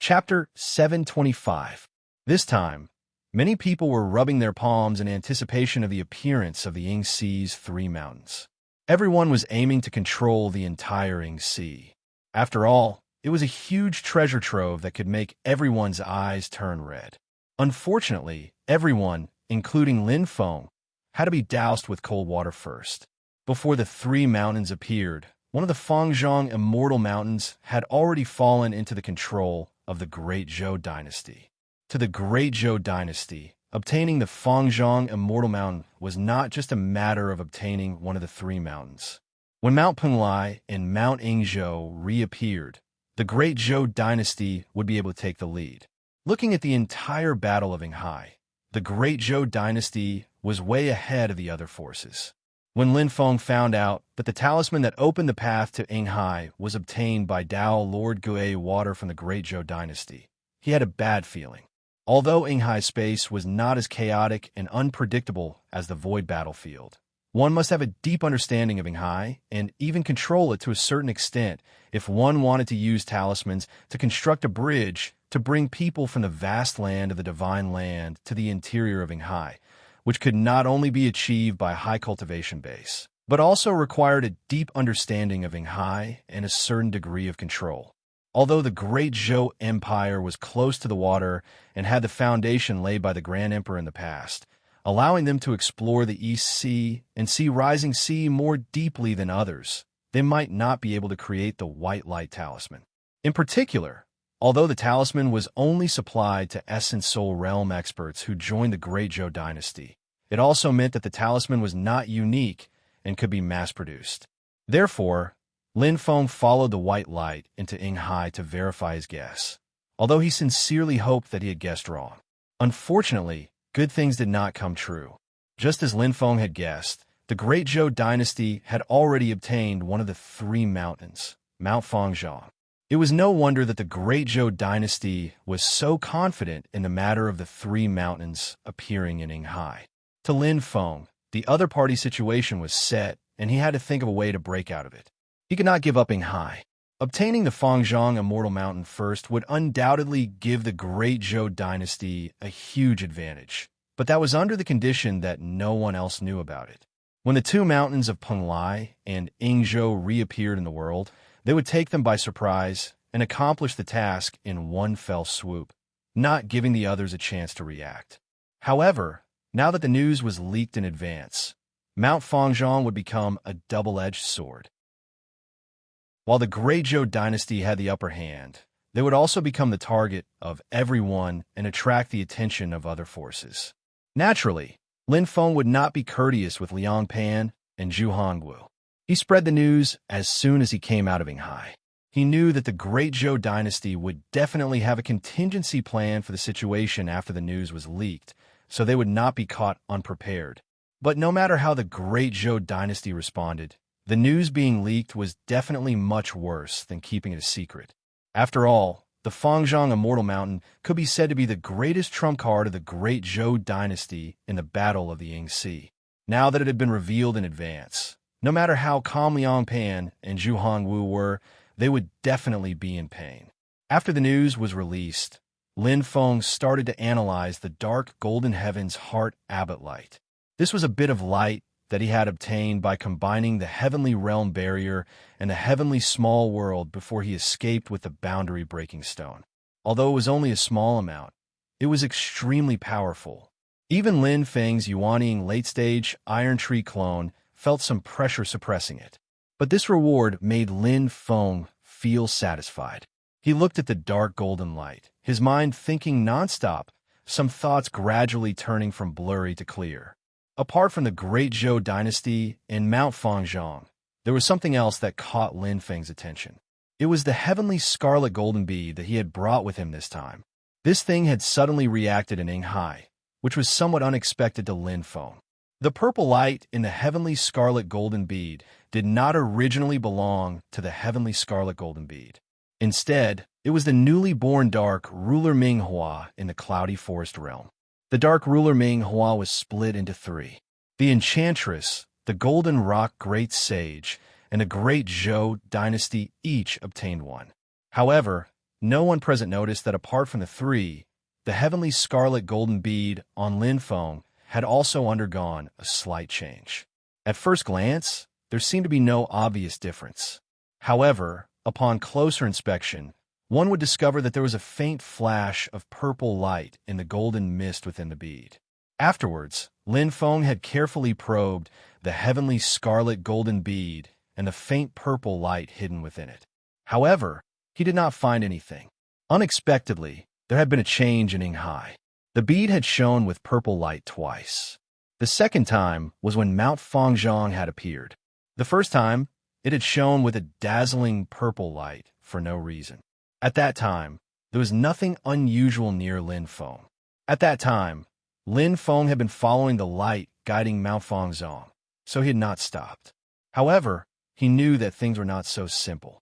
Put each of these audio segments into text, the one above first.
Chapter 725. This time, many people were rubbing their palms in anticipation of the appearance of the Yangtze's three mountains. Everyone was aiming to control the entire Yangtze. After all, it was a huge treasure trove that could make everyone's eyes turn red. Unfortunately, everyone, including Lin Feng, had to be doused with cold water first. Before the three mountains appeared, one of the Fengzhong immortal mountains had already fallen into the control of the Great Zhou dynasty. To the Great Zhou dynasty, obtaining the Fengzhong immortal mountain was not just a matter of obtaining one of the three mountains. When Mount Penglai and Mount Yingzhou reappeared, the Great Zhou dynasty would be able to take the lead. Looking at the entire Battle of Yinghai, the Great Zhou dynasty was way ahead of the other forces. When Lin Feng found out that the talisman that opened the path to Yinghai was obtained by Dao Lord Gui water from the Great Zhou dynasty, he had a bad feeling. Although Yinghai's space was not as chaotic and unpredictable as the Void battlefield, one must have a deep understanding of Yinghai and even control it to a certain extent if one wanted to use talismans to construct a bridge to bring people from the vast land of the Divine Land to the interior of Yinghai, which could not only be achieved by a high cultivation base, but also required a deep understanding of Yinghai and a certain degree of control. Although the Great Zhou Empire was close to the water and had the foundation laid by the Grand Emperor in the past, allowing them to explore the East Sea and see Rising Sea more deeply than others, they might not be able to create the White Light Talisman. In particular, although the talisman was only supplied to Essence Soul Realm experts who joined the Great Zhou dynasty, it also meant that the talisman was not unique and could be mass-produced. Therefore, Lin Feng followed the white light into Yinghai to verify his guess, although he sincerely hoped that he had guessed wrong. Unfortunately, good things did not come true. Just as Lin Feng had guessed, the Great Zhou dynasty had already obtained one of the three mountains, Mount Fengzhong. It was no wonder that the Great Zhou dynasty was so confident in the matter of the three mountains appearing in Yinghai. To Lin Feng, the other party's situation was set, and he had to think of a way to break out of it. He could not give up Yinghai. Obtaining the Fengzhong Immortal Mountain first would undoubtedly give the Great Zhou dynasty a huge advantage, but that was under the condition that no one else knew about it. When the two mountains of Penglai and Yingzhou reappeared in the world, they would take them by surprise and accomplish the task in one fell swoop, not giving the others a chance to react. However, now that the news was leaked in advance, Mount Fengzhong would become a double-edged sword. While the Great Zhou dynasty had the upper hand, they would also become the target of everyone and attract the attention of other forces. Naturally, Lin Feng would not be courteous with Liang Pan and Zhu Hongwu. He spread the news as soon as he came out of Yinghai. He knew that the Great Zhou dynasty would definitely have a contingency plan for the situation after the news was leaked, so they would not be caught unprepared. But no matter how the Great Zhou dynasty responded, the news being leaked was definitely much worse than keeping it a secret. After all, the Fengzhong Immortal Mountain could be said to be the greatest trump card of the Great Zhou dynasty in the Battle of the Yangtze. Now that it had been revealed in advance, no matter how calm Liang Pan and Zhu Hongwu were, they would definitely be in pain. After the news was released, Lin Feng started to analyze the dark golden heavens heart abbot light. This was a bit of light that he had obtained by combining the heavenly realm barrier and the heavenly small world before he escaped with the boundary breaking stone. Although it was only a small amount, it was extremely powerful. Even Lin Feng's Yuanying late-stage Iron Tree clone felt some pressure suppressing it. But this reward made Lin Feng feel satisfied. He looked at the dark golden light, his mind thinking nonstop, some thoughts gradually turning from blurry to clear. Apart from the Great Zhou dynasty and Mount Fengzhong, there was something else that caught Lin Feng's attention. It was the heavenly scarlet golden bead that he had brought with him this time. This thing had suddenly reacted in Yinghai, which was somewhat unexpected to Lin Feng. The purple light in the heavenly scarlet golden bead did not originally belong to the heavenly scarlet golden bead. Instead, it was the newly born dark ruler Minghua in the cloudy forest realm. The dark ruler Minghua was split into three. The enchantress, the golden rock great sage, and the Great Zhou dynasty each obtained one. However, no one present noticed that apart from the three, the heavenly scarlet golden bead on Lin Feng had also undergone a slight change. At first glance, there seemed to be no obvious difference. However, upon closer inspection, one would discover that there was a faint flash of purple light in the golden mist within the bead. Afterwards, Lin Feng had carefully probed the heavenly scarlet golden bead and the faint purple light hidden within it. However, he did not find anything. Unexpectedly, there had been a change in Yinghai. The bead had shone with purple light twice. The second time was when Mount Fangzhong had appeared. The first time, it had shone with a dazzling purple light for no reason. At that time, there was nothing unusual near Lin Feng. At that time, Lin Feng had been following the light guiding Mount Fangzhong, so he had not stopped. However, he knew that things were not so simple.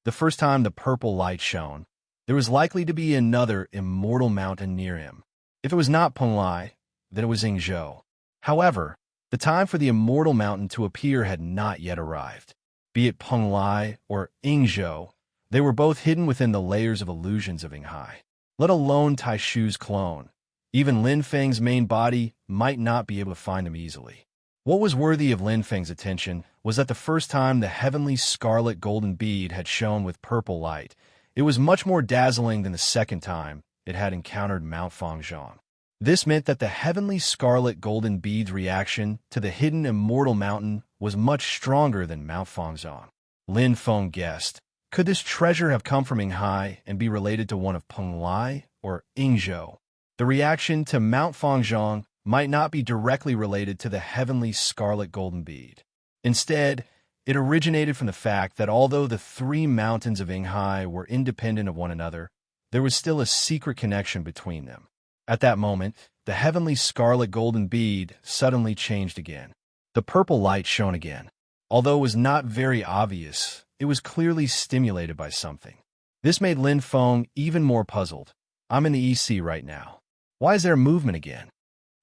The first time the purple light shone, there was likely to be another immortal mountain near him. If it was not Penglai, then it was Yingzhou. However, the time for the immortal mountain to appear had not yet arrived. Be it Penglai or Yingzhou, they were both hidden within the layers of illusions of Yinghai. Let alone Taishu's clone, even Lin Feng's main body might not be able to find them easily. What was worthy of Lin Feng's attention was that the first time the heavenly scarlet golden bead had shone with purple light, it was much more dazzling than the second time it had encountered Mount Fangzhong. This meant that the heavenly scarlet golden bead's reaction to the hidden immortal mountain was much stronger than Mount Fangzhong. Lin Feng guessed, could this treasure have come from Yinghai and be related to one of Penglai or Yingzhou? The reaction to Mount Fangzhong might not be directly related to the heavenly scarlet golden bead. Instead, it originated from the fact that although the three mountains of Yinghai were independent of one another, there was still a secret connection between them. At that moment, the heavenly scarlet golden bead suddenly changed again. The purple light shone again. Although it was not very obvious, it was clearly stimulated by something. This made Lin Feng even more puzzled. I'm in the EC right now. Why is there movement again?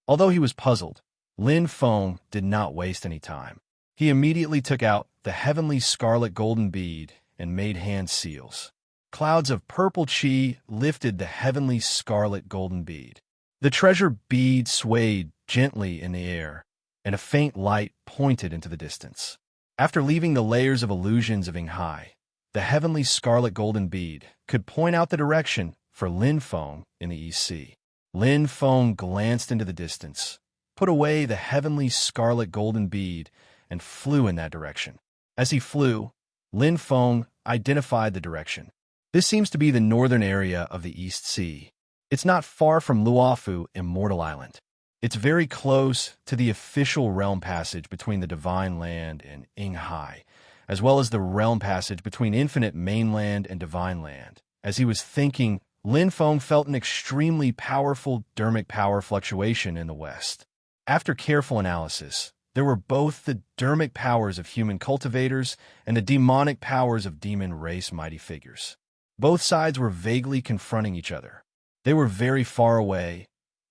Although he was puzzled, Lin Feng did not waste any time. He immediately took out the heavenly scarlet golden bead and made hand seals. Clouds of purple chi lifted the heavenly scarlet golden bead. The treasure bead swayed gently in the air, and a faint light pointed into the distance. After leaving the layers of illusions of Yinghai, the heavenly scarlet golden bead could point out the direction for Lin Feng in the EC. Lin Feng glanced into the distance, put away the heavenly scarlet golden bead, and flew in that direction. As he flew, Lin Feng identified the direction. This seems to be the northern area of the East Sea. It's not far from Luofu Immortal Island. It's very close to the official realm passage between the Divine Land and Yinghai, as well as the realm passage between Infinite Mainland and Divine Land. As he was thinking, Lin Feng felt an extremely powerful dermic power fluctuation in the west. After careful analysis, there were both the dermic powers of human cultivators and the demonic powers of demon race mighty figures. Both sides were vaguely confronting each other. They were very far away,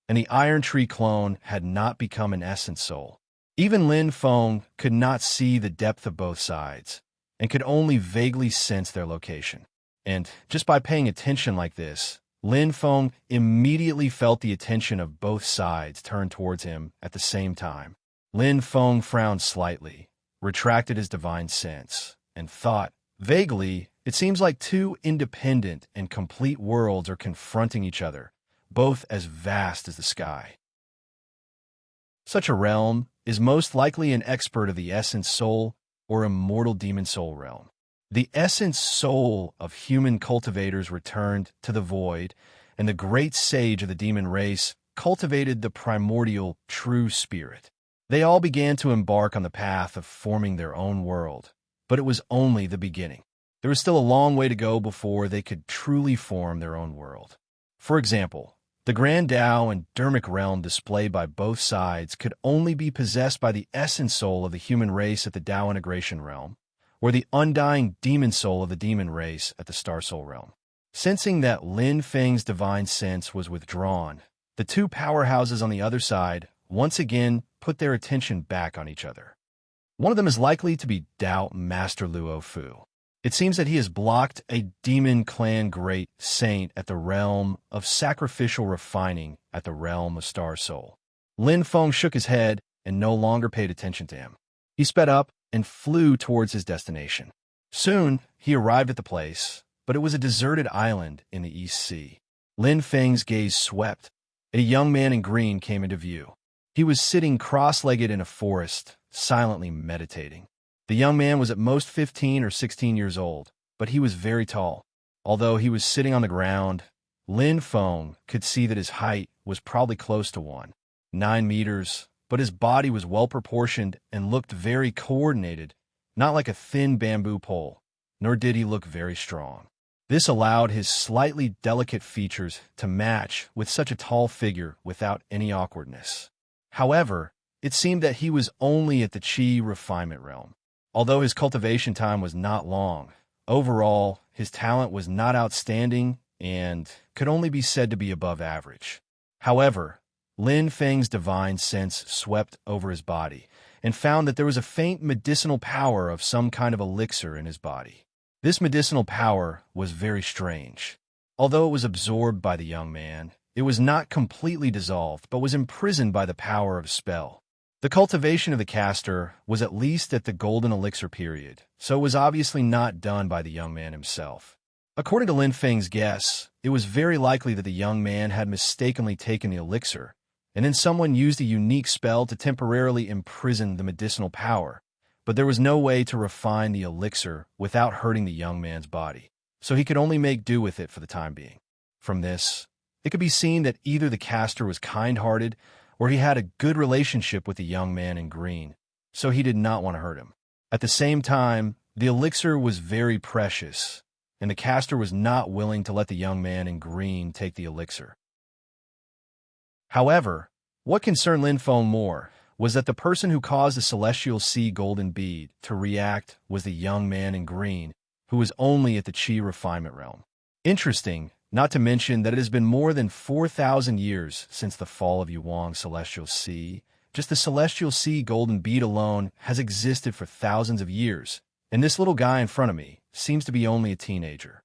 and the Iron Tree clone had not become an essence soul. Even Lin Feng could not see the depth of both sides, and could only vaguely sense their location. And just by paying attention like this, Lin Feng immediately felt the attention of both sides turn towards him at the same time. Lin Feng frowned slightly, retracted his divine sense, and thought, vaguely, it seems like two independent and complete worlds are confronting each other, both as vast as the sky. Such a realm is most likely an expert of the essence soul or immortal demon soul realm. The essence soul of human cultivators returned to the void, and the great sage of the demon race cultivated the primordial true spirit. They all began to embark on the path of forming their own world, but it was only the beginning. There was still a long way to go before they could truly form their own world. For example, the Grand Tao and Dermic realm displayed by both sides could only be possessed by the essence soul of the human race at the Tao integration realm, or the undying demon soul of the demon race at the Star Soul realm. Sensing that Lin Feng's divine sense was withdrawn, the two powerhouses on the other side once again put their attention back on each other. One of them is likely to be Tao Master Luo Fu. It seems that he has blocked a demon clan great saint at the realm of sacrificial refining at the realm of star soul. Lin Feng shook his head and no longer paid attention to him. He sped up and flew towards his destination. Soon, he arrived at the place, but it was a deserted island in the East Sea. Lin Feng's gaze swept. A young man in green came into view. He was sitting cross-legged in a forest, silently meditating. The young man was at most 15 or 16 years old, but he was very tall. Although he was sitting on the ground, Lin Feng could see that his height was probably close to 9 meters, but his body was well-proportioned and looked very coordinated, not like a thin bamboo pole, nor did he look very strong. This allowed his slightly delicate features to match with such a tall figure without any awkwardness. However, it seemed that he was only at the Qi refinement realm. Although his cultivation time was not long, overall, his talent was not outstanding and could only be said to be above average. However, Lin Feng's divine sense swept over his body and found that there was a faint medicinal power of some kind of elixir in his body. This medicinal power was very strange. Although it was absorbed by the young man, it was not completely dissolved, but was imprisoned by the power of a spell. The cultivation of the caster was at least at the golden elixir period, so it was obviously not done by the young man himself. According to Lin Feng's guess, it was very likely that the young man had mistakenly taken the elixir, and then someone used a unique spell to temporarily imprison the medicinal power, but there was no way to refine the elixir without hurting the young man's body, so he could only make do with it for the time being. From this, it could be seen that either the caster was kind-hearted or he had a good relationship with the young man in green, so he did not want to hurt him. At the same time, the elixir was very precious, and the caster was not willing to let the young man in green take the elixir. However, what concerned Lin Feng more was that the person who caused the celestial sea golden bead to react was the young man in green, who was only at the Qi refinement realm. Interesting, not to mention that it has been more than 4,000 years since the fall of Yuang's celestial sea. Just the celestial sea golden bead alone has existed for thousands of years, and this little guy in front of me seems to be only a teenager.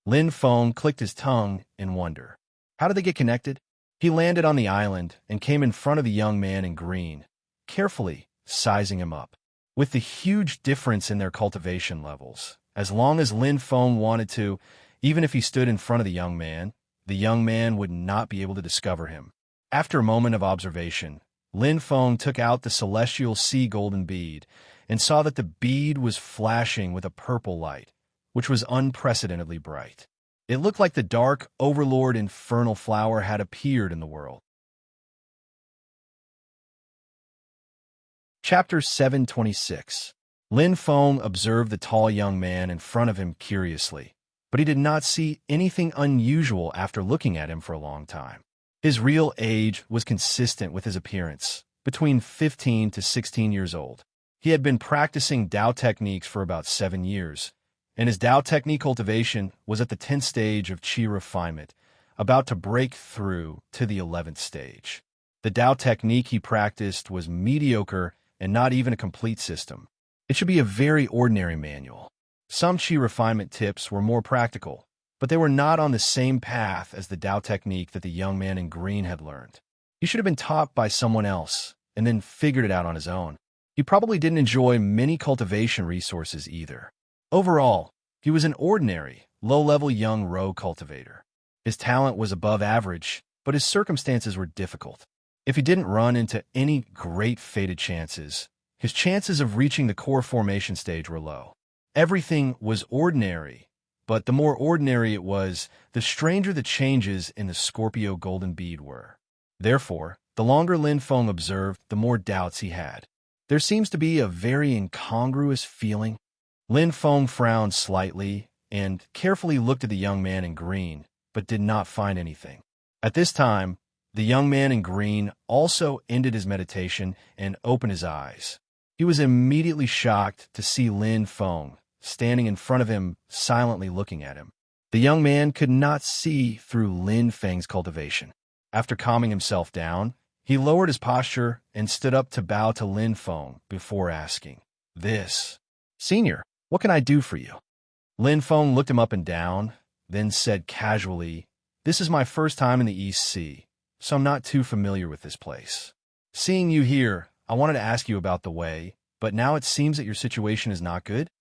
Lin Feng clicked his tongue in wonder. How did they get connected? He landed on the island and came in front of the young man in green, carefully sizing him up. With the huge difference in their cultivation levels, as long as Lin Feng wanted to, even if he stood in front of the young man would not be able to discover him. After a moment of observation, Lin Feng took out the celestial sea golden bead and saw that the bead was flashing with a purple light, which was unprecedentedly bright. It looked like the dark overlord infernal flower had appeared in the world. Chapter 726. Lin Feng observed the tall young man in front of him curiously, but he did not see anything unusual after looking at him for a long time. His real age was consistent with his appearance, between 15 to 16 years old. He had been practicing Dao techniques for about 7 years, and his Dao technique cultivation was at the 10th stage of Qi refinement, about to break through to the 11th stage. The Dao technique he practiced was mediocre and not even a complete system. It should be a very ordinary manual. Some Qi refinement tips were more practical, but they were not on the same path as the Dao technique that the young man in green had learned. He should have been taught by someone else and then figured it out on his own. He probably didn't enjoy many cultivation resources either. Overall, he was an ordinary, low-level young rogue cultivator. His talent was above average, but his circumstances were difficult. If he didn't run into any great fated chances, his chances of reaching the core formation stage were low. Everything was ordinary, but the more ordinary it was, the stranger the changes in the Scorpio golden bead were. Therefore, the longer Lin Feng observed, the more doubts he had. There seems to be a very incongruous feeling. Lin Feng frowned slightly and carefully looked at the young man in green, but did not find anything. At this time, the young man in green also ended his meditation and opened his eyes. He was immediately shocked to see Lin Feng standing in front of him, silently looking at him. The young man could not see through Lin Feng's cultivation. After calming himself down, he lowered his posture and stood up to bow to Lin Feng before asking, "Senior, what can I do for you?" Lin Feng looked him up and down, then said casually, "This is my first time in the East Sea, so I'm not too familiar with this place. Seeing you here, I wanted to ask you about the way, but now it seems that your situation is not good?"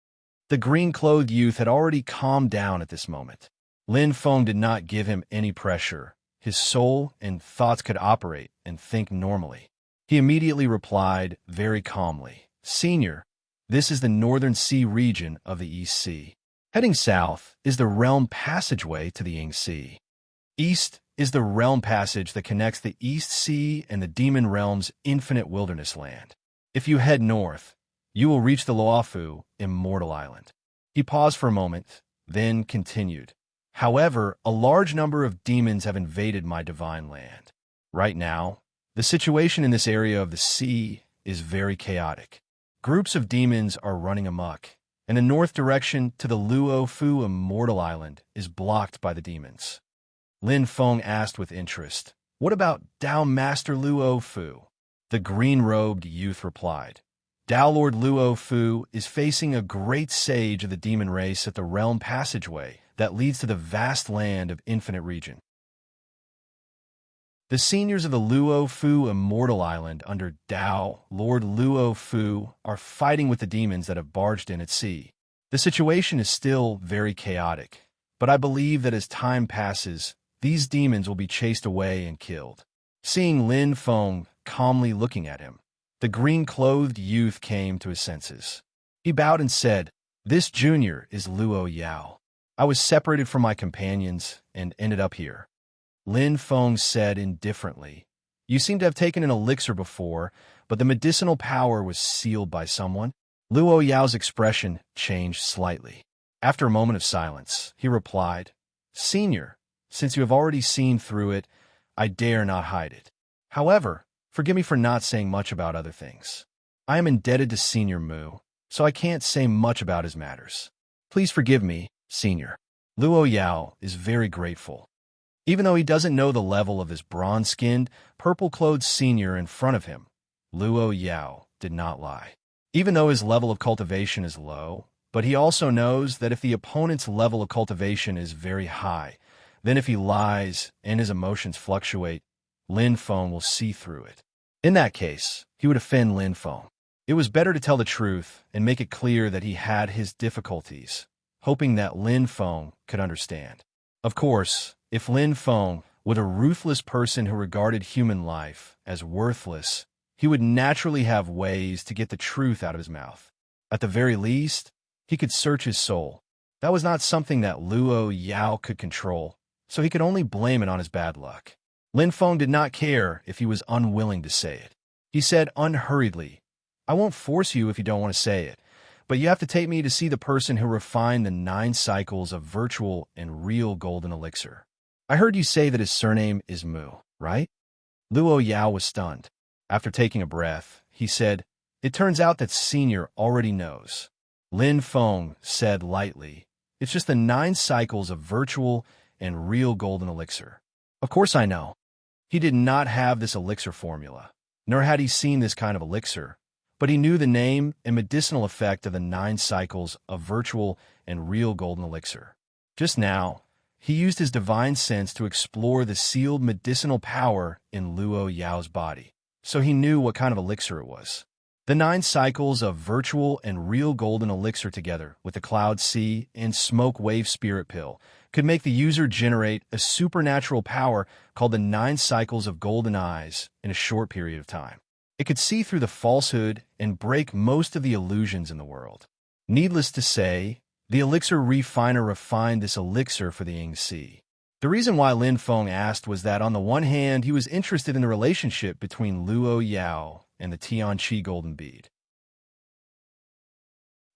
The green-clothed youth had already calmed down at this moment. Lin Feng did not give him any pressure. His soul and thoughts could operate and think normally. He immediately replied, very calmly, "Senior, this is the northern sea region of the East Sea. Heading south is the realm passageway to the Ying Sea. East is the realm passage that connects the East Sea and the Demon Realm's infinite wilderness land. If you head north, you will reach the Luofu, Immortal Island." He paused for a moment, then continued, "However, a large number of demons have invaded my divine land. Right now, the situation in this area of the sea is very chaotic. Groups of demons are running amok, and the north direction to the Luofu Immortal Island is blocked by the demons." Lin Feng asked with interest, "What about Dao Master Luofu?" The green-robed youth replied, "Dao Lord Luofu is facing a great sage of the demon race at the realm passageway that leads to the vast land of infinite region. The seniors of the Luofu Immortal Island under Dao Lord Luofu are fighting with the demons that have barged in at sea. The situation is still very chaotic, but I believe that as time passes, these demons will be chased away and killed." Seeing Lin Feng calmly looking at him, the green-clothed youth came to his senses. He bowed and said, "This junior is Luo Yao. I was separated from my companions and ended up here." Lin Feng said indifferently, "You seem to have taken an elixir before, but the medicinal power was sealed by someone?" Luo Yao's expression changed slightly. After a moment of silence, he replied, "Senior, since you have already seen through it, I dare not hide it. However, forgive me for not saying much about other things. I am indebted to Senior Mu, so I can't say much about his matters. Please forgive me, Senior." Luo Yao is very grateful. Even though he doesn't know the level of this bronze-skinned, purple-clothed senior in front of him, Luo Yao did not lie. Even though his level of cultivation is low, but he also knows that if the opponent's level of cultivation is very high, then if he lies and his emotions fluctuate, Lin Feng will see through it. In that case, he would offend Lin Feng. It was better to tell the truth and make it clear that he had his difficulties, hoping that Lin Feng could understand. Of course, if Lin Feng was a ruthless person who regarded human life as worthless, he would naturally have ways to get the truth out of his mouth. At the very least, he could search his soul. That was not something that Luo Yao could control, so he could only blame it on his bad luck. Lin Feng did not care if he was unwilling to say it. He said unhurriedly, "I won't force you if you don't want to say it, but you have to take me to see the person who refined the 9 cycles of virtual and real golden elixir. I heard you say that his surname is Mu, right?" Luo Yao was stunned. After taking a breath, he said, "It turns out that Senior already knows." Lin Feng said lightly, "It's just the 9 cycles of virtual and real golden elixir." "Of course I know." He did not have this elixir formula, nor had he seen this kind of elixir, but he knew the name and medicinal effect of the 9 cycles of virtual and real golden elixir. Just now, he used his divine sense to explore the sealed medicinal power in Luo Yao's body, so he knew what kind of elixir it was. The 9 cycles of virtual and real golden elixir together with the Cloud Sea and Smoke Wave Spirit Pill could make the user generate a supernatural power called the 9 cycles of golden eyes in a short period of time. It could see through the falsehood and break most of the illusions in the world. Needless to say, the elixir refiner refined this elixir for the Ying Sea. The reason why Lin Feng asked was that on the one hand, he was interested in the relationship between Luo Yao and the Tianqi golden bead.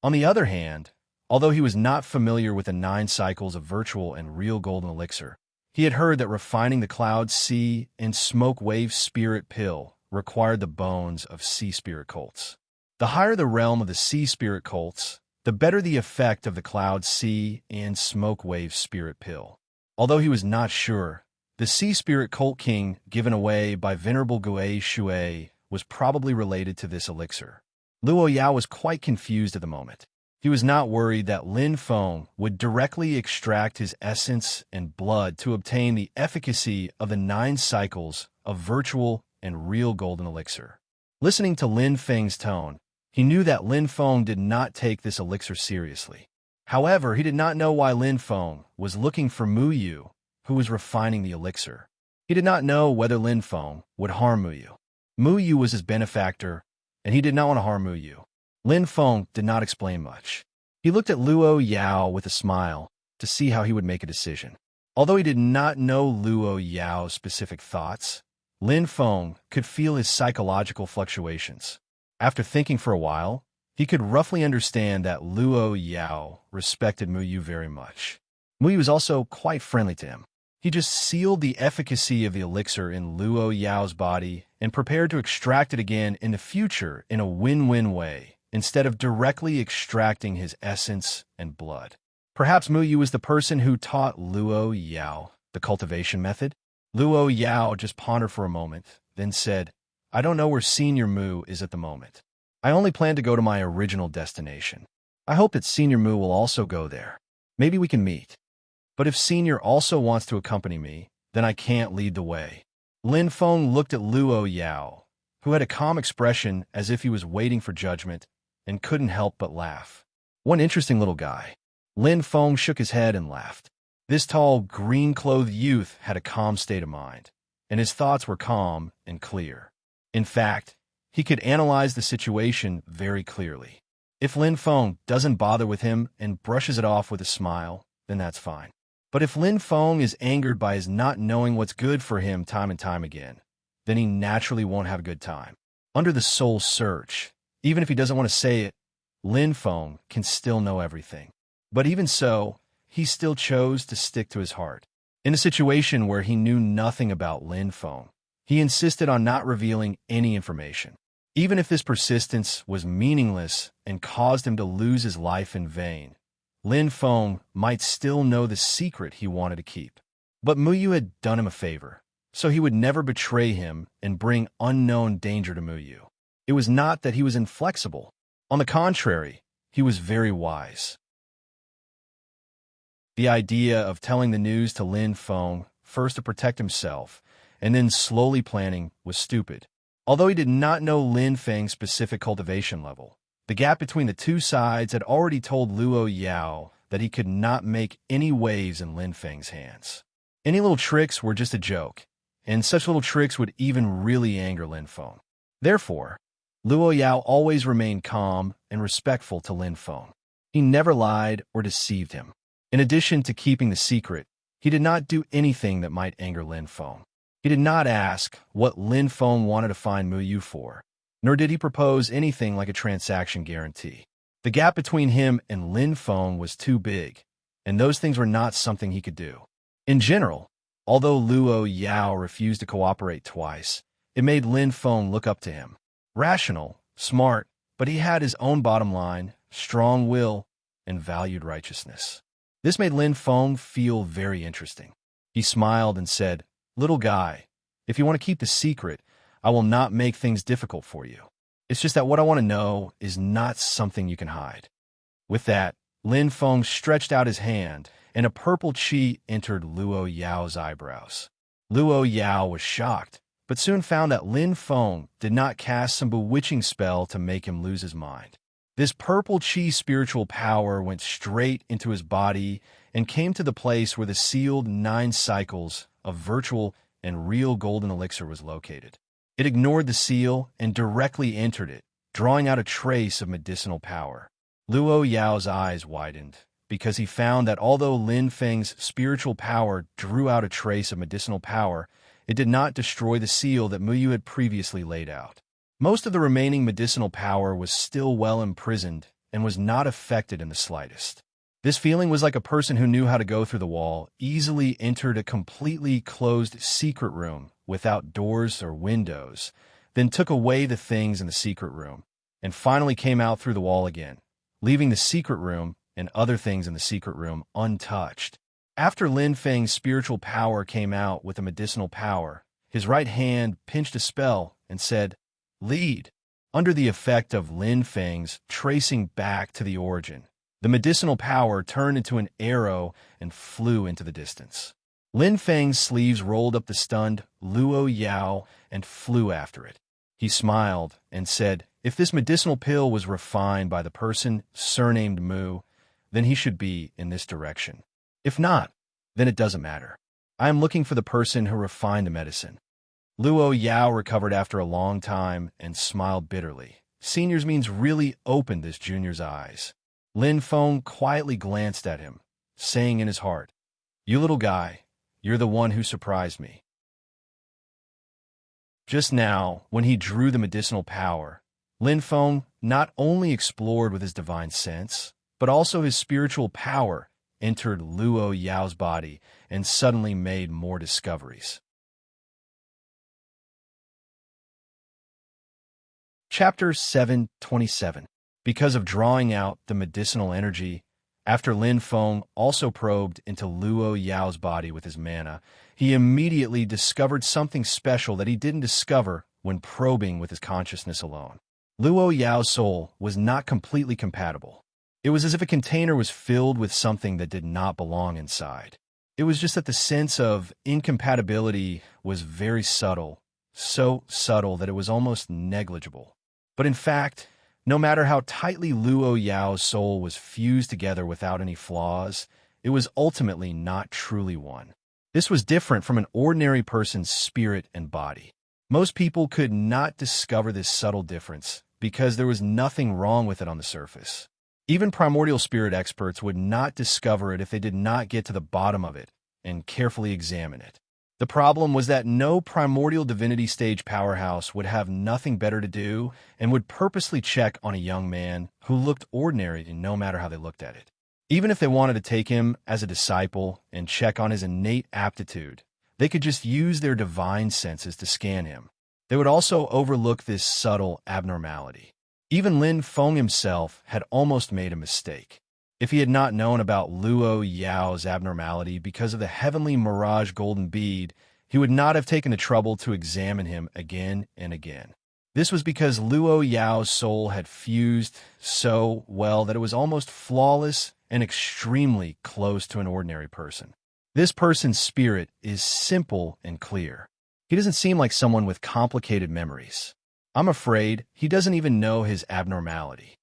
On the other hand, although he was not familiar with the 9 cycles of virtual and real golden elixir, he had heard that refining the Cloud Sea and Smoke Wave Spirit Pill required the bones of sea spirit cults. The higher the realm of the sea spirit cults, the better the effect of the Cloud Sea and Smoke Wave Spirit Pill. Although he was not sure, the sea spirit cult king given away by Venerable Gui Shui was probably related to this elixir. Luo Yao was quite confused at the moment. He was not worried that Lin Feng would directly extract his essence and blood to obtain the efficacy of the 9 cycles of virtual and real golden elixir. Listening to Lin Feng's tone, he knew that Lin Feng did not take this elixir seriously. However, he did not know why Lin Feng was looking for Mu Yu, who was refining the elixir. He did not know whether Lin Feng would harm Mu Yu. Mu Yu was his benefactor, and he did not want to harm Mu Yu. Lin Feng did not explain much. He looked at Luo Yao with a smile to see how he would make a decision. Although he did not know Luo Yao's specific thoughts, Lin Feng could feel his psychological fluctuations. After thinking for a while, he could roughly understand that Luo Yao respected Mu Yu very much. Mu Yu was also quite friendly to him. He just sealed the efficacy of the elixir in Luo Yao's body and prepared to extract it again in the future in a win-win way, instead of directly extracting his essence and blood. Perhaps Mu Yu was the person who taught Luo Yao the cultivation method? Luo Yao just pondered for a moment, then said, "I don't know where Senior Mu is at the moment. I only plan to go to my original destination. I hope that Senior Mu will also go there. Maybe we can meet. But if Senior also wants to accompany me, then I can't lead the way." Lin Feng looked at Luo Yao, who had a calm expression as if he was waiting for judgment, and couldn't help but laugh. One interesting little guy. Lin Feng shook his head and laughed. This tall, green-clothed youth had a calm state of mind, and his thoughts were calm and clear. In fact, he could analyze the situation very clearly. If Lin Feng doesn't bother with him and brushes it off with a smile, then that's fine. But if Lin Feng is angered by his not knowing what's good for him time and time again, then he naturally won't have a good time. Under the soul search, even if he doesn't want to say it, Lin Feng can still know everything. But even so, he still chose to stick to his heart. In a situation where he knew nothing about Lin Feng, he insisted on not revealing any information. Even if this persistence was meaningless and caused him to lose his life in vain, Lin Feng might still know the secret he wanted to keep. But Mu Yu had done him a favor, so he would never betray him and bring unknown danger to Mu Yu. It was not that he was inflexible. On the contrary, he was very wise. The idea of telling the news to Lin Feng, first to protect himself, and then slowly planning, was stupid. Although he did not know Lin Feng's specific cultivation level, the gap between the two sides had already told Luo Yao that he could not make any waves in Lin Feng's hands. Any little tricks were just a joke, and such little tricks would even really anger Lin Feng. Therefore, Luo Yao always remained calm and respectful to Lin Feng. He never lied or deceived him. In addition to keeping the secret, he did not do anything that might anger Lin Feng. He did not ask what Lin Feng wanted to find Mu Yu for, nor did he propose anything like a transaction guarantee. The gap between him and Lin Feng was too big, and those things were not something he could do. In general, although Luo Yao refused to cooperate twice, it made Lin Feng look up to him. Rational, smart, but he had his own bottom line, strong will, and valued righteousness. This made Lin Feng feel very interesting. He smiled and said, "Little guy, if you want to keep the secret, I will not make things difficult for you. It's just that what I want to know is not something you can hide." With that, Lin Feng stretched out his hand, and a purple chi entered Luo Yao's eyebrows. Luo Yao was shocked, but soon found that Lin Feng did not cast some bewitching spell to make him lose his mind. This purple chi spiritual power went straight into his body and came to the place where the sealed 9 cycles of virtual and real golden elixir was located. It ignored the seal and directly entered it, drawing out a trace of medicinal power. Luo Yao's eyes widened, because he found that although Lin Feng's spiritual power drew out a trace of medicinal power, it did not destroy the seal that Mu Yu had previously laid out. Most of the remaining medicinal power was still well imprisoned and was not affected in the slightest. This feeling was like a person who knew how to go through the wall, easily entered a completely closed secret room without doors or windows, then took away the things in the secret room, and finally came out through the wall again, leaving the secret room and other things in the secret room untouched. After Lin Feng's spiritual power came out with the medicinal power, his right hand pinched a spell and said, "Lead." Under the effect of Lin Feng's tracing back to the origin, The medicinal power turned into an arrow and flew into the distance. Lin Feng's sleeves rolled up the stunned Luo Yao and flew after it. He smiled and said, "If this medicinal pill was refined by the person surnamed Mu, then he should be in this direction. If not, then it doesn't matter. I am looking for the person who refined the medicine." Luo Yao recovered after a long time and smiled bitterly. Senior's means really opened this junior's eyes. Lin Feng quietly glanced at him, saying in his heart, "You little guy, you're the one who surprised me." Just now, when he drew the medicinal power, Lin Feng not only explored with his divine sense, but also his spiritual power entered Luo Yao's body and suddenly made more discoveries. Chapter 727. Because of drawing out the medicinal energy, after Lin Feng also probed into Luo Yao's body with his mana, he immediately discovered something special that he didn't discover when probing with his consciousness alone. Luo Yao's soul was not completely compatible. It was as if a container was filled with something that did not belong inside. It was just that the sense of incompatibility was very subtle, so subtle that it was almost negligible. But in fact, no matter how tightly Luo Yao's soul was fused together without any flaws, it was ultimately not truly one. This was different from an ordinary person's spirit and body. Most people could not discover this subtle difference because there was nothing wrong with it on the surface. Even primordial spirit experts would not discover it if they did not get to the bottom of it and carefully examine it. The problem was that no primordial divinity stage powerhouse would have nothing better to do and would purposely check on a young man who looked ordinary no matter how they looked at it. Even if they wanted to take him as a disciple and check on his innate aptitude, they could just use their divine senses to scan him. They would also overlook this subtle abnormality. Even Lin Feng himself had almost made a mistake. If he had not known about Luo Yao's abnormality because of the heavenly mirage golden bead, he would not have taken the trouble to examine him again and again. This was because Luo Yao's soul had fused so well that it was almost flawless and extremely close to an ordinary person. This person's spirit is simple and clear. He doesn't seem like someone with complicated memories. I'm afraid he doesn't even know his abnormality.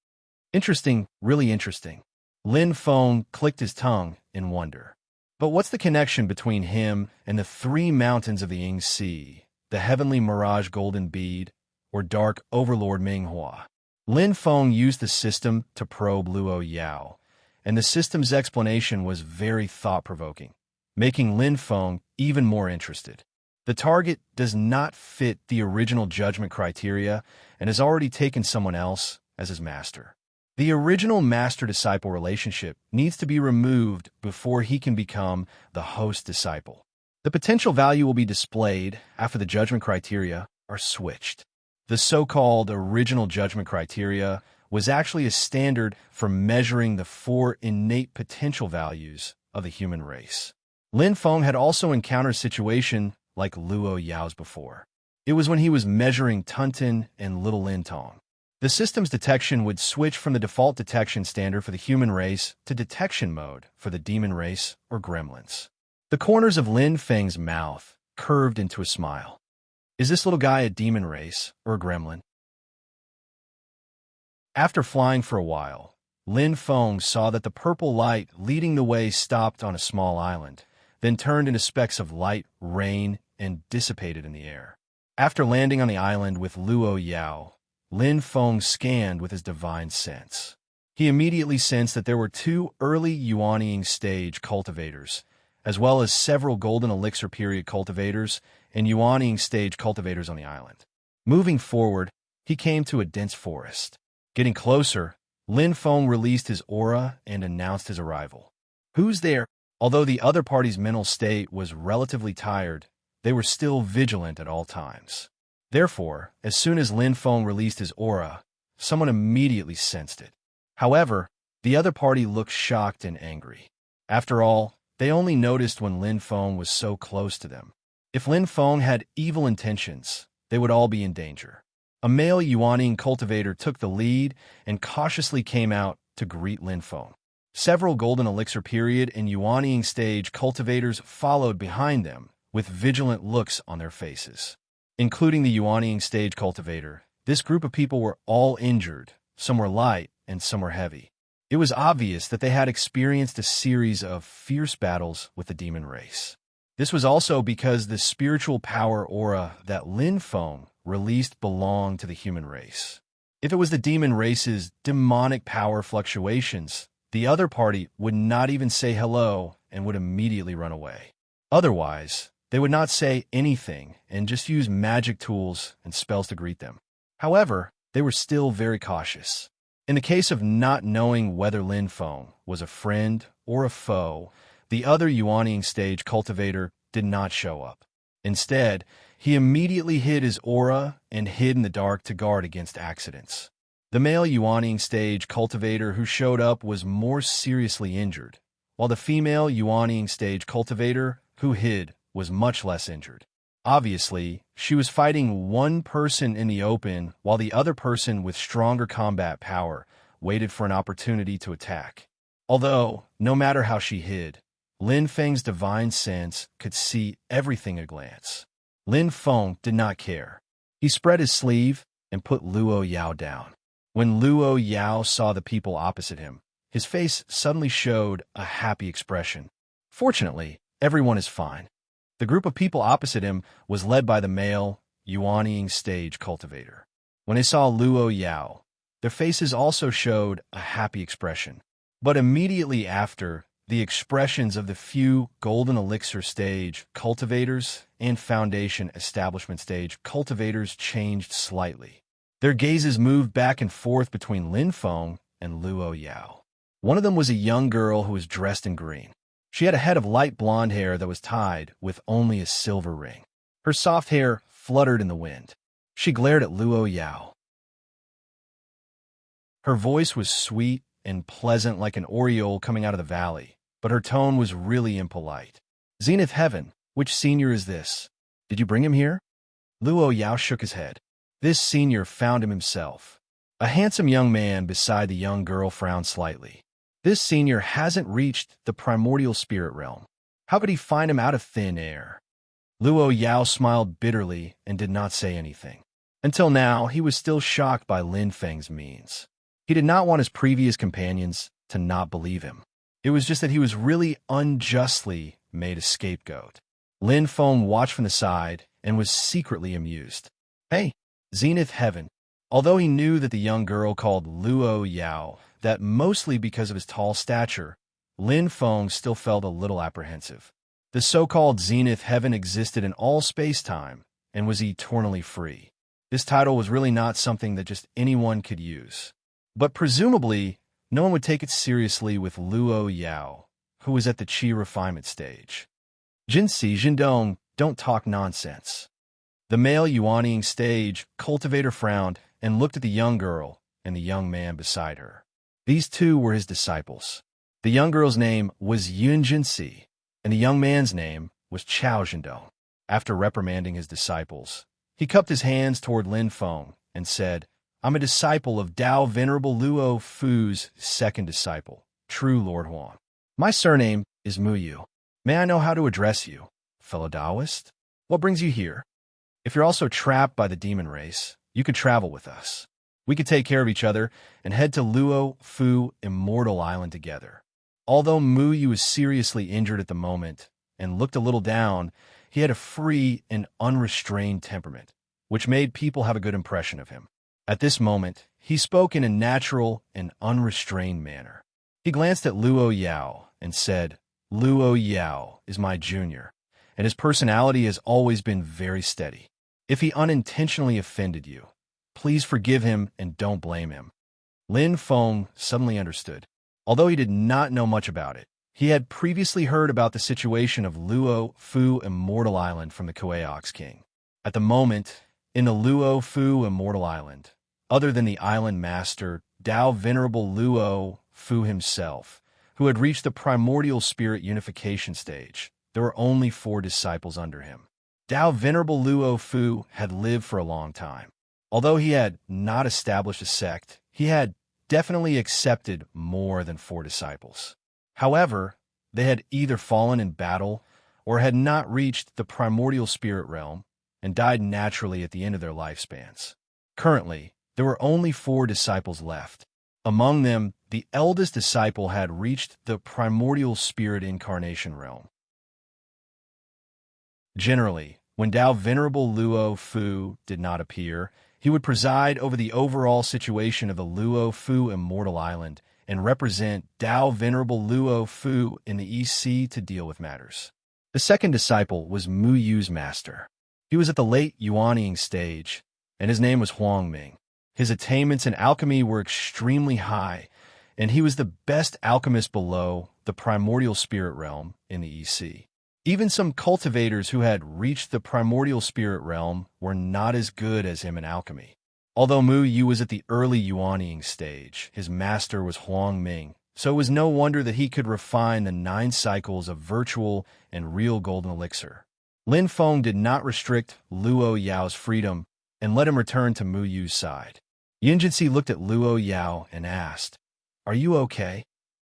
Interesting, really interesting. Lin Feng clicked his tongue in wonder. But what's the connection between him and the three mountains of the Ying Sea, the heavenly mirage golden bead, or dark overlord Minghua? Lin Feng used the system to probe Luo Yao, and the system's explanation was very thought-provoking, making Lin Feng even more interested. The target does not fit the original judgment criteria and has already taken someone else as his master. The original master-disciple relationship needs to be removed before he can become the host-disciple. The potential value will be displayed after the judgment criteria are switched. The so-called original judgment criteria was actually a standard for measuring the 4 innate potential values of the human race. Lin Feng had also encountered a situation like Luo Yao's before. It was when he was measuring Tuntin and Little Lin Tong. The system's detection would switch from the default detection standard for the human race to detection mode for the demon race or gremlins. The corners of Lin Feng's mouth curved into a smile. Is this little guy a demon race or a gremlin? After flying for a while, Lin Feng saw that the purple light leading the way stopped on a small island, then turned into specks of light, rain, and dissipated in the air. After landing on the island with Luo Yao, Lin Feng scanned with his divine sense. He immediately sensed that there were 2 early Yuanying stage cultivators, as well as several golden elixir period cultivators and Yuanying stage cultivators on the island. Moving forward, he came to a dense forest. Getting closer, Lin Feng released his aura and announced his arrival. "Who's there?" Although the other party's mental state was relatively tired, they were still vigilant at all times. Therefore, as soon as Lin Feng released his aura, someone immediately sensed it. However, the other party looked shocked and angry. After all, they only noticed when Lin Feng was so close to them. If Lin Feng had evil intentions, they would all be in danger. A male Yuanying cultivator took the lead and cautiously came out to greet Lin Feng. Several Golden Elixir period and Yuanying stage cultivators followed behind them, with vigilant looks on their faces. Including the Yuanying stage cultivator, this group of people were all injured, some were light and some were heavy. It was obvious that they had experienced a series of fierce battles with the demon race. This was also because the spiritual power aura that Lin Feng released belonged to the human race. If it was the demon race's demonic power fluctuations, the other party would not even say hello and would immediately run away. Otherwise, they would not say anything and just use magic tools and spells to greet them. However, they were still very cautious. In the case of not knowing whether Lin Feng was a friend or a foe, the other Yuanying stage cultivator did not show up. Instead, he immediately hid his aura and hid in the dark to guard against accidents. The male Yuanying stage cultivator who showed up was more seriously injured, while the female Yuanying stage cultivator who hid was much less injured. Obviously, she was fighting one person in the open while the other person with stronger combat power waited for an opportunity to attack. Although, no matter how she hid, Lin Feng's divine sense could see everything at a glance. Lin Feng did not care. He spread his sleeve and put Luo Yao down. When Luo Yao saw the people opposite him, his face suddenly showed a happy expression. Fortunately, everyone is fine. The group of people opposite him was led by the male Yuanying stage cultivator. When they saw Luo Yao, their faces also showed a happy expression. But immediately after, the expressions of the few Golden Elixir stage cultivators and Foundation Establishment stage cultivators changed slightly. Their gazes moved back and forth between Lin Feng and Luo Yao. One of them was a young girl who was dressed in green. She had a head of light blonde hair that was tied with only a silver ring. Her soft hair fluttered in the wind. She glared at Luo Yao. Her voice was sweet and pleasant like an oriole coming out of the valley, but her tone was really impolite. Zenith Heaven, which senior is this? Did you bring him here? Luo Yao shook his head. This senior found him himself. A handsome young man beside the young girl frowned slightly. This senior hasn't reached the primordial spirit realm. How could he find him out of thin air? Luo Yao smiled bitterly and did not say anything. Until now, he was still shocked by Lin Feng's means. He did not want his previous companions to not believe him. It was just that he was really unjustly made a scapegoat. Lin Feng watched from the side and was secretly amused. Hey, Zenith Heaven. Although he knew that the young girl called Luo Yao that mostly because of his tall stature, Lin Feng still felt a little apprehensive. The so-called Zenith Heaven existed in all space-time and was eternally free. This title was really not something that just anyone could use. But presumably, no one would take it seriously with Luo Yao, who was at the Qi refinement stage. Jinxi Jindong, don't talk nonsense. The male Yuanying stage cultivator frowned and looked at the young girl and the young man beside her. These two were his disciples. The young girl's name was Yun Jinxi, and the young man's name was Chao Jindong. After reprimanding his disciples, he cupped his hands toward Lin Feng and said, I'm a disciple of Tao Venerable Luo Fu's second disciple, true Lord Huang. My surname is Muyu. May I know how to address you, fellow Taoist? What brings you here? If you're also trapped by the demon race, you could travel with us. We could take care of each other and head to Luo Fu Immortal Island together. Although Muyu was seriously injured at the moment and looked a little down, he had a free and unrestrained temperament, which made people have a good impression of him. At this moment, he spoke in a natural and unrestrained manner. He glanced at Luo Yao and said, Luo Yao is my junior, and his personality has always been very steady. If he unintentionally offended you, please forgive him and don't blame him. Lin Feng suddenly understood. Although he did not know much about it, he had previously heard about the situation of Luo Fu Immortal Island from the Kueox King. At the moment, in the Luo Fu Immortal Island, other than the island master, Tao Venerable Luo Fu himself, who had reached the primordial spirit unification stage, there were only 4 disciples under him. Tao Venerable Luo Fu had lived for a long time. Although he had not established a sect, he had definitely accepted more than 4 disciples. However, they had either fallen in battle or had not reached the primordial spirit realm and died naturally at the end of their lifespans. Currently, there were only 4 disciples left. Among them, the eldest disciple had reached the primordial spirit incarnation realm. Generally, when Tao Venerable Luo Fu did not appear, he would preside over the overall situation of the Luo Fu Immortal Island and represent Tao Venerable Luo Fu in the East Sea to deal with matters. The second disciple was Mu Yu's master. He was at the late Yuanying stage, and his name was Huang Ming. His attainments in alchemy were extremely high, and he was the best alchemist below the primordial spirit realm in the East Sea. Even some cultivators who had reached the primordial spirit realm were not as good as him in alchemy. Although Mu Yu was at the early Yuanying stage, his master was Huang Ming, so it was no wonder that he could refine the 9 cycles of virtual and real golden elixir. Lin Feng did not restrict Luo Yao's freedom and let him return to Mu Yu's side. Yinjinsi looked at Luo Yao and asked, "Are you okay?"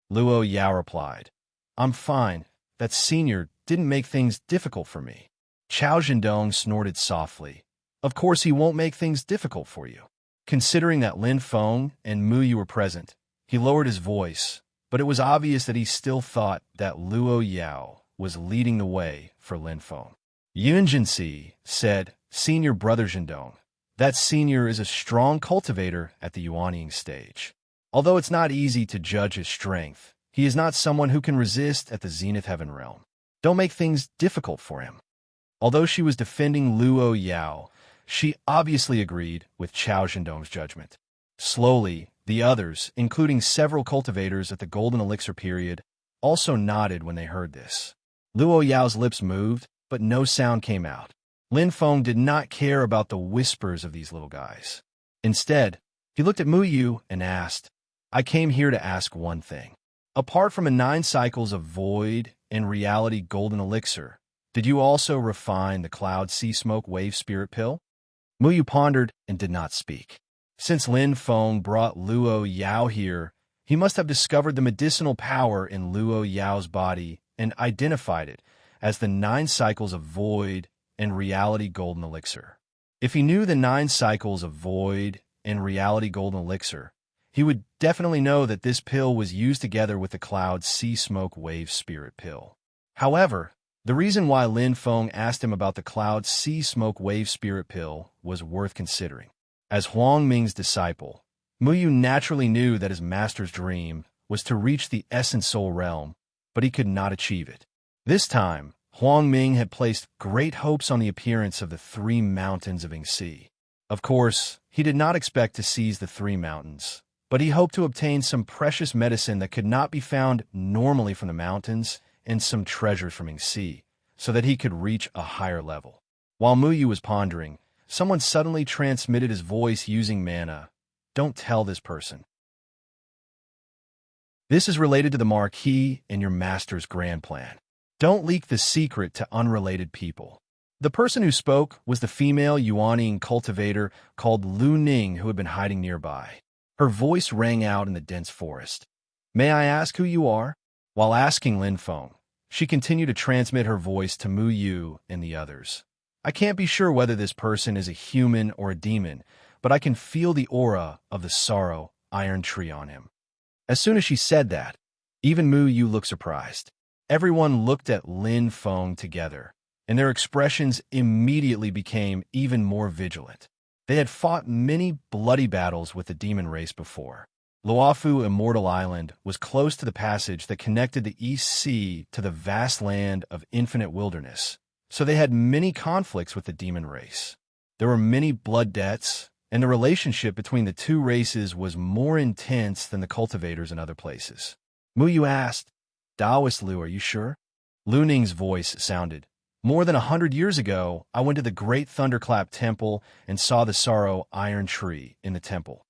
Luo Yao replied, "I'm fine. That senior didn't make things difficult for me." Chao Zhendong snorted softly. "Of course he won't make things difficult for you." Considering that Lin Feng and Mu Yu were present, he lowered his voice, but it was obvious that he still thought that Luo Yao was leading the way for Lin Feng. Yunjinsi said, "Senior brother Zhendong, that senior is a strong cultivator at the Yuanying stage. Although it's not easy to judge his strength, he is not someone who can resist at the Zenith Heaven realm. Don't make things difficult for him." Although she was defending Luo Yao, she obviously agreed with Chao Zhendong's judgment. Slowly, the others, including several cultivators at the Golden Elixir period, also nodded when they heard this. Luo Yao's lips moved, but no sound came out. Lin Feng did not care about the whispers of these little guys. Instead, he looked at Mu Yu and asked, "I came here to ask one thing. Apart from the 9 cycles of void and reality golden elixir, did you also refine the cloud sea smoke wave spirit pill?" Mu Yu pondered and did not speak. Since Lin Feng brought Luo Yao here, he must have discovered the medicinal power in Luo Yao's body and identified it as the 9 cycles of void and reality golden elixir. If he knew the 9 cycles of void and reality golden elixir, he would definitely know that this pill was used together with the cloud sea smoke wave spirit pill. However, the reason why Lin Feng asked him about the cloud sea smoke wave spirit pill was worth considering. As Huang Ming's disciple, Mu Yu naturally knew that his master's dream was to reach the essence soul realm, but he could not achieve it. This time, Huang Ming had placed great hopes on the appearance of the 3 mountains of Yingxi. Of course, he did not expect to seize the 3 mountains, but he hoped to obtain some precious medicine that could not be found normally from the mountains and some treasures from Yingxi, so that he could reach a higher level. While Mu Yu was pondering, someone suddenly transmitted his voice using mana. "Don't tell this person. This is related to the marquee and your master's grand plan. Don't leak the secret to unrelated people." The person who spoke was the female Yuanying cultivator called Lu Ning, who had been hiding nearby. Her voice rang out in the dense forest. "May I ask who you are?" While asking Lin Feng, she continued to transmit her voice to Mu Yu and the others. "I can't be sure whether this person is a human or a demon, but I can feel the aura of the sorrow iron tree on him." As soon as she said that, even Mu Yu looked surprised. Everyone looked at Lin Feng together, and their expressions immediately became even more vigilant. They had fought many bloody battles with the demon race before. Luofu Immortal Island was close to the passage that connected the East Sea to the vast land of infinite wilderness, so they had many conflicts with the demon race. There were many blood debts, and the relationship between the 2 races was more intense than the cultivators in other places. Mu Yu asked, "Taoist Lu, are you sure?" Lu Ning's voice sounded, "More than 100 years ago, I went to the Great Thunderclap Temple and saw the sorrow iron tree in the temple."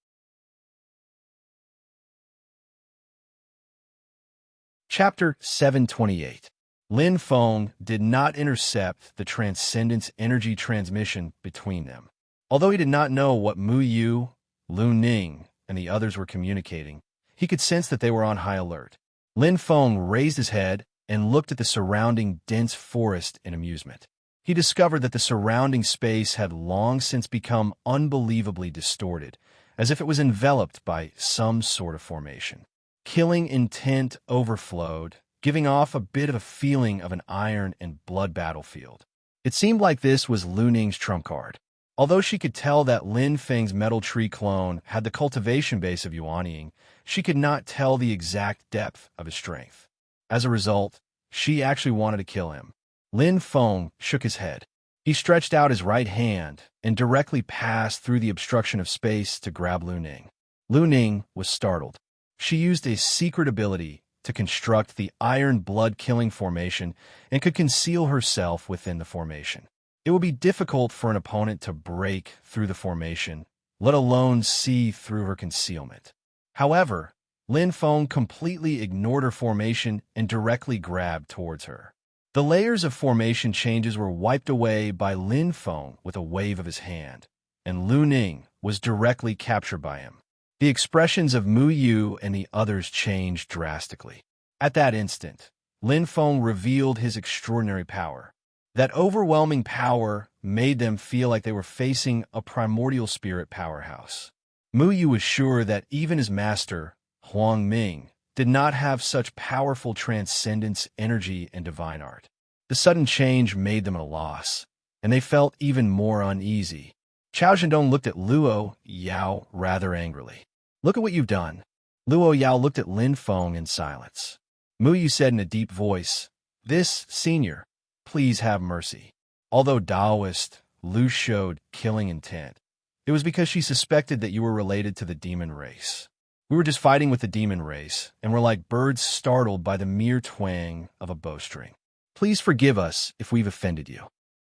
Chapter 728. Lin Feng did not intercept the transcendence energy transmission between them. Although he did not know what Mu Yu, Lu Ning, and the others were communicating, he could sense that they were on high alert. Lin Feng raised his head and looked at the surrounding dense forest in amusement. He discovered that the surrounding space had long since become unbelievably distorted, as if it was enveloped by some sort of formation. Killing intent overflowed, giving off a bit of a feeling of an iron and blood battlefield. It seemed like this was Lu Ning's trump card. Although she could tell that Lin Feng's metal tree clone had the cultivation base of Yuanying, she could not tell the exact depth of his strength. As a result, she actually wanted to kill him. Lin Feng shook his head. He stretched out his right hand and directly passed through the obstruction of space to grab Lu Ning. Lu Ning was startled. She used a secret ability to construct the iron blood-killing formation and could conceal herself within the formation. It would be difficult for an opponent to break through the formation, let alone see through her concealment. However, Lin Feng completely ignored her formation and directly grabbed towards her. The layers of formation changes were wiped away by Lin Feng with a wave of his hand, and Lu Ning was directly captured by him. The expressions of Mu Yu and the others changed drastically. At that instant, Lin Feng revealed his extraordinary power. That overwhelming power made them feel like they were facing a primordial spirit powerhouse. Mu Yu was sure that even his master, Huang Ming, did not have such powerful transcendence, energy, and divine art. The sudden change made them at a loss, and they felt even more uneasy. Chao Zhendong looked at Luo Yao rather angrily. "Look at what you've done." Luo Yao looked at Lin Feng in silence. Mu Yu said in a deep voice, "This, senior, please have mercy." Although Taoist, Lu showed killing intent. It was because she suspected that you were related to the demon race. We were just fighting with the demon race, and were like birds startled by the mere twang of a bowstring. Please forgive us if we've offended you.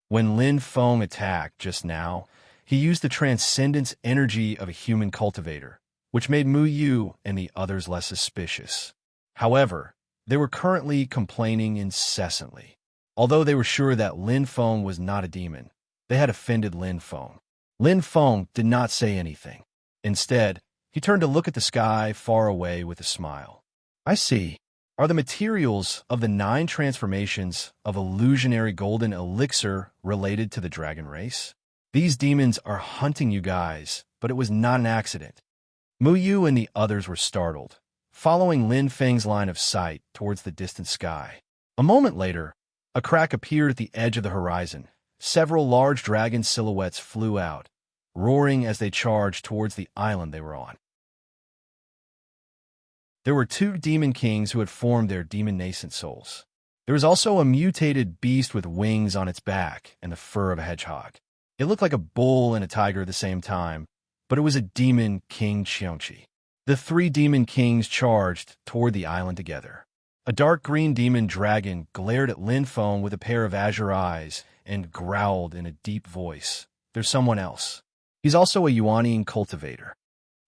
When Lin Feng attacked just now, he used the transcendence energy of a human cultivator, which made Mu Yu and the others less suspicious. However, they were currently complaining incessantly. Although they were sure that Lin Feng was not a demon, they had offended Lin Feng. Lin Feng did not say anything. Instead, he turned to look at the sky far away with a smile. "I see. Are the materials of the 9 transformations of illusionary golden elixir related to the dragon race? These demons are hunting you guys, but it was not an accident." Mu Yu and the others were startled, following Lin Feng's line of sight towards the distant sky. A moment later, a crack appeared at the edge of the horizon. Several large dragon silhouettes flew out, roaring as they charged towards the island they were on. There were 2 demon kings who had formed their demon nascent souls. There was also a mutated beast with wings on its back and the fur of a hedgehog. It looked like a bull and a tiger at the same time, but it was a demon king Qiangqi. The 3 demon kings charged toward the island together. A dark green demon dragon glared at Lin Feng with a pair of azure eyes and growled in a deep voice, "There's someone else. He's also a Yuanying cultivator."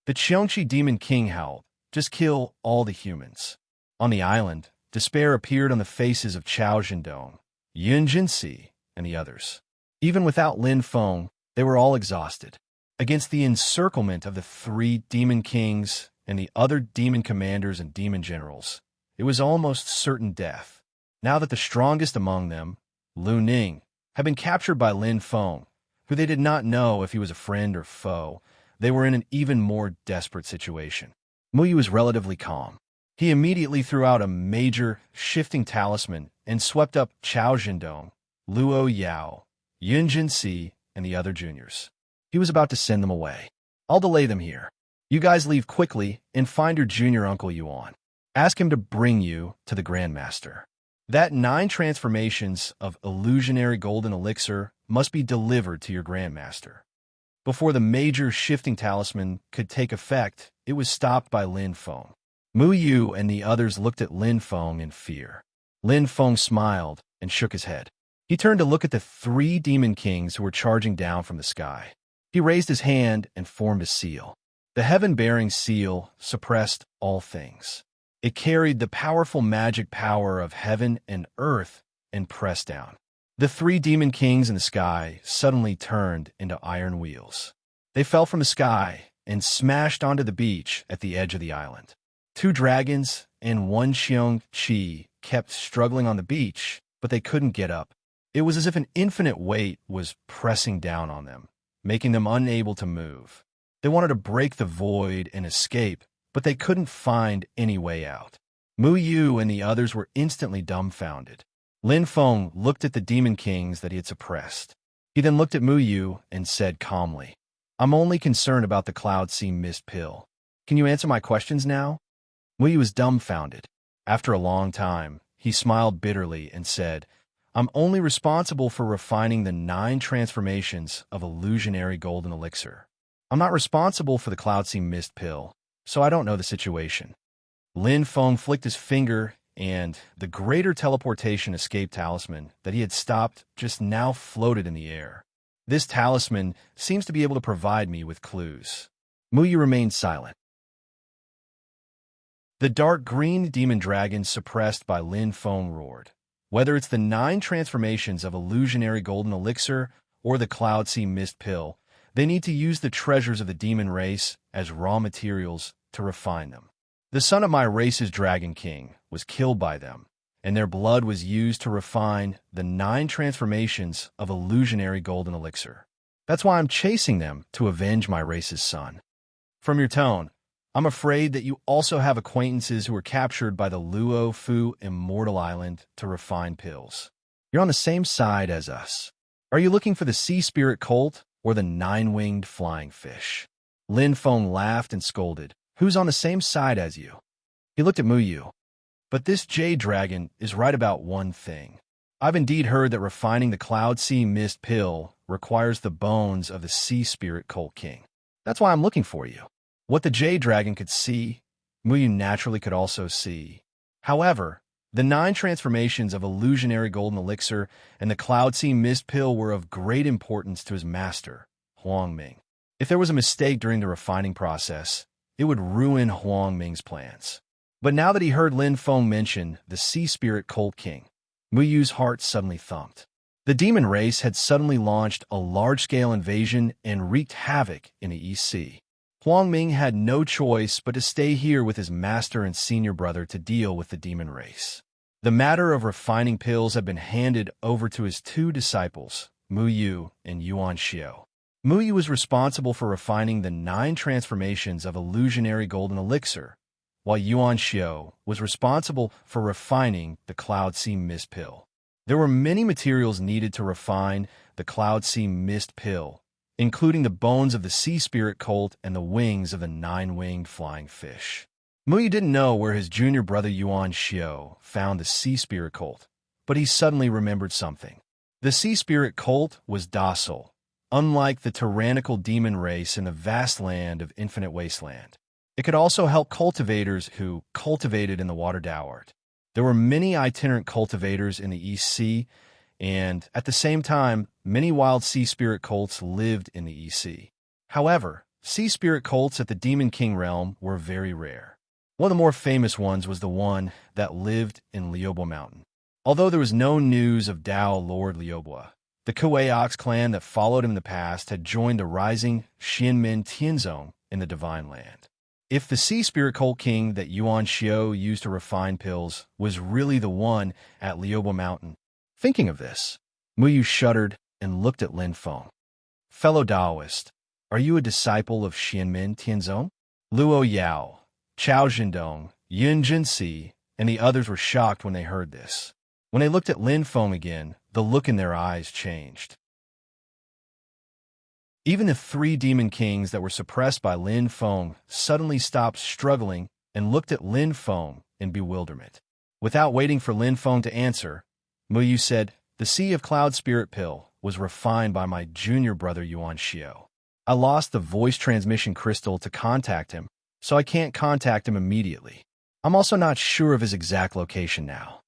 The Qiangqi demon king howled, "Just kill all the humans." On the island, despair appeared on the faces of Chao Zhendong, Yun Jinsi, and the others. Even without Lin Feng, they were all exhausted. Against the encirclement of the 3 demon kings and the other demon commanders and demon generals, it was almost certain death. Now that the strongest among them, Lu Ning, had been captured by Lin Feng, who they did not know if he was a friend or foe, they were in an even more desperate situation. Mu Yu was relatively calm. He immediately threw out a major, shifting talisman and swept up Chao Zhendong, Luo Yao, Yun Jinsi, and the other juniors. He was about to send them away. "I'll delay them here. You guys leave quickly and find your junior uncle Yuan. Ask him to bring you to the Grandmaster. That 9 transformations of illusionary golden elixir must be delivered to your Grandmaster." Before the major shifting talisman could take effect, it was stopped by Lin Feng. Mu Yu and the others looked at Lin Feng in fear. Lin Feng smiled and shook his head. He turned to look at the 3 demon kings who were charging down from the sky. He raised his hand and formed a seal. The heaven-bearing seal suppressed all things. It carried the powerful magic power of heaven and earth and pressed down. The 3 demon kings in the sky suddenly turned into iron wheels. They fell from the sky and smashed onto the beach at the edge of the island. Two dragons and one Xiong Qi kept struggling on the beach, but they couldn't get up. It was as if an infinite weight was pressing down on them, making them unable to move. They wanted to break the void and escape, but they couldn't find any way out. Mu Yu and the others were instantly dumbfounded. Lin Feng looked at the demon kings that he had suppressed. He then looked at Mu Yu and said calmly, "I'm only concerned about the Cloud Sea Mist pill. Can you answer my questions now?" Mu Yu was dumbfounded. After a long time, he smiled bitterly and said, "I'm only responsible for refining the 9 transformations of illusionary golden elixir. I'm not responsible for the Cloud Sea Mist pill, so I don't know the situation." Lin Feng flicked his finger, and the greater teleportation escape talisman that he had stopped just now floated in the air. "This talisman seems to be able to provide me with clues." Mu Yu remained silent. The dark green demon dragon suppressed by Lin Feng roared. Whether it's the 9 transformations of illusionary golden elixir or the Cloud Sea Mist pill, they need to use the treasures of the demon race as raw materials to refine them. The son of my race's Dragon King was killed by them, and their blood was used to refine the 9 transformations of illusionary golden elixir. That's why I'm chasing them to avenge my race's son. From your tone, I'm afraid that you also have acquaintances who were captured by the Luo Fu Immortal Island to refine pills. You're on the same side as us. Are you looking for the sea spirit colt or the 9-winged flying fish? Lin Feng laughed and scolded. Who's on the same side as you? He looked at Mu Yu. But this jade dragon is right about one thing. I've indeed heard that refining the Cloud Sea Mist pill requires the bones of the sea spirit colt king. That's why I'm looking for you. What the jade dragon could see, Mu Yu naturally could also see. However, the 9 transformations of illusionary golden elixir and the Cloud Sea Mist pill were of great importance to his master, Huang Ming. If there was a mistake during the refining process, it would ruin Huang Ming's plans. But now that he heard Lin Feng mention the sea spirit colt king, Mu Yu's heart suddenly thumped. The demon race had suddenly launched a large-scale invasion and wreaked havoc in the East Sea. Huang Ming had no choice but to stay here with his master and senior brother to deal with the demon race. The matter of refining pills had been handed over to his 2 disciples, Mu Yu and Yuan Xiao. Mu Yu was responsible for refining the 9 transformations of illusionary golden elixir, while Yuan Xiao was responsible for refining the Cloud Sea Mist pill. There were many materials needed to refine the Cloud Sea Mist pill, including the bones of the sea spirit colt and the wings of the 9-winged flying fish. Mu Yu didn't know where his junior brother Yuan Xiao found the sea spirit colt, but he suddenly remembered something. The sea spirit colt was docile, unlike the tyrannical demon race in the vast land of Infinite Wasteland. It could also help cultivators who cultivated in the Water Dowart. There were many itinerant cultivators in the East Sea, and at the same time, many wild sea spirit colts lived in the East Sea. However, sea spirit colts at the Demon King realm were very rare. One of the more famous ones was the one that lived in Liubo Mountain. Although there was no news of Dao Lord Liubo, the Kuei-Ox clan that followed him in the past had joined the rising Xianmen Tianzong in the Divine Land. If the sea spirit colt king that Yuan Xiao used to refine pills was really the one at Liubo Mountain, thinking of this, Mu Yu shuddered and looked at Lin Feng. "Fellow Taoist, are you a disciple of Xianmen Tianzong?" Luo Yao, Chao Zhendong, Yun Jinsi, and the others were shocked when they heard this. When they looked at Lin Feng again, the look in their eyes changed. Even the 3 demon kings that were suppressed by Lin Feng suddenly stopped struggling and looked at Lin Feng in bewilderment. Without waiting for Lin Feng to answer, Mu Yu said, "The Sea of Cloud Spirit Pill was refined by my junior brother Yuan Xiao. I lost the voice transmission crystal to contact him, so I can't contact him immediately. I'm also not sure of his exact location now."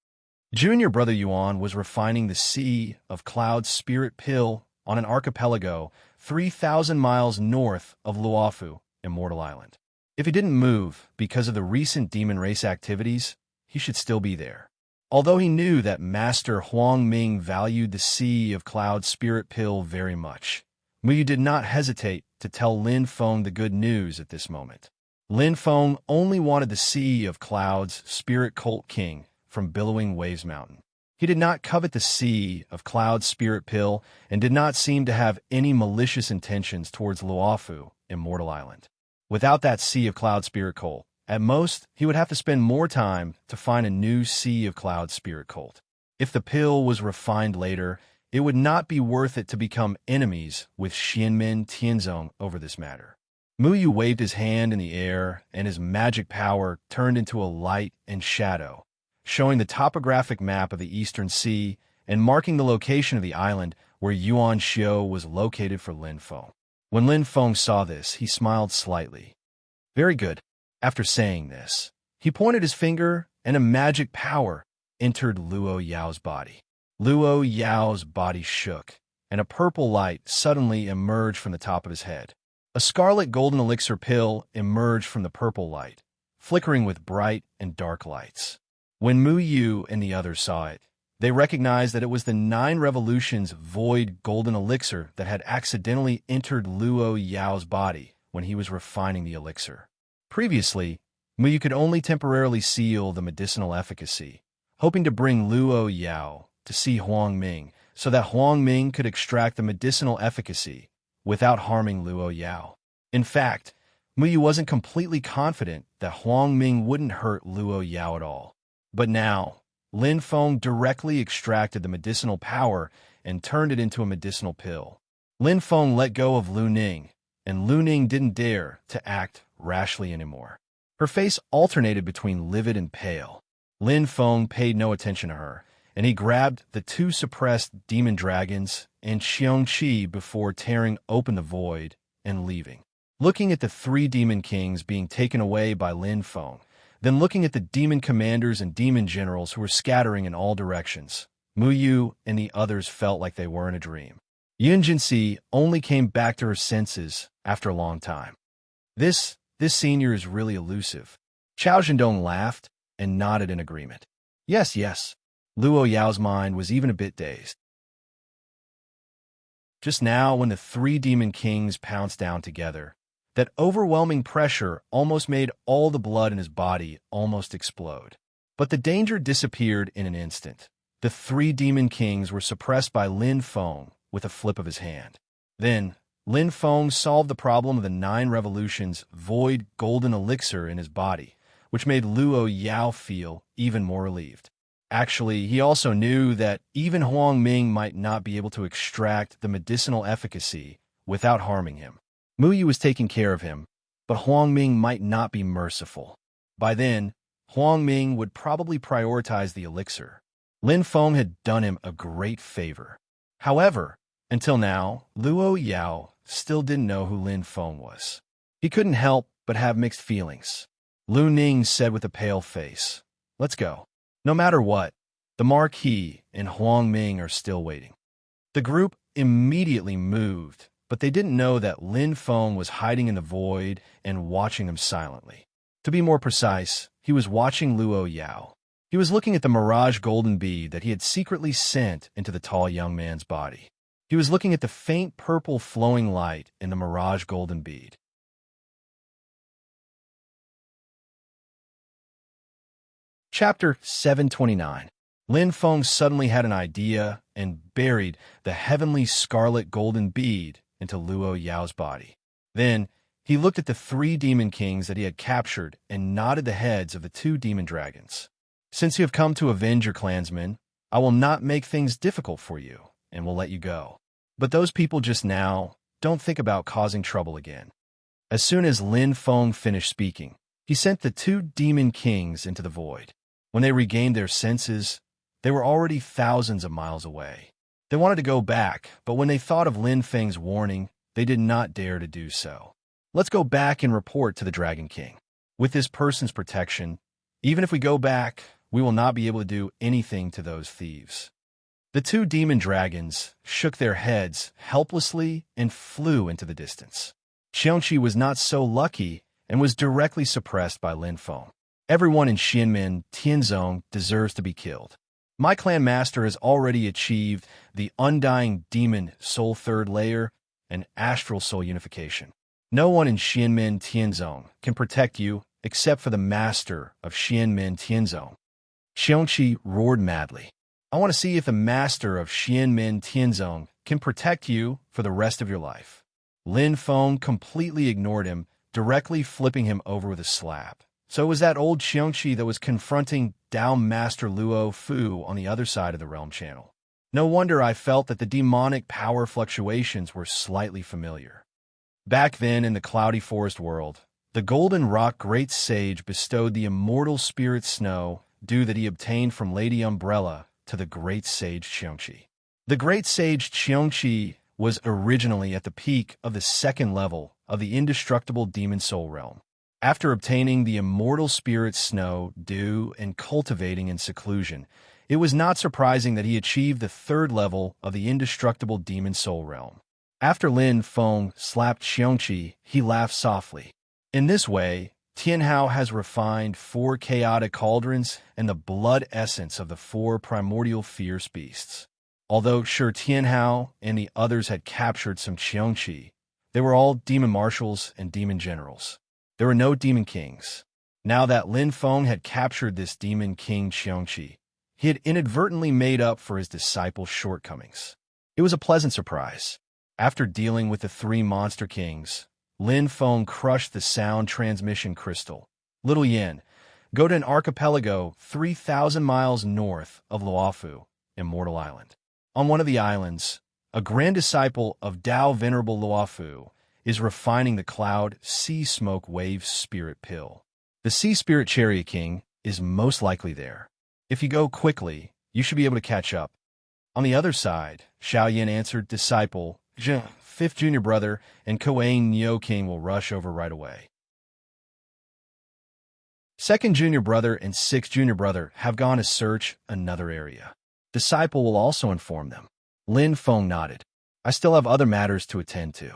Junior brother Yuan was refining the Sea of Cloud Spirit Pill on an archipelago 3,000 miles north of Luofu, Immortal Island. If he didn't move because of the recent demon race activities, he should still be there. Although he knew that Master Huang Ming valued the Sea of Cloud Spirit Pill very much, Muyu did not hesitate to tell Lin Feng the good news at this moment. Lin Feng only wanted the Sea of Clouds Spirit Cult King from Billowing Waves Mountain. He did not covet the Sea of Clouds Spirit Pill and did not seem to have any malicious intentions towards Luofu, Immortal Island. Without that Sea of Cloud Spirit Cult, at most, he would have to spend more time to find a new Sea of Cloud Spirit Cult. If the pill was refined later, it would not be worth it to become enemies with Xianmin Tianzong over this matter. Muyu waved his hand in the air, and his magic power turned into a light and shadow, showing the topographic map of the Eastern Sea and marking the location of the island where Yuan Xiu was located for Lin Feng. When Lin Feng saw this, he smiled slightly. Very good. After saying this, he pointed his finger, and a magic power entered Luo Yao's body. Luo Yao's body shook, and a purple light suddenly emerged from the top of his head. A scarlet golden elixir pill emerged from the purple light, flickering with bright and dark lights. When Mu Yu and the others saw it, they recognized that it was the 9 Revolutions void golden elixir that had accidentally entered Luo Yao's body when he was refining the elixir. Previously, Mu Yu could only temporarily seal the medicinal efficacy, hoping to bring Luo Yao to see Huang Ming so that Huang Ming could extract the medicinal efficacy without harming Luo Yao. In fact, Mu Yu wasn't completely confident that Huang Ming wouldn't hurt Luo Yao at all. But now, Lin Feng directly extracted the medicinal power and turned it into a medicinal pill. Lin Feng let go of Lu Ning, and Lu Ning didn't dare to act rashly anymore. Her face alternated between livid and pale. Lin Feng paid no attention to her, and he grabbed the 2 suppressed demon dragons and Xiongqi before tearing open the void and leaving. Looking at the 3 demon kings being taken away by Lin Feng, then looking at the demon commanders and demon generals who were scattering in all directions, Mu Yu and the others felt like they were in a dream. Yun Jinxi only came back to her senses after a long time. This senior is really elusive. Chao Zhendong laughed and nodded in agreement. Yes, yes. Luo Yao's mind was even a bit dazed. Just now, when the 3 demon kings pounced down together, that overwhelming pressure almost made all the blood in his body almost explode. But the danger disappeared in an instant. The 3 demon kings were suppressed by Lin Feng with a flip of his hand. Then, Lin Feng solved the problem of the 9 Revolutions void golden elixir in his body, which made Luo Yao feel even more relieved. Actually, he also knew that even Huang Ming might not be able to extract the medicinal efficacy without harming him. Mu Yu was taking care of him, but Huang Ming might not be merciful. By then, Huang Ming would probably prioritize the elixir. Lin Feng had done him a great favor. However, until now, Luo Yao still didn't know who Lin Feng was. He couldn't help but have mixed feelings. Lu Ning said with a pale face, "Let's go." No matter what, the Marquis and Huang Ming are still waiting. The group immediately moved, but they didn't know that Lin Feng was hiding in the void and watching them silently. To be more precise, he was watching Luo Yao. He was looking at the mirage golden bead that he had secretly sent into the tall young man's body. He was looking at the faint purple flowing light in the mirage golden bead. Chapter 729. Lin Feng suddenly had an idea and buried the heavenly scarlet golden bead into Luo Yao's body. Then, he looked at the 3 demon kings that he had captured and nodded the heads of the 2 demon dragons. "Since you have come to avenge your clansmen, I will not make things difficult for you and will let you go. But those people just now, don't think about causing trouble again." As soon as Lin Feng finished speaking, he sent the 2 demon kings into the void. When they regained their senses, they were already thousands of miles away. They wanted to go back, but when they thought of Lin Feng's warning, they did not dare to do so. "Let's go back and report to the Dragon King. With this person's protection, even if we go back, we will not be able to do anything to those thieves." The 2 demon dragons shook their heads helplessly and flew into the distance. Xiongqi was not so lucky and was directly suppressed by Lin Feng. "Everyone in Xianmin Tianzong deserves to be killed. My clan master has already achieved the undying demon soul 3rd layer, and astral soul unification. No one in Xianmen Tianzong can protect you except for the master of Xianmen Tianzong. Xiongqi roared madly. I want to see if the master of Xianmen Tianzong can protect you for the rest of your life. Lin Feng completely ignored him, directly flipping him over with a slap. So it was that old Xiongqi that was confronting Dao Master Luo Fu on the other side of the realm channel. No wonder I felt that the demonic power fluctuations were slightly familiar. Back then in the cloudy forest world, the Golden Rock Great Sage bestowed the immortal spirit snow dew that he obtained from Lady Umbrella to the Great Sage Xiongqi. The Great Sage Xiongqi was originally at the peak of the second level of the indestructible demon soul realm. After obtaining the immortal spirit snow dew and cultivating in seclusion, it was not surprising that he achieved the third level of the indestructible demon soul realm. After Lin Feng slapped Xiongqi, he laughed softly. In this way, Tianhao has refined 4 chaotic cauldrons and the blood essence of the 4 primordial fierce beasts. Although sure Tianhao and the others had captured some Xiongqi, they were all demon marshals and demon generals. There were no demon kings. Now that Lin Feng had captured this demon king Xiongqi, he had inadvertently made up for his disciple's shortcomings. It was a pleasant surprise. After dealing with the 3 monster kings, Lin Feng crushed the sound transmission crystal. Little Yin, go to an archipelago 3,000 miles north of Luofu, Immortal Island. On one of the islands, a grand disciple of Tao Venerable Luofu is refining the cloud sea smoke wave spirit pill. The sea spirit chariot king is most likely there. If you go quickly, you should be able to catch up. On the other side, Xiao Yin answered, disciple, Zheng, 5th junior brother, and Koang Nyo King will rush over right away. 2nd junior brother and 6th junior brother have gone to search another area. Disciple will also inform them. Lin Feng nodded. I still have other matters to attend to.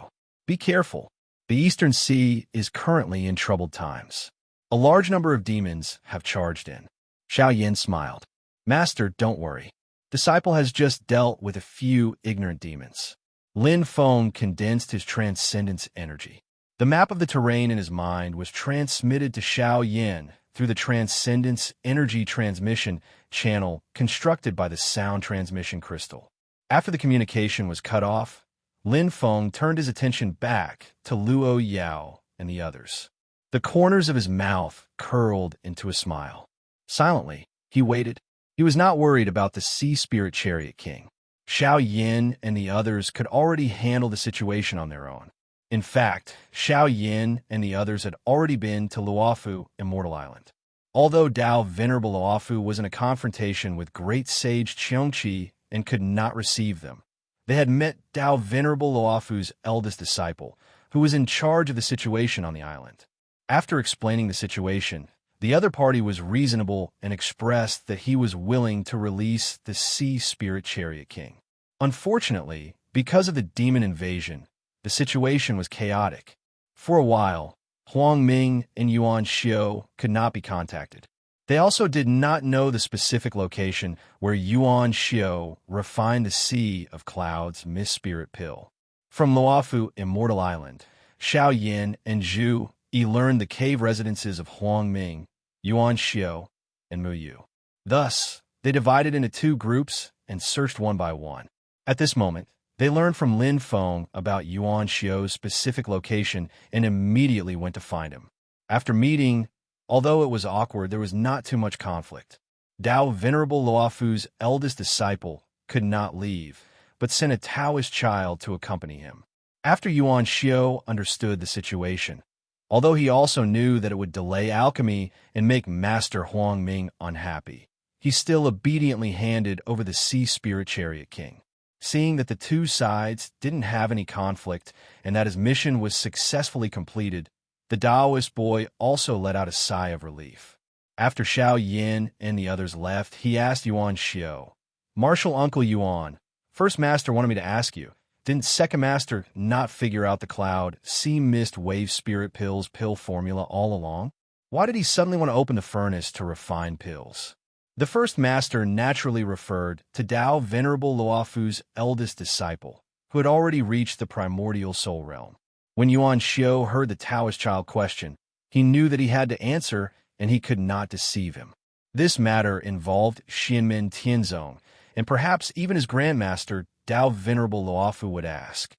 Be careful. The Eastern Sea is currently in troubled times. A large number of demons have charged in. Xiao Yin smiled. Master, don't worry. Disciple has just dealt with a few ignorant demons. Lin Feng condensed his transcendence energy. The map of the terrain in his mind was transmitted to Xiao Yin through the transcendence energy transmission channel constructed by the sound transmission crystal. After the communication was cut off, Lin Feng turned his attention back to Luo Yao and the others. The corners of his mouth curled into a smile. Silently, he waited. He was not worried about the Sea Spirit Chariot King. Xiao Yin and the others could already handle the situation on their own. In fact, Xiao Yin and the others had already been to Luofu, Immortal Island. Although Tao Venerable Luofu was in a confrontation with Great Sage Qiongqi and could not receive them, they had met Tao Venerable Luofu's eldest disciple, who was in charge of the situation on the island. After explaining the situation, the other party was reasonable and expressed that he was willing to release the Sea Spirit Chariot King. Unfortunately, because of the demon invasion, the situation was chaotic. For a while, Huang Ming and Yuan Xiao could not be contacted. They also did not know the specific location where Yuan Xiao refined the Sea of Clouds Mist Spirit Pill. From Luofu, Immortal Island, Xiao Yin and Zhu Yi learned the cave residences of Huang Ming, Yuan Xiao, and Mu Yu. Thus, they divided into 2 groups and searched one by one. At this moment, they learned from Lin Feng about Yuan Xiao's specific location and immediately went to find him. After meeting, although it was awkward, there was not too much conflict. Tao Venerable Luofu's eldest disciple could not leave, but sent a Taoist child to accompany him. After Yuan Xiao understood the situation, although he also knew that it would delay alchemy and make Master Huang Ming unhappy, he still obediently handed over the Sea Spirit Chariot King. Seeing that the 2 sides didn't have any conflict and that his mission was successfully completed, the Taoist boy also let out a sigh of relief. After Xiao Yin and the others left, he asked Yuan Xiao, Marshal Uncle Yuan, First Master wanted me to ask you, didn't Second Master not figure out the cloud, sea mist wave spirit pills pill formula all along? Why did he suddenly want to open the furnace to refine pills? The First Master naturally referred to Tao Venerable Luofu's eldest disciple, who had already reached the primordial soul realm. When Yuan Xiao heard the Taoist child question, he knew that he had to answer, and he could not deceive him. This matter involved Xianmen Tianzong, and perhaps even his grandmaster, Tao Venerable Luofu, would ask.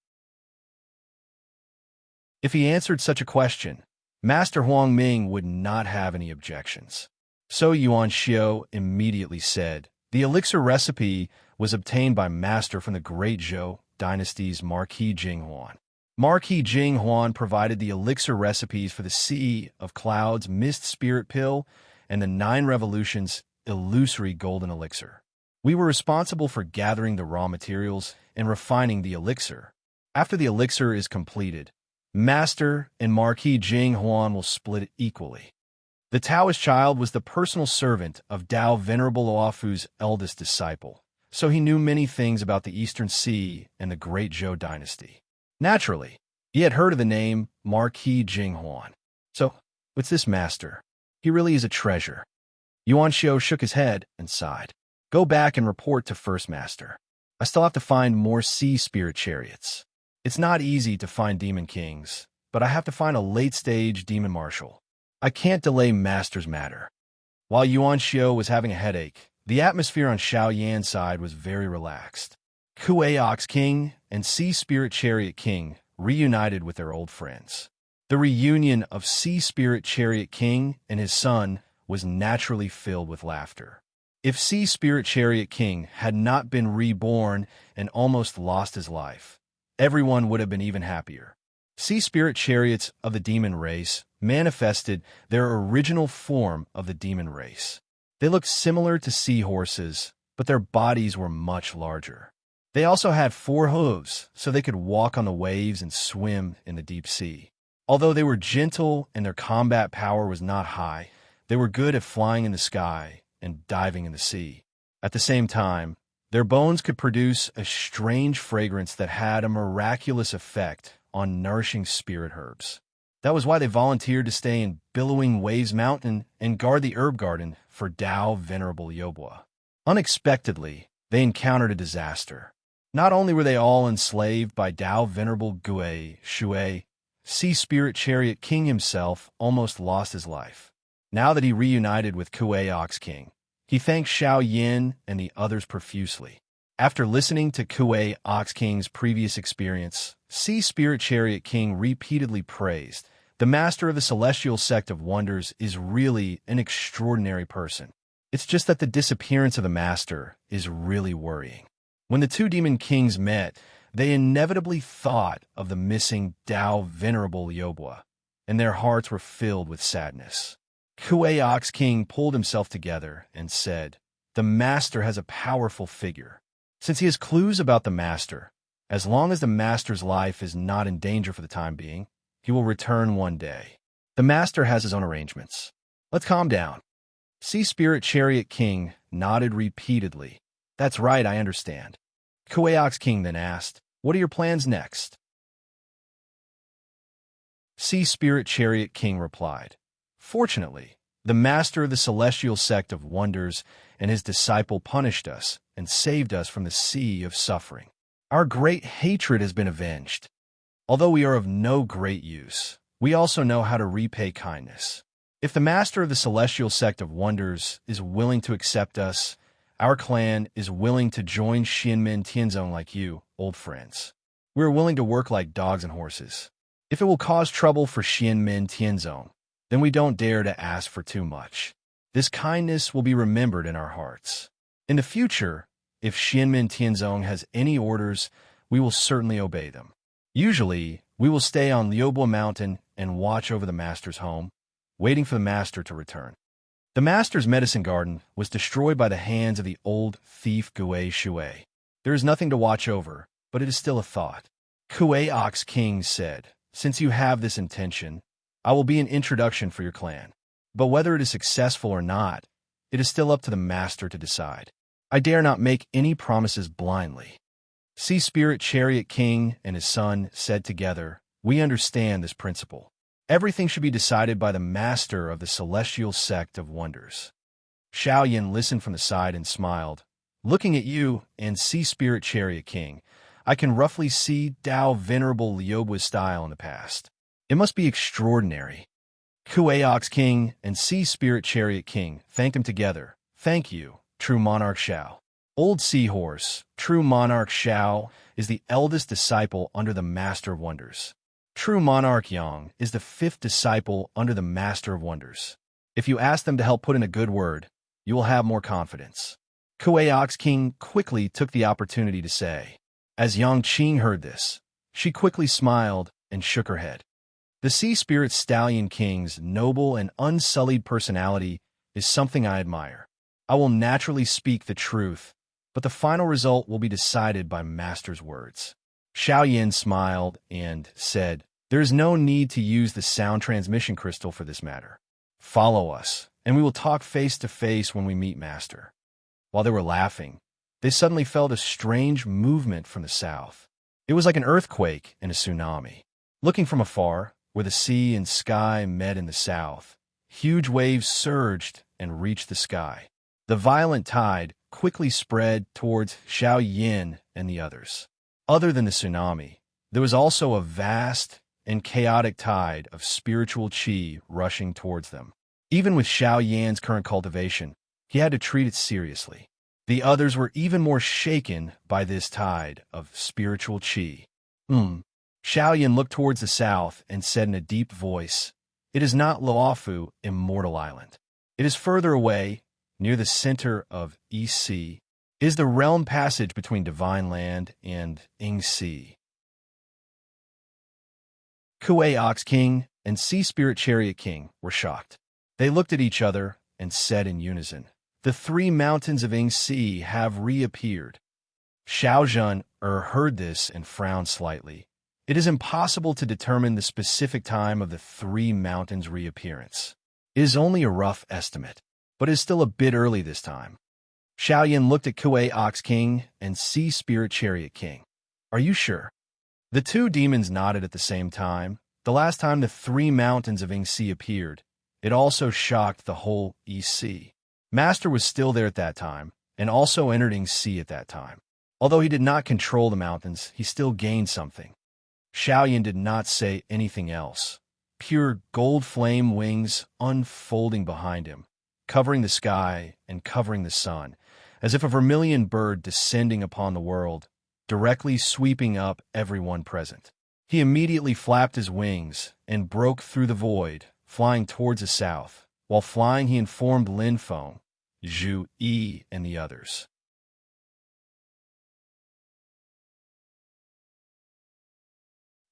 If he answered such a question, Master Huang Ming would not have any objections. So Yuan Xiao immediately said, the elixir recipe was obtained by Master from the Great Zhou dynasty's Marquis Jinghuan. Marquis Jinghuan provided the elixir recipes for the Sea of Clouds Mist Spirit Pill and the 9 Revolutions illusory golden elixir. We were responsible for gathering the raw materials and refining the elixir. After the elixir is completed, Master and Marquis Jinghuan will split it equally. The Taoist child was the personal servant of Tao Venerable Luofu's eldest disciple, so he knew many things about the Eastern Sea and the Great Zhou dynasty. Naturally, he had heard of the name Marquis Jinghuan. So, what's this master? He really is a treasure. Yuan Xiao shook his head and sighed. Go back and report to First Master. I still have to find more sea spirit chariots. It's not easy to find demon kings, but I have to find a late-stage demon marshal. I can't delay Master's matter. While Yuan Xiao was having a headache, the atmosphere on Xiao Yan's side was very relaxed. Kuei Ox King and Sea Spirit Chariot King reunited with their old friends. The reunion of Sea Spirit Chariot King and his son was naturally filled with laughter. If Sea Spirit Chariot King had not been reborn and almost lost his life, everyone would have been even happier. Sea Spirit Chariots of the demon race manifested their original form of the demon race. They looked similar to seahorses, but their bodies were much larger. They also had 4 hooves, so they could walk on the waves and swim in the deep sea. Although they were gentle and their combat power was not high, they were good at flying in the sky and diving in the sea. At the same time, their bones could produce a strange fragrance that had a miraculous effect on nourishing spirit herbs. That was why they volunteered to stay in Billowing Waves Mountain and guard the herb garden for Tao Venerable Yobua. Unexpectedly, they encountered a disaster. Not only were they all enslaved by Tao Venerable Gui Shui, Sea Spirit Chariot King himself almost lost his life. Now that he reunited with Kuei Ox King, he thanked Xiao Yin and the others profusely. After listening to Kuei Ox King's previous experience, Sea Spirit Chariot King repeatedly praised, the master of the celestial sect of wonders is really an extraordinary person. It's just that the disappearance of the master is really worrying. When the 2 demon kings met, they inevitably thought of the missing Tao Venerable Yobua, and their hearts were filled with sadness. Kuei Ox King pulled himself together and said, the master has a powerful figure. Since he has clues about the master, as long as the master's life is not in danger for the time being, he will return one day. The master has his own arrangements. Let's calm down. Sea Spirit Chariot King nodded repeatedly. That's right, I understand. Kuei Ox King then asked, what are your plans next? Sea Spirit Chariot King replied, fortunately, the master of the celestial sect of wonders and his disciple punished us and saved us from the sea of suffering. Our great hatred has been avenged. Although we are of no great use, we also know how to repay kindness. If the master of the celestial sect of wonders is willing to accept us, our clan is willing to join Xianmen Tianzong like you, old friends. We are willing to work like dogs and horses. If it will cause trouble for Xianmen Tianzong, then we don't dare to ask for too much. This kindness will be remembered in our hearts. In the future, if Xianmen Tianzong has any orders, we will certainly obey them. Usually, we will stay on Liobua Mountain and watch over the master's home, waiting for the master to return. The master's medicine garden was destroyed by the hands of the old thief Gui Shui. There is nothing to watch over, but it is still a thought. Kuei Ox King said, since you have this intention, I will be an introduction for your clan. But whether it is successful or not, it is still up to the master to decide. I dare not make any promises blindly. Sea Spirit Chariot King and his son said together, we understand this principle. Everything should be decided by the master of the celestial sect of wonders. Xiao Yin listened from the side and smiled. Looking at you and Sea Spirit Chariot King, I can roughly see Tao Venerable Liuba's style in the past. It must be extraordinary. Kueox King and Sea Spirit Chariot King thanked him together. Thank you, true monarch Shao. Old Seahorse, true monarch Shao, is the eldest disciple under the Master of Wonders. True monarch Yang is the fifth disciple under the Master of Wonders. If you ask them to help put in a good word, you will have more confidence. Kueox King quickly took the opportunity to say. As Yang Qing heard this, she quickly smiled and shook her head. The Sea Spirit Stallion King's noble and unsullied personality is something I admire. I will naturally speak the truth, but the final result will be decided by Master's words. Xiao Yin smiled and said, There is no need to use the sound transmission crystal for this matter. Follow us, and we will talk face to face when we meet Master. While they were laughing, they suddenly felt a strange movement from the south. It was like an earthquake and a tsunami. Looking from afar, where the sea and sky met in the south, huge waves surged and reached the sky. The violent tide quickly spread towards Xiao Yin and the others. Other than the tsunami, there was also a vast and chaotic tide of spiritual qi rushing towards them. Even with Xiao Yan's current cultivation, he had to treat it seriously. The others were even more shaken by this tide of spiritual qi. Xiao Yan looked towards the south and said in a deep voice, It is not Luofu, Immortal Island. It is further away, near the center of East Sea, is the realm passage between Divine Land and Ing Sea. Kueox King and Sea Spirit Chariot King were shocked. They looked at each other and said in unison, The three mountains of Ing Sea have reappeared. Xiao Zhen heard this and frowned slightly. It is impossible to determine the specific time of the three mountains' reappearance. It is only a rough estimate, but it is still a bit early this time. Xiao Yan looked at Kueox King and Sea Spirit Chariot King. Are you sure? The two demons nodded at the same time. The last time the three mountains of Ing Sea appeared, it also shocked the whole East Sea. Master was still there at that time, and also entered Ing Sea at that time. Although he did not control the mountains, he still gained something. Xiao Yan did not say anything else. Pure gold flame wings unfolding behind him, covering the sky and covering the sun, as if a vermilion bird descending upon the world, directly sweeping up everyone present. He immediately flapped his wings and broke through the void, flying towards the south. While flying, he informed Lin Feng, Zhu Yi, and the others.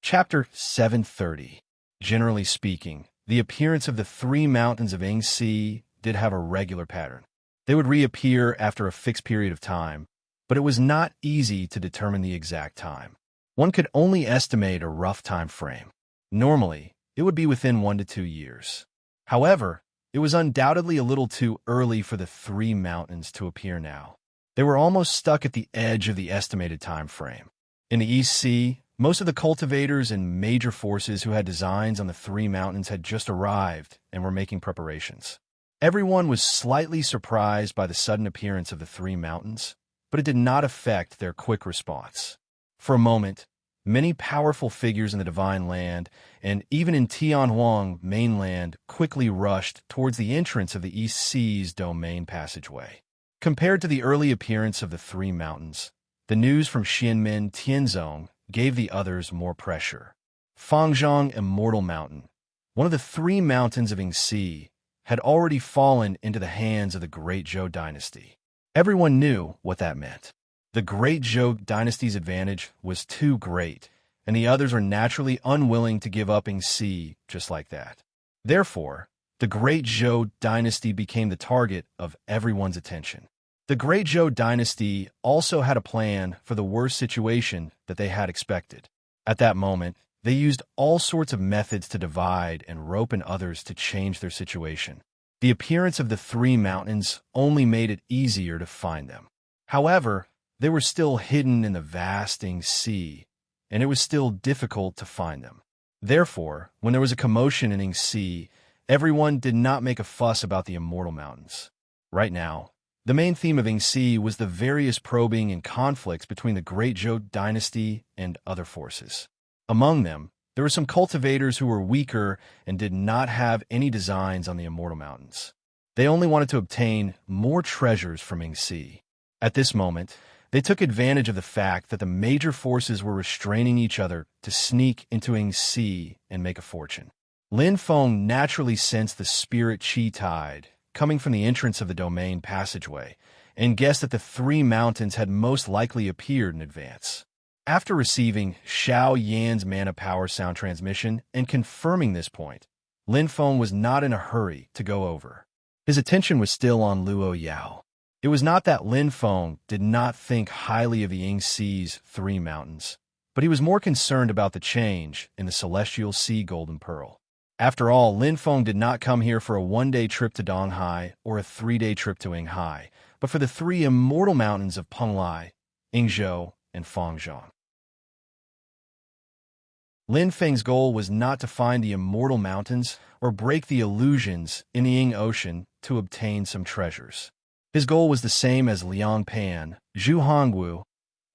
Chapter 730. Generally speaking, the appearance of the three mountains of Ing Sea did have a regular pattern. They would reappear after a fixed period of time, but it was not easy to determine the exact time. One could only estimate a rough time frame. Normally, it would be within 1 to 2 years. However, it was undoubtedly a little too early for the three mountains to appear now. They were almost stuck at the edge of the estimated time frame. In the East Sea, most of the cultivators and major forces who had designs on the three mountains had just arrived and were making preparations. Everyone was slightly surprised by the sudden appearance of the three mountains, but it did not affect their quick response. For a moment, many powerful figures in the Divine Land and even in Tianhuang mainland quickly rushed towards the entrance of the East Sea's domain passageway. Compared to the early appearance of the three mountains, the news from Xianmen Tianzong gave the others more pressure. Fangzhong Immortal Mountain, one of the three mountains of Ing Sea, had already fallen into the hands of the Great Zhou dynasty. Everyone knew what that meant. The Great Zhou dynasty's advantage was too great, and the others were naturally unwilling to give up Ing Sea just like that. Therefore, the Great Zhou dynasty became the target of everyone's attention. The Great Zhou dynasty also had a plan for the worst situation that they had expected. At that moment, they used all sorts of methods to divide and rope in others to change their situation. The appearance of the three mountains only made it easier to find them. However, they were still hidden in the vast Ing Sea, and it was still difficult to find them. Therefore, when there was a commotion in Ing Sea, everyone did not make a fuss about the Immortal Mountains. Right now, The main theme of Yingxi was the various probing and conflicts between the Great Zhou dynasty and other forces. Among them, there were some cultivators who were weaker and did not have any designs on the Immortal Mountains. They only wanted to obtain more treasures from Yingxi. At this moment, they took advantage of the fact that the major forces were restraining each other to sneak into Yingxi and make a fortune. Lin Feng naturally sensed the spirit qi tide coming from the entrance of the domain passageway and guessed that the three mountains had most likely appeared in advance. After receiving Xiao Yan's mana power sound transmission and confirming this point, Lin Feng was not in a hurry to go over. His attention was still on Luo Yao. It was not that Lin Feng did not think highly of the Yingxi's three mountains, but he was more concerned about the change in the Celestial Sea Golden Pearl. After all, Lin Feng did not come here for a one-day trip to Donghai or a three-day trip to Yinghai, but for the three immortal mountains of Penglai, Yingzhou, and Fangzhong. Lin Feng's goal was not to find the immortal mountains or break the illusions in the Ying Ocean to obtain some treasures. His goal was the same as Liang Pan, Zhu Hongwu,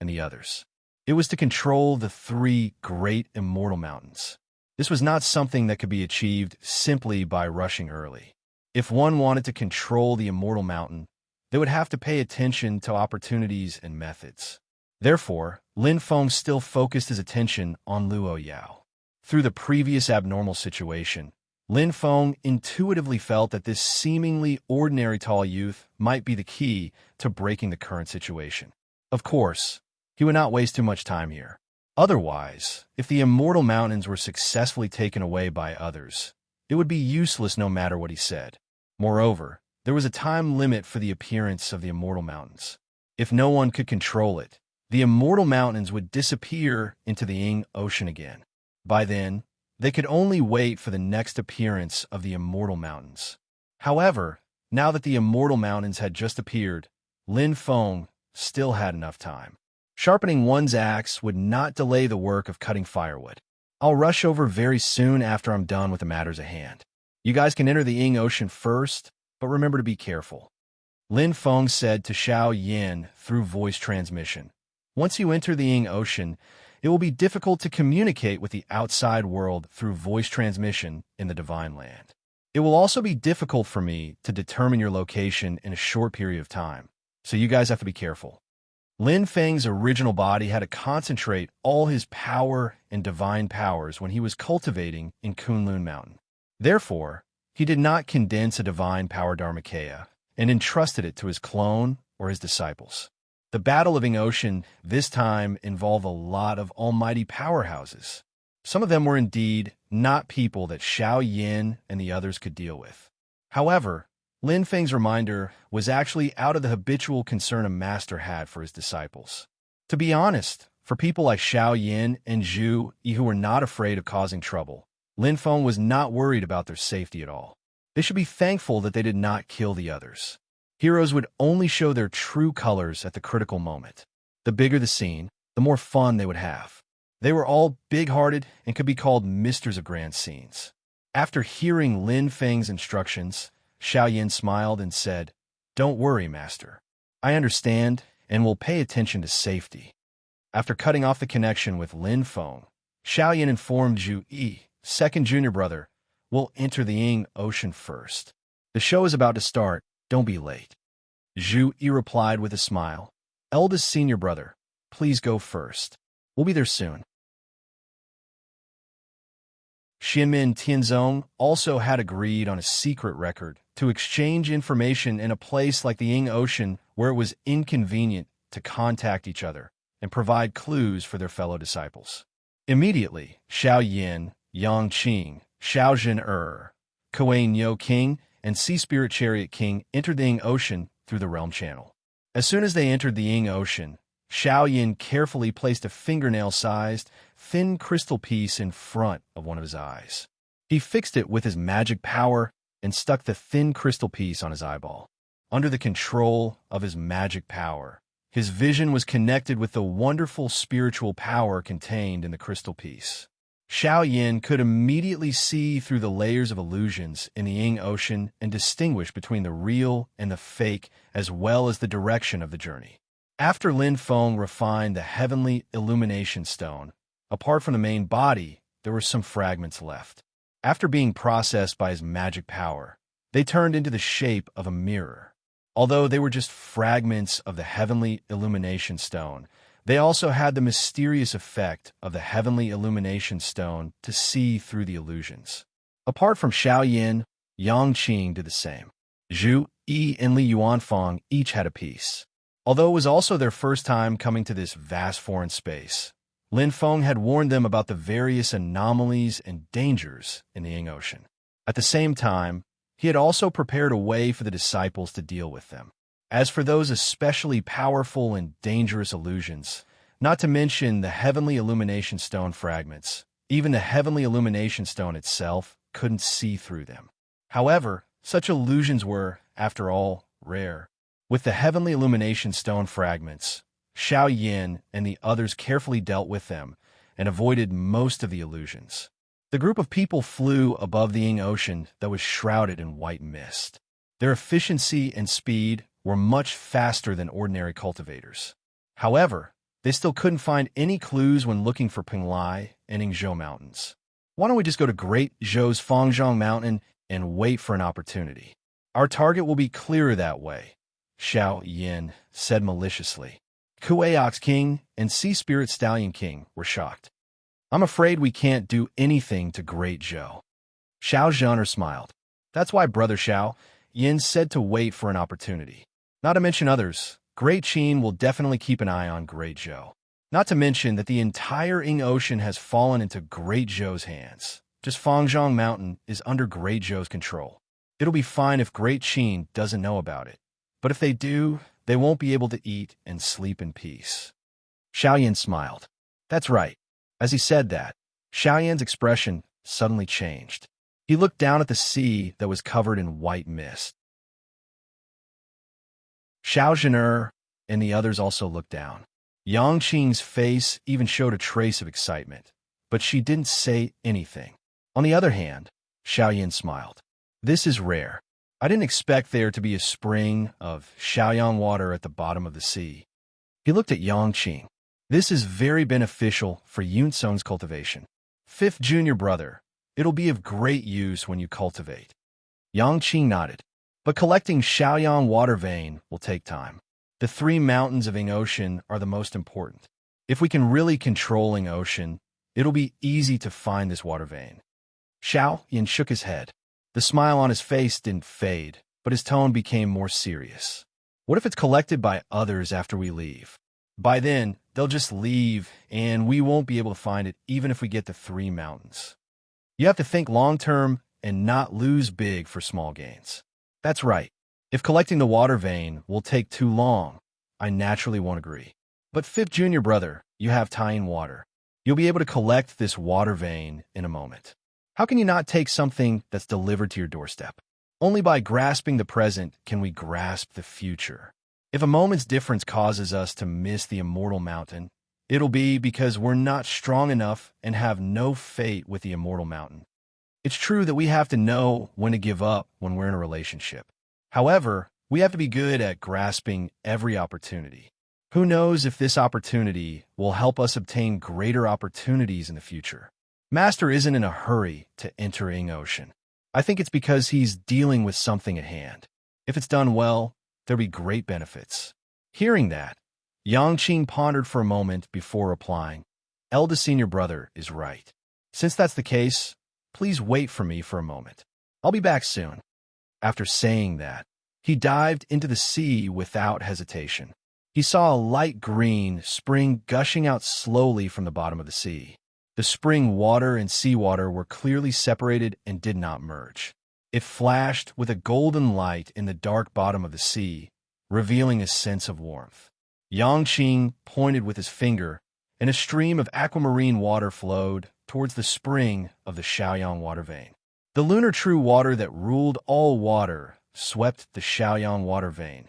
and the others. It was to control the three great immortal mountains. This was not something that could be achieved simply by rushing early. If one wanted to control the immortal mountain, they would have to pay attention to opportunities and methods. Therefore, Lin Feng still focused his attention on Luo Yao. Through the previous abnormal situation, Lin Feng intuitively felt that this seemingly ordinary tall youth might be the key to breaking the current situation. Of course, he would not waste too much time here. Otherwise, if the immortal mountains were successfully taken away by others, it would be useless no matter what he said. Moreover, there was a time limit for the appearance of the immortal mountains. If no one could control it, the immortal mountains would disappear into the Ying Ocean again. By then, they could only wait for the next appearance of the immortal mountains. However, now that the immortal mountains had just appeared, Lin Feng still had enough time. Sharpening one's axe would not delay the work of cutting firewood. I'll rush over very soon after I'm done with the matters at hand. You guys can enter the Ying Ocean first, but remember to be careful. Lin Feng said to Xiao Yan through voice transmission. Once you enter the Ying Ocean, it will be difficult to communicate with the outside world through voice transmission in the Divine Land. It will also be difficult for me to determine your location in a short period of time, so you guys have to be careful. Lin Feng's original body had to concentrate all his power and divine powers when he was cultivating in Kunlun Mountain. Therefore, he did not condense a divine power Dharmakaya and entrusted it to his clone or his disciples. The Battle of Ying Ocean this time involved a lot of almighty powerhouses. Some of them were indeed not people that Xiao Yan and the others could deal with. However, Lin Feng's reminder was actually out of the habitual concern a master had for his disciples. To be honest, for people like Xiao Yan and Zhu Yi who were not afraid of causing trouble, Lin Feng was not worried about their safety at all. They should be thankful that they did not kill the others. Heroes would only show their true colors at the critical moment. The bigger the scene, the more fun they would have. They were all big-hearted and could be called misters of grand scenes. After hearing Lin Feng's instructions, Xiao Yan smiled and said, "Don't worry, Master. I understand and will pay attention to safety." After cutting off the connection with Lin Feng, Xiao Yan informed Zhu Yi, second junior brother, will enter the Ying Ocean first. The show is about to start. Don't be late. Zhu Yi replied with a smile. Eldest senior brother, please go first. We'll be there soon. Xianmin Tianzong also had agreed on a secret record to exchange information in a place like the Ying Ocean where it was inconvenient to contact each other and provide clues for their fellow disciples. Immediately, Xiao Yan, Yang Qing, Xiao Zhen Kuei Niu King, and Sea Spirit Chariot King entered the Ying Ocean through the Realm Channel. As soon as they entered the Ying Ocean, Xiao Yan carefully placed a fingernail-sized, thin crystal piece in front of one of his eyes. He fixed it with his magic power and stuck the thin crystal piece on his eyeball. Under the control of his magic power, his vision was connected with the wonderful spiritual power contained in the crystal piece. Xiao Yin could immediately see through the layers of illusions in the Ying Ocean and distinguish between the real and the fake, as well as the direction of the journey. After Lin Feng refined the heavenly illumination stone, apart from the main body, there were some fragments left. After being processed by his magic power, they turned into the shape of a mirror. Although they were just fragments of the heavenly illumination stone, they also had the mysterious effect of the heavenly illumination stone to see through the illusions. Apart from Xiao Yin, Yang Qing did the same. Zhu Yi and Li Yuanfang each had a piece. Although it was also their first time coming to this vast foreign space, Lin Feng had warned them about the various anomalies and dangers in the Ying Ocean. At the same time, he had also prepared a way for the disciples to deal with them. As for those especially powerful and dangerous illusions, not to mention the heavenly illumination stone fragments, even the heavenly illumination stone itself couldn't see through them. However, such illusions were, after all, rare. With the heavenly illumination stone fragments, Xiao Yin and the others carefully dealt with them and avoided most of the illusions. The group of people flew above the Ying Ocean that was shrouded in white mist. Their efficiency and speed were much faster than ordinary cultivators. However, they still couldn't find any clues when looking for Pinglai and Yingzhou Mountains. Why don't we just go to Great Zhou's Fangzhong Mountain and wait for an opportunity? Our target will be clearer that way, Xiao Yin said maliciously. Kuei Ox King and Sea Spirit Stallion King were shocked. I'm afraid we can't do anything to Great Zhou. Xiao Zhaner smiled. That's why Brother Xiao Yin said to wait for an opportunity. Not to mention others, Great Qin will definitely keep an eye on Great Zhou. Not to mention that the entire Ying Ocean has fallen into Great Zhou's hands. Just Fangzhong Mountain is under Great Zhou's control. It'll be fine if Great Qin doesn't know about it. But if they do, they won't be able to eat and sleep in peace. Xiao Yin smiled. That's right. As he said that, Xiao Yan's expression suddenly changed. He looked down at the sea that was covered in white mist. Xiao Zhaner and the others also looked down. Yang Qing's face even showed a trace of excitement, but she didn't say anything. On the other hand, Xiao Yin smiled. This is rare. I didn't expect there to be a spring of Xiaoyang water at the bottom of the sea. He looked at Yang Qing. This is very beneficial for Yunsong's cultivation. Fifth junior brother, it'll be of great use when you cultivate. Yang Qing nodded. But collecting Xiaoyang water vein will take time. The 3 mountains of Ying Ocean are the most important. If we can really control Ying Ocean, it'll be easy to find this water vein. Xiao Yin shook his head. The smile on his face didn't fade, but his tone became more serious. What if it's collected by others after we leave? By then, they'll just leave, and we won't be able to find it even if we get the 3 mountains. You have to think long-term and not lose big for small gains. That's right. If collecting the water vein will take too long, I naturally won't agree. But fifth junior brother, you have Tying water. You'll be able to collect this water vein in a moment. How can you not take something that's delivered to your doorstep? Only by grasping the present can we grasp the future. If a moment's difference causes us to miss the immortal mountain, it'll be because we're not strong enough and have no fate with the immortal mountain. It's true that we have to know when to give up when we're in a relationship. However, we have to be good at grasping every opportunity. Who knows if this opportunity will help us obtain greater opportunities in the future? Master isn't in a hurry to enter Ying Ocean. I think it's because he's dealing with something at hand. If it's done well, there'll be great benefits. Hearing that, Yang Qing pondered for a moment before replying, Eldest senior brother is right. Since that's the case, please wait for me for a moment. I'll be back soon. After saying that, he dived into the sea without hesitation. He saw a light green spring gushing out slowly from the bottom of the sea. The spring water and seawater were clearly separated and did not merge. It flashed with a golden light in the dark bottom of the sea, revealing a sense of warmth. Yang Qing pointed with his finger, and a stream of aquamarine water flowed towards the spring of the Xiaoyang water vein. The lunar true water that ruled all water swept the Xiaoyang water vein,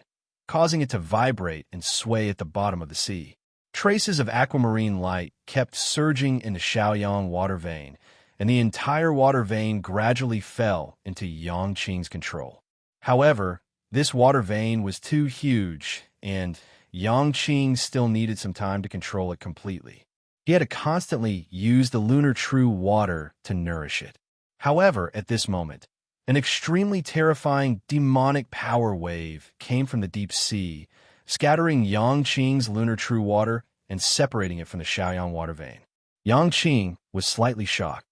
causing it to vibrate and sway at the bottom of the sea. Traces of aquamarine light kept surging into Xiaoyang water vein, and the entire water vein gradually fell into Yangqing's control. However, this water vein was too huge, and Yangqing still needed some time to control it completely. He had to constantly use the lunar true water to nourish it. However, at this moment, an extremely terrifying demonic power wave came from the deep sea, scattering Yangqing's lunar true water and separating it from the Xiaoyang water vein. Yangqing was slightly shocked.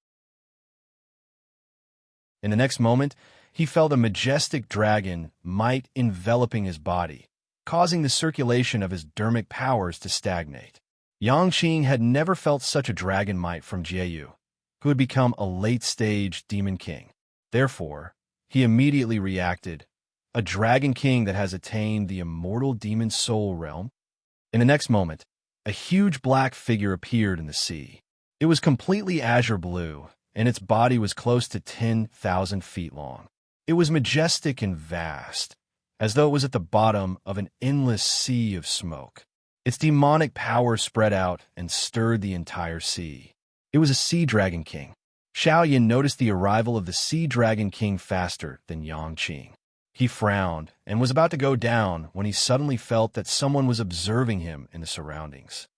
In the next moment, he felt a majestic dragon might enveloping his body, causing the circulation of his dermic powers to stagnate. Yangqing had never felt such a dragon might from Jieyu, who had become a late-stage demon king. Therefore, he immediately reacted, a dragon king that has attained the immortal demon soul realm? In the next moment, a huge black figure appeared in the sea. It was completely azure blue, and its body was close to 10,000 feet long. It was majestic and vast, as though it was at the bottom of an endless sea of smoke. Its demonic power spread out and stirred the entire sea. It was a sea dragon king. Xiaoyan noticed the arrival of the sea dragon king faster than Yangqing. He frowned and was about to go down when he suddenly felt that someone was observing him in the surroundings.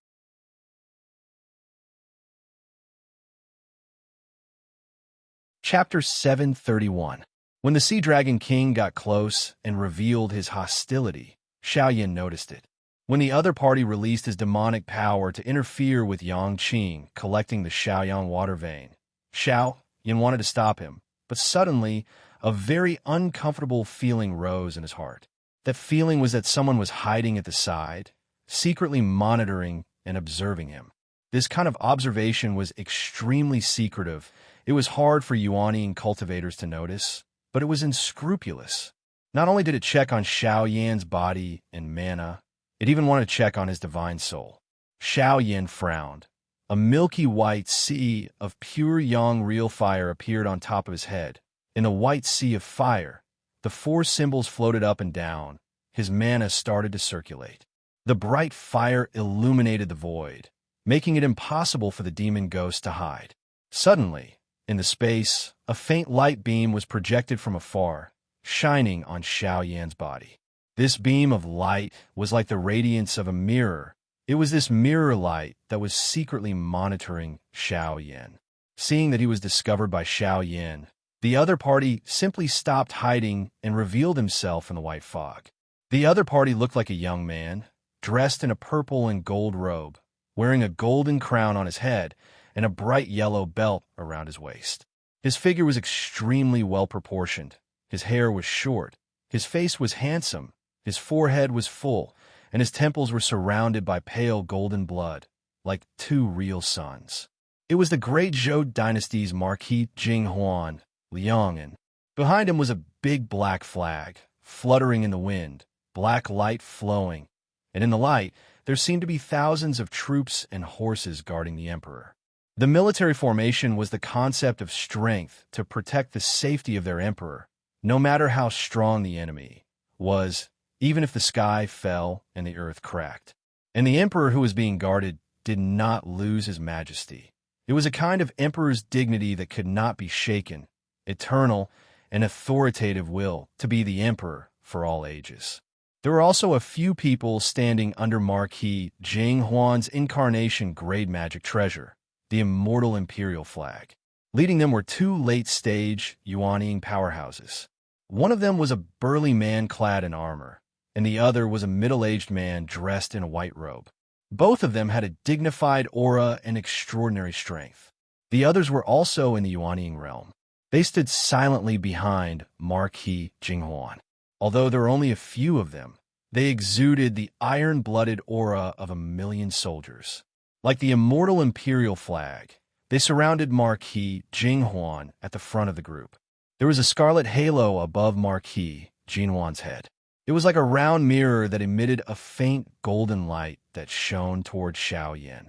Chapter 731. When the Sea Dragon King got close and revealed his hostility, Xiaoyan noticed it. When the other party released his demonic power to interfere with Yangqing collecting the Xiaoyang water vein, Xiaoyan wanted to stop him, but suddenly a very uncomfortable feeling rose in his heart. That feeling was that someone was hiding at the side, secretly monitoring and observing him. This kind of observation was extremely secretive. It was hard for Yuanian cultivators to notice, but it was unscrupulous. Not only did it check on Xiaoyan's body and mana, it even wanted to check on his divine soul. Xiaoyan frowned. A milky white sea of pure yang real fire appeared on top of his head. In the white sea of fire, the four symbols floated up and down. His mana started to circulate. The bright fire illuminated the void, making it impossible for the demon ghost to hide. Suddenly, in the space, a faint light beam was projected from afar, shining on Xiaoyan's body. This beam of light was like the radiance of a mirror. It was this mirror light that was secretly monitoring Xiaoyan. Seeing that he was discovered by Xiaoyan, the other party simply stopped hiding and revealed himself in the white fog. The other party looked like a young man, dressed in a purple and gold robe, wearing a golden crown on his head and a bright yellow belt around his waist. His figure was extremely well-proportioned. His hair was short. His face was handsome. His forehead was full, and his temples were surrounded by pale golden blood, like two real suns. It was the great Zhou dynasty's Marquis Jinghuan, Liang, and behind him was a big black flag, fluttering in the wind, black light flowing, and in the light there seemed to be thousands of troops and horses guarding the emperor. The military formation was the concept of strength to protect the safety of their emperor, no matter how strong the enemy was, even if the sky fell and the earth cracked. And the emperor who was being guarded did not lose his majesty. It was a kind of emperor's dignity that could not be shaken, eternal and authoritative will to be the emperor for all ages. There were also a few people standing under Marquis Jinghuan's incarnation grade magic treasure, the immortal imperial flag. Leading them were two late-stage Yuanian powerhouses. One of them was a burly man clad in armor, and the other was a middle-aged man dressed in a white robe. Both of them had a dignified aura and extraordinary strength. The others were also in the Yuanian realm. They stood silently behind Marquis Jinghuan. Although there were only a few of them, they exuded the iron-blooded aura of 1,000,000 soldiers. Like the immortal imperial flag, they surrounded Marquis Jinghuan at the front of the group. There was a scarlet halo above Marquis Jinghuan's head. It was like a round mirror that emitted a faint golden light that shone toward Xiaoyan.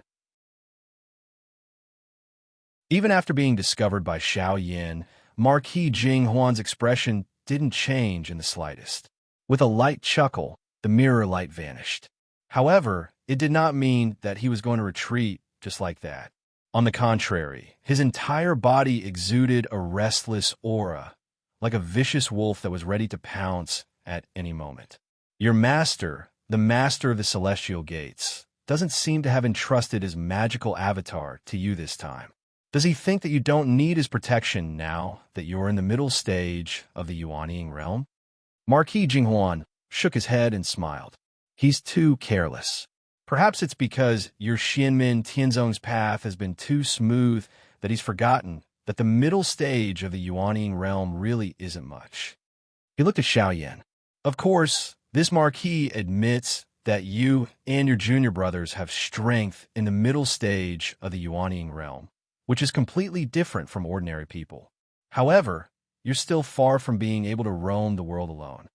Even after being discovered by Xiaoyan, Marquis Jinghuan's expression didn't change in the slightest. With a light chuckle, the mirror light vanished. However, it did not mean that he was going to retreat just like that. On the contrary, his entire body exuded a restless aura, like a vicious wolf that was ready to pounce at any moment. Your master, the master of the celestial gates, doesn't seem to have entrusted his magical avatar to you this time. Does he think that you don't need his protection now that you're in the middle stage of the Yuanying realm? Marquis Jinghuan shook his head and smiled. He's too careless. Perhaps it's because your Xianmin Tianzong's path has been too smooth that he's forgotten that the middle stage of the Yuanying realm really isn't much. He looked at Xiaoyan. Of course, this marquis admits that you and your junior brothers have strength in the middle stage of the Yuanying realm, which is completely different from ordinary people. However, you're still far from being able to roam the world alone.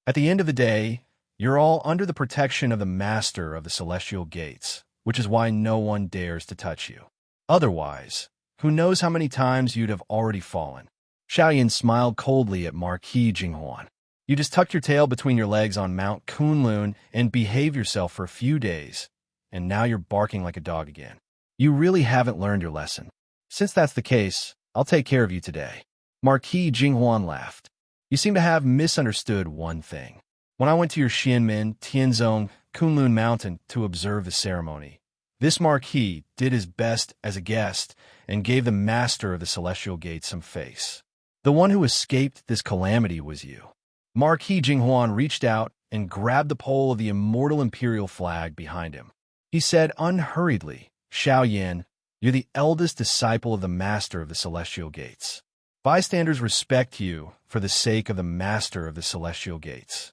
At the end of the day, you're all under the protection of the master of the celestial gates, which is why no one dares to touch you. Otherwise, who knows how many times you'd have already fallen. Xiaoyan smiled coldly at Marquis Jinghuan. You just tucked your tail between your legs on Mount Kunlun and behaved yourself for a few days, and now you're barking like a dog again. You really haven't learned your lesson. Since that's the case, I'll take care of you today. Marquis Jinghuan laughed. You seem to have misunderstood one thing. When I went to your Xianmin, Tianzong, Kunlun Mountain to observe the ceremony, this marquis did his best as a guest and gave the master of the celestial gate some face. The one who escaped this calamity was you. Marquis Jinghuan reached out and grabbed the pole of the immortal imperial flag behind him. He said unhurriedly, Xiaoyan, you're the eldest disciple of the master of the celestial gates. Bystanders respect you for the sake of the master of the celestial gates.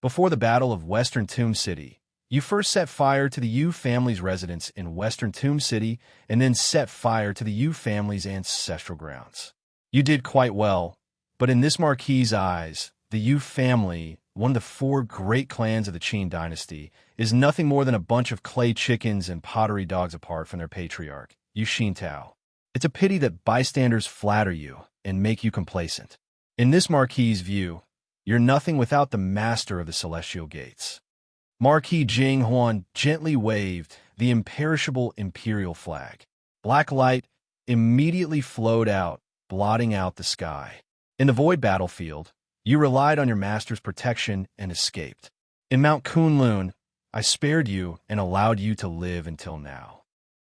Before the Battle of Western Tomb City, you first set fire to the Yu family's residence in Western Tomb City and then set fire to the Yu family's ancestral grounds. You did quite well, but in this marquis's eyes, the Yu family, one of the 4 great clans of the Qin dynasty, is nothing more than a bunch of clay chickens and pottery dogs apart from their patriarch, Yu Xintao. It's a pity that bystanders flatter you and make you complacent. In this marquis's view, you're nothing without the master of the celestial gates. Marquis Jinghuan gently waved the imperishable imperial flag. Black light immediately flowed out, blotting out the sky. In the void battlefield, you relied on your master's protection and escaped. In Mount Kunlun, I spared you and allowed you to live until now.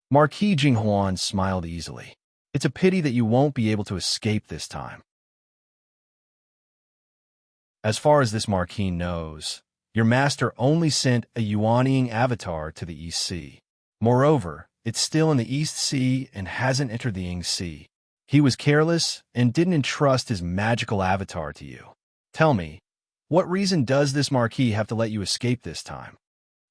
Marquis Jinghuan smiled easily. It's a pity that you won't be able to escape this time. As far as this marquis knows, your master only sent a Yuanying avatar to the East Sea. Moreover, it's still in the East Sea and hasn't entered the Ying Sea. He was careless and didn't entrust his magical avatar to you. Tell me, what reason does this marquis have to let you escape this time?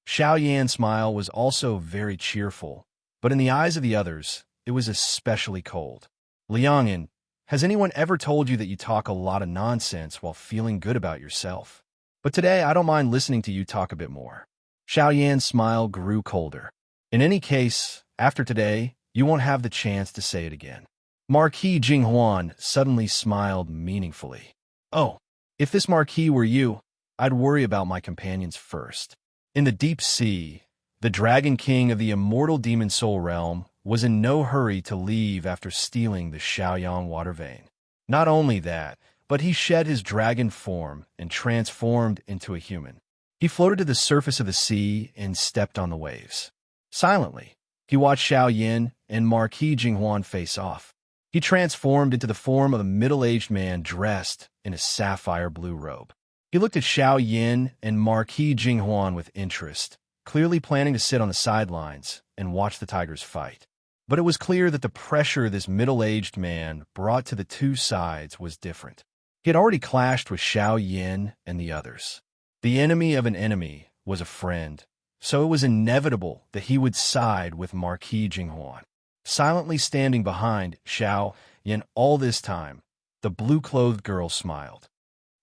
Xiaoyan's smile was also very cheerful, but in the eyes of the others, it was especially cold. Liang'an, has anyone ever told you that you talk a lot of nonsense while feeling good about yourself? But today, I don't mind listening to you talk a bit more. Xiaoyan's smile grew colder. In any case, after today, you won't have the chance to say it again. Marquis Jinghuan suddenly smiled meaningfully. Oh, if this marquis were you, I'd worry about my companions first. In the deep sea, the Dragon King of the immortal demon soul realm was in no hurry to leave after stealing the Shaoyang water vein. Not only that, but he shed his dragon form and transformed into a human. He floated to the surface of the sea and stepped on the waves. Silently, he watched Xiaoyan and Marquis Jinghuan face off. He transformed into the form of a middle-aged man dressed in a sapphire blue robe. He looked at Xiaoyan and Marquis Jinghuan with interest, clearly planning to sit on the sidelines and watch the tigers fight. But it was clear that the pressure this middle-aged man brought to the two sides was different. He had already clashed with Xiaoyan and the others. The enemy of an enemy was a friend, so it was inevitable that he would side with Marquis Jinghuan. Silently standing behind Xiaoyan all this time, the blue-clothed girl smiled.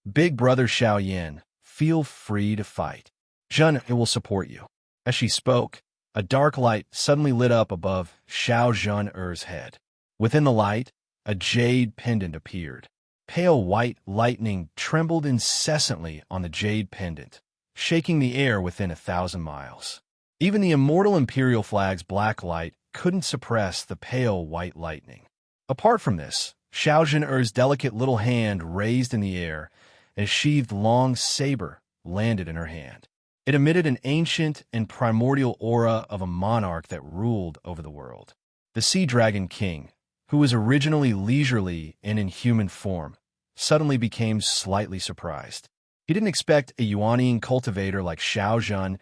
Big brother Xiaoyan, feel free to fight. Zhen will support you. As she spoke, a dark light suddenly lit up above Xiao Zhen's head. Within the light, a jade pendant appeared. Pale white lightning trembled incessantly on the jade pendant, shaking the air within 1,000 miles. Even the immortal imperial flag's black light couldn't suppress the pale white lightning. Apart from this, Xiao Zhen'er's delicate little hand raised in the air, and a sheathed long saber landed in her hand. It emitted an ancient and primordial aura of a monarch that ruled over the world. The Sea Dragon King, who was originally leisurely and in human form, suddenly became slightly surprised. He didn't expect a Yuanian cultivator like Xiao Zhen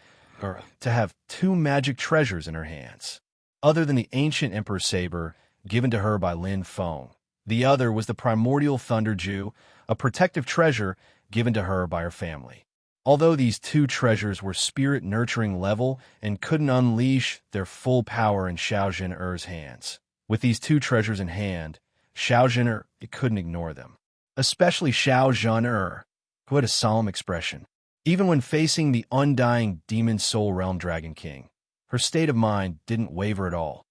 to have two magic treasures in her hands. Other than the ancient Emperor Saber given to her by Lin Feng, the other was the primordial Thunder Ju, a protective treasure given to her by her family. Although these two treasures were spirit-nurturing level and couldn't unleash their full power in Xiao Zhen'er's hands, with these two treasures in hand, Xiao Zhen'er couldn't ignore them. Especially Xiao Zhen'er, who had a solemn expression. Even when facing the undying Demon Soul Realm Dragon King, her state of mind didn't waver at all.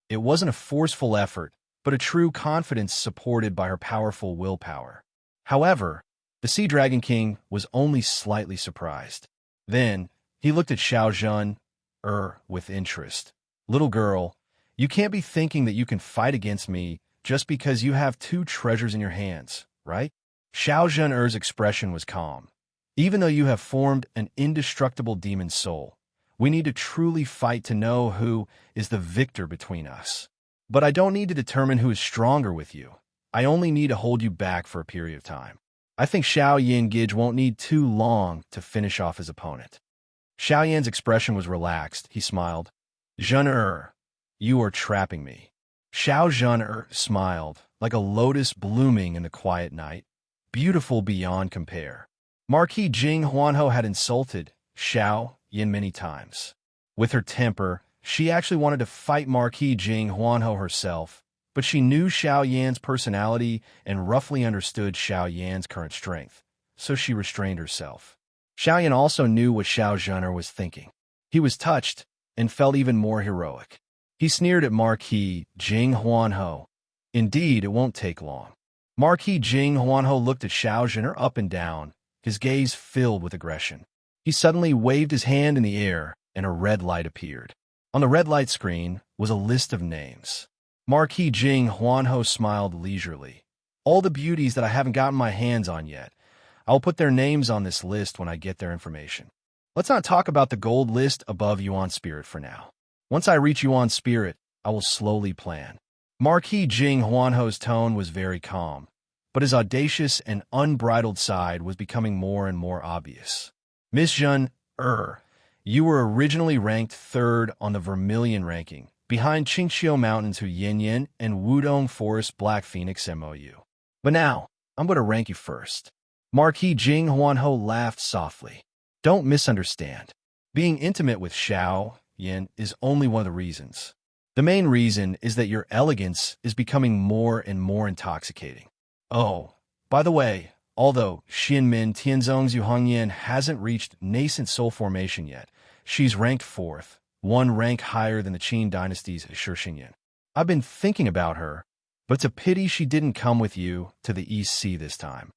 It wasn't a forceful effort, but a true confidence supported by her powerful willpower. However, the Sea Dragon King was only slightly surprised. Then, he looked at Xiao Zhen'er with interest. Little girl, you can't be thinking that you can fight against me just because you have two treasures in your hands, right? Xiao Zhen'er's expression was calm. Even though you have formed an indestructible demon soul, we need to truly fight to know who is the victor between us. But I don't need to determine who is stronger with you. I only need to hold you back for a period of time. I think Xiao Yan won't need too long to finish off his opponent. Xiao Yan's expression was relaxed. He smiled. Zhen'er, you are trapping me. Xiao Zhen'er smiled, like a lotus blooming in the quiet night, beautiful beyond compare. Marquis Jing Huanho had insulted Xiao Yan many times. With her temper, she actually wanted to fight Marquis Jing Huanho herself, but she knew Xiao Yan's personality and roughly understood Xiao Yan's current strength, so she restrained herself. Xiao Yan also knew what Xiao Zhen'er was thinking. He was touched and felt even more heroic. He sneered at Marquis Jing Huanho. Indeed, it won't take long. Marquis Jing Huanho looked at Xiao Zhen'er up and down, his gaze filled with aggression. He suddenly waved his hand in the air, and a red light appeared. On the red light screen was a list of names. Marquis Jing Huanho smiled leisurely. All the beauties that I haven't gotten my hands on yet. I'll put their names on this list when I get their information. Let's not talk about the gold list above Yuan Spirit for now. Once I reach Yuan Spirit, I will slowly plan. Marquis Jing Huanho's tone was very calm, but his audacious and unbridled side was becoming more and more obvious. Miss Zhen'er, you were originally ranked 3rd on the Vermilion ranking, behind Qingqiu Mountains Hu Yin and Wudong Forest Black Phoenix MOU. But now, I'm going to rank you 1st. Marquis Jing Huanho laughed softly. Don't misunderstand. Being intimate with Xiao Yan is only one of the reasons. The main reason is that your elegance is becoming more and more intoxicating. Oh, by the way, although Xinmin Tianzong's Yu Hongyan hasn't reached nascent soul formation yet, she's ranked 4th, one rank higher than the Qin dynasty's Shi Xinyan. I've been thinking about her, but it's a pity she didn't come with you to the East Sea this time.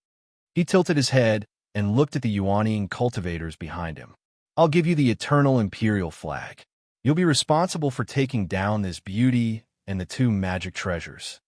He tilted his head and looked at the Yuanian cultivators behind him. I'll give you the eternal imperial flag. You'll be responsible for taking down this beauty and the two magic treasures.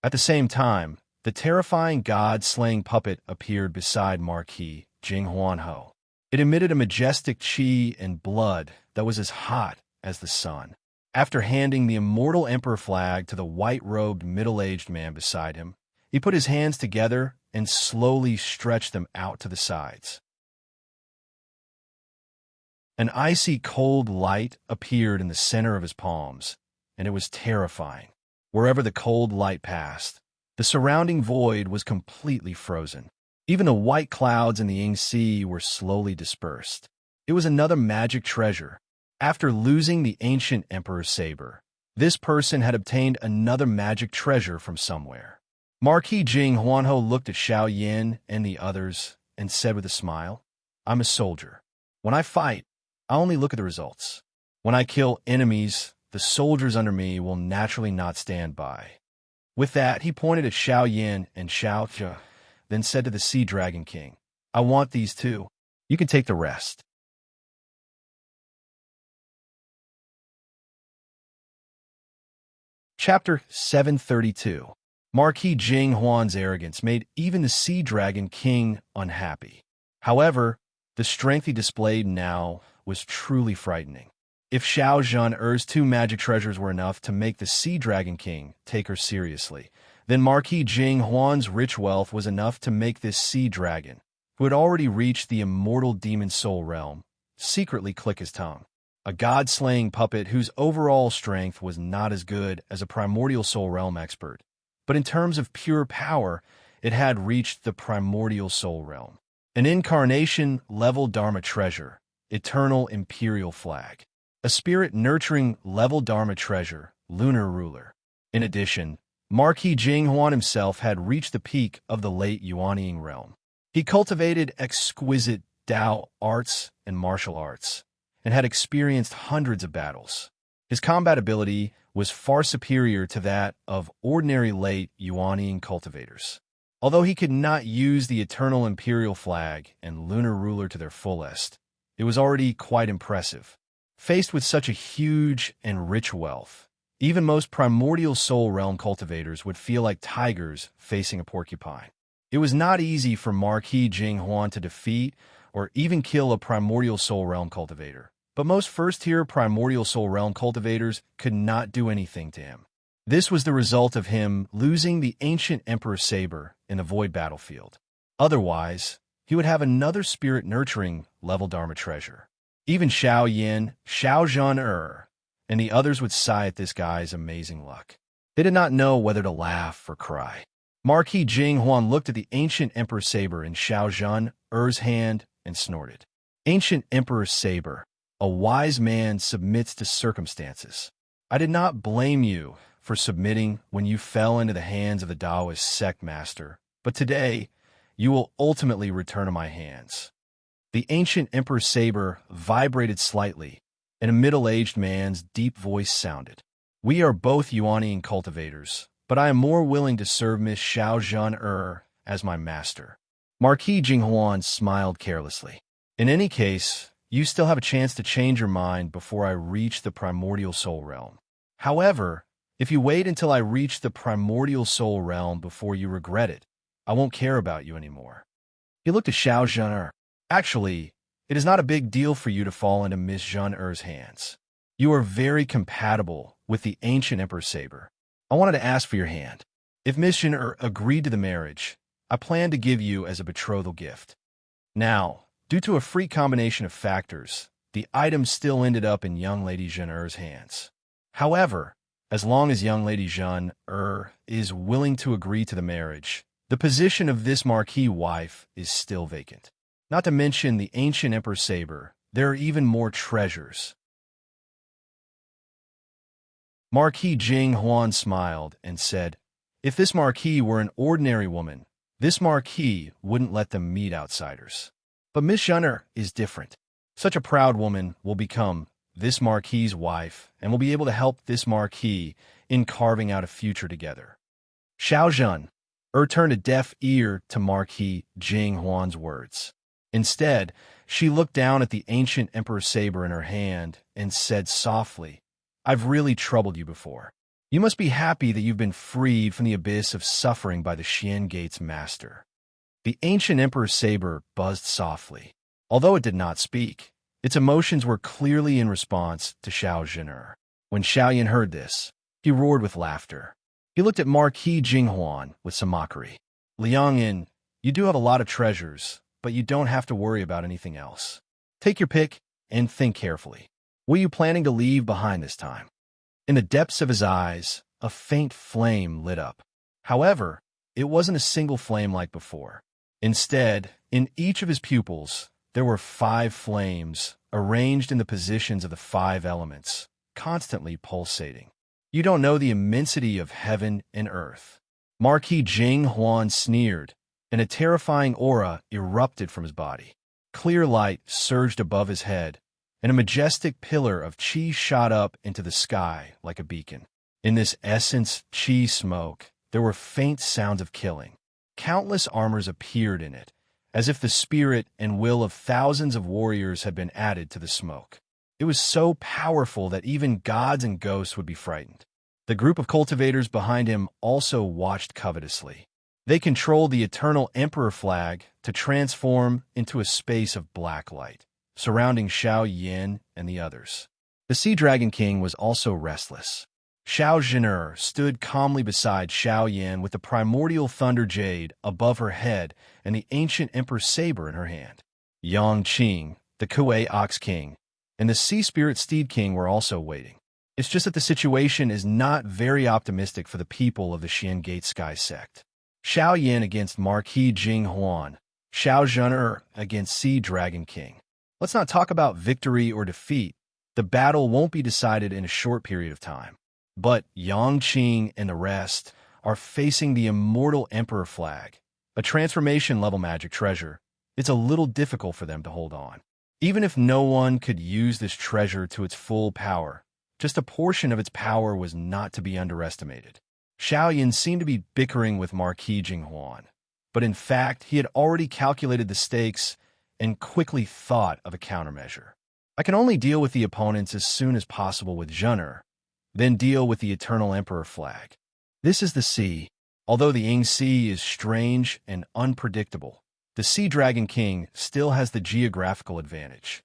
At the same time, the terrifying god-slaying puppet appeared beside Marquis Jing Huanho. It emitted a majestic qi and blood that was as hot as the sun. After handing the immortal emperor flag to the white-robed middle-aged man beside him, he put his hands together and slowly stretched them out to the sides. An icy cold light appeared in the center of his palms, and it was terrifying. Wherever the cold light passed, the surrounding void was completely frozen. Even the white clouds in the Ying Sea were slowly dispersed. It was another magic treasure. After losing the ancient Emperor's saber, this person had obtained another magic treasure from somewhere. Marquis Jing Huanho looked at Xiao Yan and the others and said with a smile, I'm a soldier. When I fight, I only look at the results. When I kill enemies, the soldiers under me will naturally not stand by. With that, he pointed at Xiao Yan and Xiao Zhe, then said to the Sea Dragon King, I want these two. You can take the rest. Chapter 732. Marquis Jing Huan's arrogance made even the Sea Dragon King unhappy. However, the strength he displayed now was truly frightening. If Xiao Zhan'er's two magic treasures were enough to make the Sea Dragon King take her seriously, then Marquis Jing Huan's rich wealth was enough to make this sea dragon, who had already reached the immortal demon soul realm, secretly click his tongue. A god-slaying puppet whose overall strength was not as good as a primordial soul realm expert, but in terms of pure power, it had reached the primordial soul realm. An incarnation-level Dharma treasure, eternal imperial flag. A spirit-nurturing level Dharma treasure, lunar ruler. In addition, Marquis Jing Huan himself had reached the peak of the late Yuanying realm. He cultivated exquisite Dao arts and martial arts, and had experienced hundreds of battles. His combat ability was far superior to that of ordinary late Yuanying cultivators. Although he could not use the eternal imperial flag and lunar ruler to their fullest, it was already quite impressive. Faced with such a huge and rich wealth, even most primordial soul realm cultivators would feel like tigers facing a porcupine. It was not easy for Marquis Jing Huan to defeat or even kill a primordial soul realm cultivator, but most first-tier primordial soul realm cultivators could not do anything to him. This was the result of him losing the ancient Emperor Saber in the Void battlefield. Otherwise, he would have another spirit-nurturing level Dharma treasure. Even Xiao Yin, Xiao Zhan'er, and the others would sigh at this guy's amazing luck. They did not know whether to laugh or cry. Marquis Jing Huan looked at the ancient Emperor Saber in Xiao Zhan'er's hand and snorted. Ancient Emperor Saber, a wise man submits to circumstances. I did not blame you for submitting when you fell into the hands of the Taoist sect master, but today you will ultimately return to my hands. The ancient Emperor Saber vibrated slightly, and a middle-aged man's deep voice sounded. We are both Yuanying cultivators, but I am more willing to serve Miss Xiao Zhan'er as my master. Marquis Jing Huan smiled carelessly. In any case, you still have a chance to change your mind before I reach the primordial soul realm. However, if you wait until I reach the primordial soul realm before you regret it, I won't care about you anymore. He looked at Xiao Zhan'er. Actually, it is not a big deal for you to fall into Miss Zhan'er's hands. You are very compatible with the ancient Emperor Saber. I wanted to ask for your hand. If Miss Zhan'er agreed to the marriage, I plan to give you as a betrothal gift. Now, due to a freak combination of factors, the item still ended up in young Lady Zhan'er's hands. However, as long as young Lady Zhan'er is willing to agree to the marriage, the position of this marquis wife is still vacant. Not to mention the ancient Emperor Saber, there are even more treasures. Marquis Jing Huan smiled and said, if this marquis were an ordinary woman, this marquis wouldn't let them meet outsiders. But Miss Zhan'er is different. Such a proud woman will become this marquis's wife and will be able to help this marquis in carving out a future together. Xiao Zhan'er turned a deaf ear to Marquis Jing Huan's words. Instead, she looked down at the ancient Emperor Saber in her hand and said softly, I've really troubled you before. You must be happy that you've been freed from the abyss of suffering by the Xian Gate's master. The ancient Emperor Saber buzzed softly. Although it did not speak, its emotions were clearly in response to Xiao Zhan'er. When Xiao Yin heard this, he roared with laughter. He looked at Marquis Jing Huan with some mockery. Liang Yin, you do have a lot of treasures, but you don't have to worry about anything else. Take your pick and think carefully. What are you planning to leave behind this time? In the depths of his eyes, a faint flame lit up. However, it wasn't a single flame like before. Instead, in each of his pupils, there were 5 flames arranged in the positions of the 5 elements, constantly pulsating. You don't know the immensity of heaven and earth. Marquis Jing Huan sneered, and a terrifying aura erupted from his body. Clear light surged above his head, and a majestic pillar of qi shot up into the sky like a beacon. In this essence qi smoke, there were faint sounds of killing. Countless armors appeared in it, as if the spirit and will of thousands of warriors had been added to the smoke. It was so powerful that even gods and ghosts would be frightened. The group of cultivators behind him also watched covetously. They controlled the eternal emperor flag to transform into a space of black light, surrounding Xiao Yin and the others. The Sea Dragon King was also restless. Xiao Zhen'er stood calmly beside Xiao Yin with the primordial thunder jade above her head and the ancient emperor's saber in her hand. Yang Qing, the Kuei Ox King, and the Sea Spirit Steed King were also waiting. It's just that the situation is not very optimistic for the people of the Xian Gate Sky sect. Xiao Yin against Marquis Jing Huan, Xiao Zhen'er against Sea Dragon King. Let's not talk about victory or defeat. The battle won't be decided in a short period of time. But Yang Qing and the rest are facing the immortal Emperor flag, a transformation-level magic treasure. It's a little difficult for them to hold on. Even if no one could use this treasure to its full power, just a portion of its power was not to be underestimated. Xiao Yin seemed to be bickering with Marquis Jinghuan, but in fact, he had already calculated the stakes and quickly thought of a countermeasure. I can only deal with the opponents as soon as possible with Zhen'er, then deal with the Eternal Emperor flag. This is the sea. Although the Ying Sea is strange and unpredictable, the Sea Dragon King still has the geographical advantage.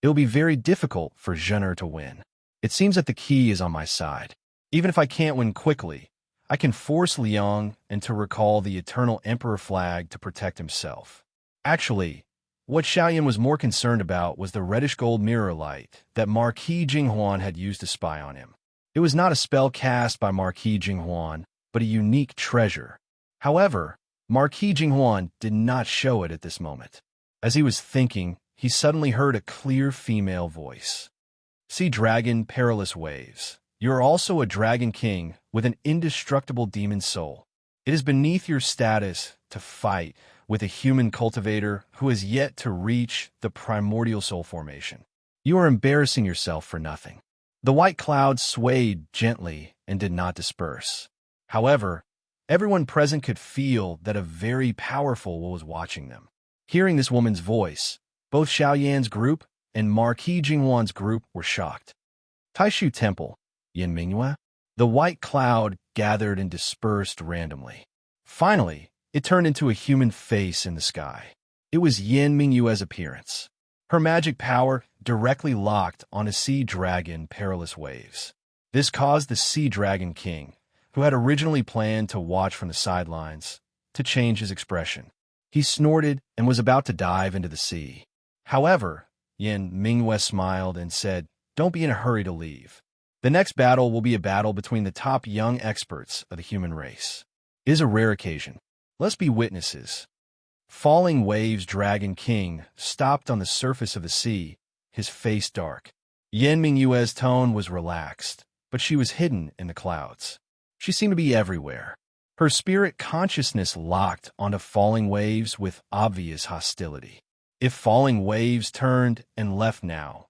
It will be very difficult for Zhen'er to win. It seems that the key is on my side. Even if I can't win quickly, I can force Liang into recall the Eternal Emperor flag to protect himself. Actually, what Xiaoyan was more concerned about was the reddish-gold mirror light that Marquis Jinghuan had used to spy on him. It was not a spell cast by Marquis Jinghuan, but a unique treasure. However, Marquis Jinghuan did not show it at this moment. As he was thinking, he suddenly heard a clear female voice. "Sea Dragon, Perilous Waves. You are also a Dragon King with an indestructible demon soul. It is beneath your status to fight with a human cultivator who has yet to reach the primordial soul formation. You are embarrassing yourself for nothing." The white clouds swayed gently and did not disperse. However, everyone present could feel that a very powerful one was watching them. Hearing this woman's voice, both Xiao Yan's group and Marquis Jinghuan's group were shocked. Taishu Temple, Yin Mingyue? The white cloud gathered and dispersed randomly. Finally, it turned into a human face in the sky. It was Yin Mingyue's appearance. Her magic power directly locked on a sea dragon, Perilous Waves. This caused the Sea Dragon King, who had originally planned to watch from the sidelines, to change his expression. He snorted and was about to dive into the sea. However, Yin Mingyue smiled and said, "Don't be in a hurry to leave. The next battle will be a battle between the top young experts of the human race. It is a rare occasion. Let's be witnesses." Falling Waves Dragon King stopped on the surface of the sea, his face dark. Yin Mingyue's tone was relaxed, but she was hidden in the clouds. She seemed to be everywhere. Her spirit consciousness locked onto Falling Waves with obvious hostility. If Falling Waves turned and left now,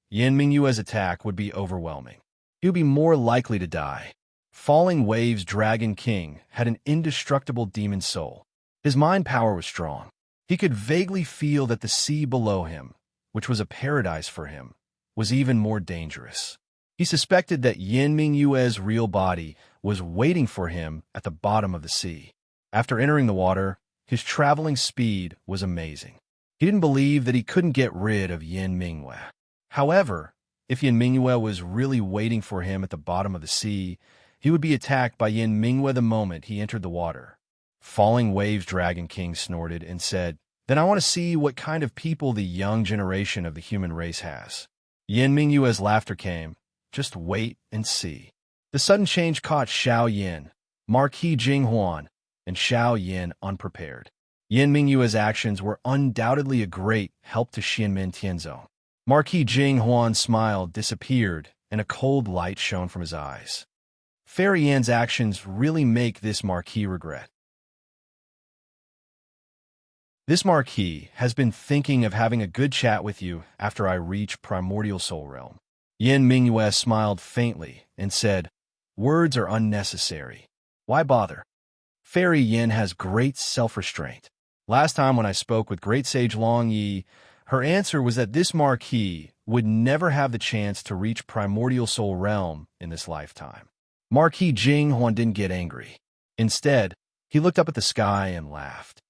Yin Mingyue's attack would be overwhelming. He would be more likely to die. Falling Waves Dragon King had an indestructible demon soul. His mind power was strong. He could vaguely feel that the sea below him, which was a paradise for him, was even more dangerous. He suspected that Yin Mingyue's real body was waiting for him at the bottom of the sea. After entering the water, his traveling speed was amazing. He didn't believe that he couldn't get rid of Yin Mingyue. However, if Yin Mingyue was really waiting for him at the bottom of the sea, he would be attacked by Yin Mingyue the moment he entered the water. Falling Waves Dragon King snorted and said, "Then I want to see what kind of people the young generation of the human race has." Yin Mingyue's laughter came. "Just wait and see." The sudden change caught Xiao Yin, Marquis Jinghuan, and Xiao Yin unprepared. Yin Mingyue's actions were undoubtedly a great help to Xianmen Tianzong. Marquis Jinghuan's smile disappeared, and a cold light shone from his eyes. Fairy Yan's actions really make this Marquis regret. This Marquis has been thinking of having a good chat with you after I reach Primordial Soul Realm. Yin Mingyue smiled faintly and said, "Words are unnecessary. Why bother?" Fairy Yin has great self-restraint. Last time when I spoke with Great Sage Long Yi, her answer was that this Marquis would never have the chance to reach primordial soul realm in this lifetime. Marquis Jinghuan didn't get angry. Instead, he looked up at the sky and laughed.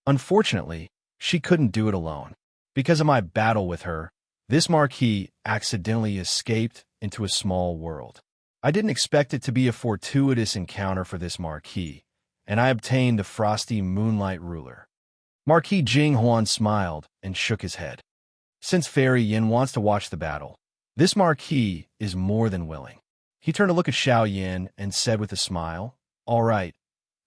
Unfortunately, she couldn't do it alone. Because of my battle with her, this marquis accidentally escaped into a small world. I didn't expect it to be a fortuitous encounter for this marquis, and I obtained the frosty moonlight ruler. Marquis Jinghuan smiled and shook his head. Since Fairy Yin wants to watch the battle, this marquis is more than willing. He turned to look at Xiao Yin and said with a smile, "All right.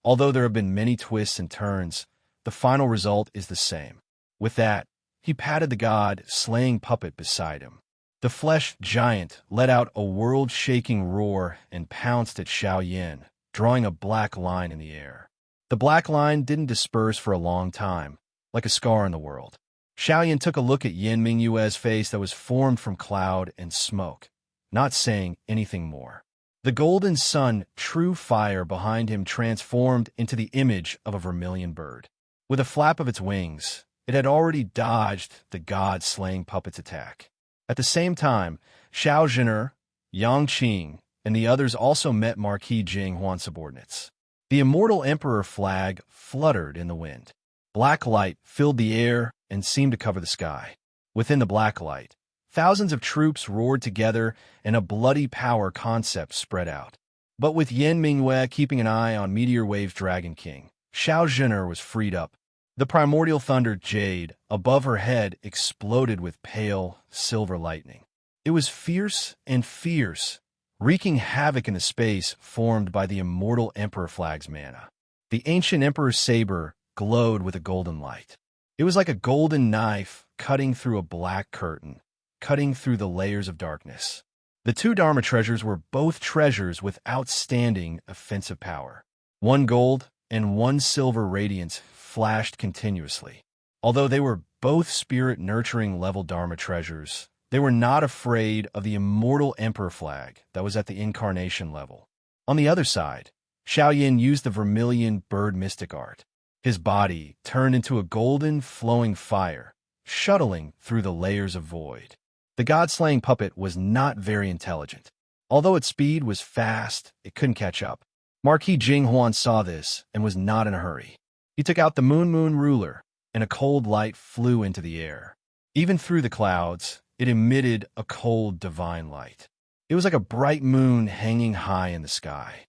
Although there have been many twists and turns, the final result is the same." With that, he patted the god-slaying puppet beside him. The flesh giant let out a world-shaking roar and pounced at Xiao Yin, drawing a black line in the air. The black line didn't disperse for a long time, like a scar in the world. Xiao Yin took a look at Yin Mingyue's face that was formed from cloud and smoke, not saying anything more. The golden sun, true fire behind him, transformed into the image of a vermilion bird. With a flap of its wings, it had already dodged the god-slaying puppet's attack. At the same time, Xiao Zhener, Yang Qing, and the others also met Marquis Jinghuan's subordinates. The immortal emperor flag fluttered in the wind. Black light filled the air and seemed to cover the sky. Within the black light, thousands of troops roared together and a bloody power concept spread out. But with Yin Mingyue keeping an eye on Meteor Wave's Dragon King, Xiao Zhener was freed up. The primordial thunder jade above her head exploded with pale, silver lightning. It was fierce and fierce, wreaking havoc in the space formed by the immortal emperor flag's mana. The ancient emperor's saber glowed with a golden light. It was like a golden knife cutting through a black curtain, cutting through the layers of darkness. The two Dharma treasures were both treasures with outstanding offensive power. One gold and one silver radiance flashed continuously. Although they were both spirit-nurturing level Dharma treasures, they were not afraid of the immortal emperor flag that was at the incarnation level. On the other side, Xiao Yin used the vermilion bird mystic art. His body turned into a golden, flowing fire, shuttling through the layers of void. The god-slaying puppet was not very intelligent. Although its speed was fast, it couldn't catch up. Marquis Jinghuan saw this and was not in a hurry. He took out the moon ruler, and a cold light flew into the air. Even through the clouds, it emitted a cold, divine light. It was like a bright moon hanging high in the sky.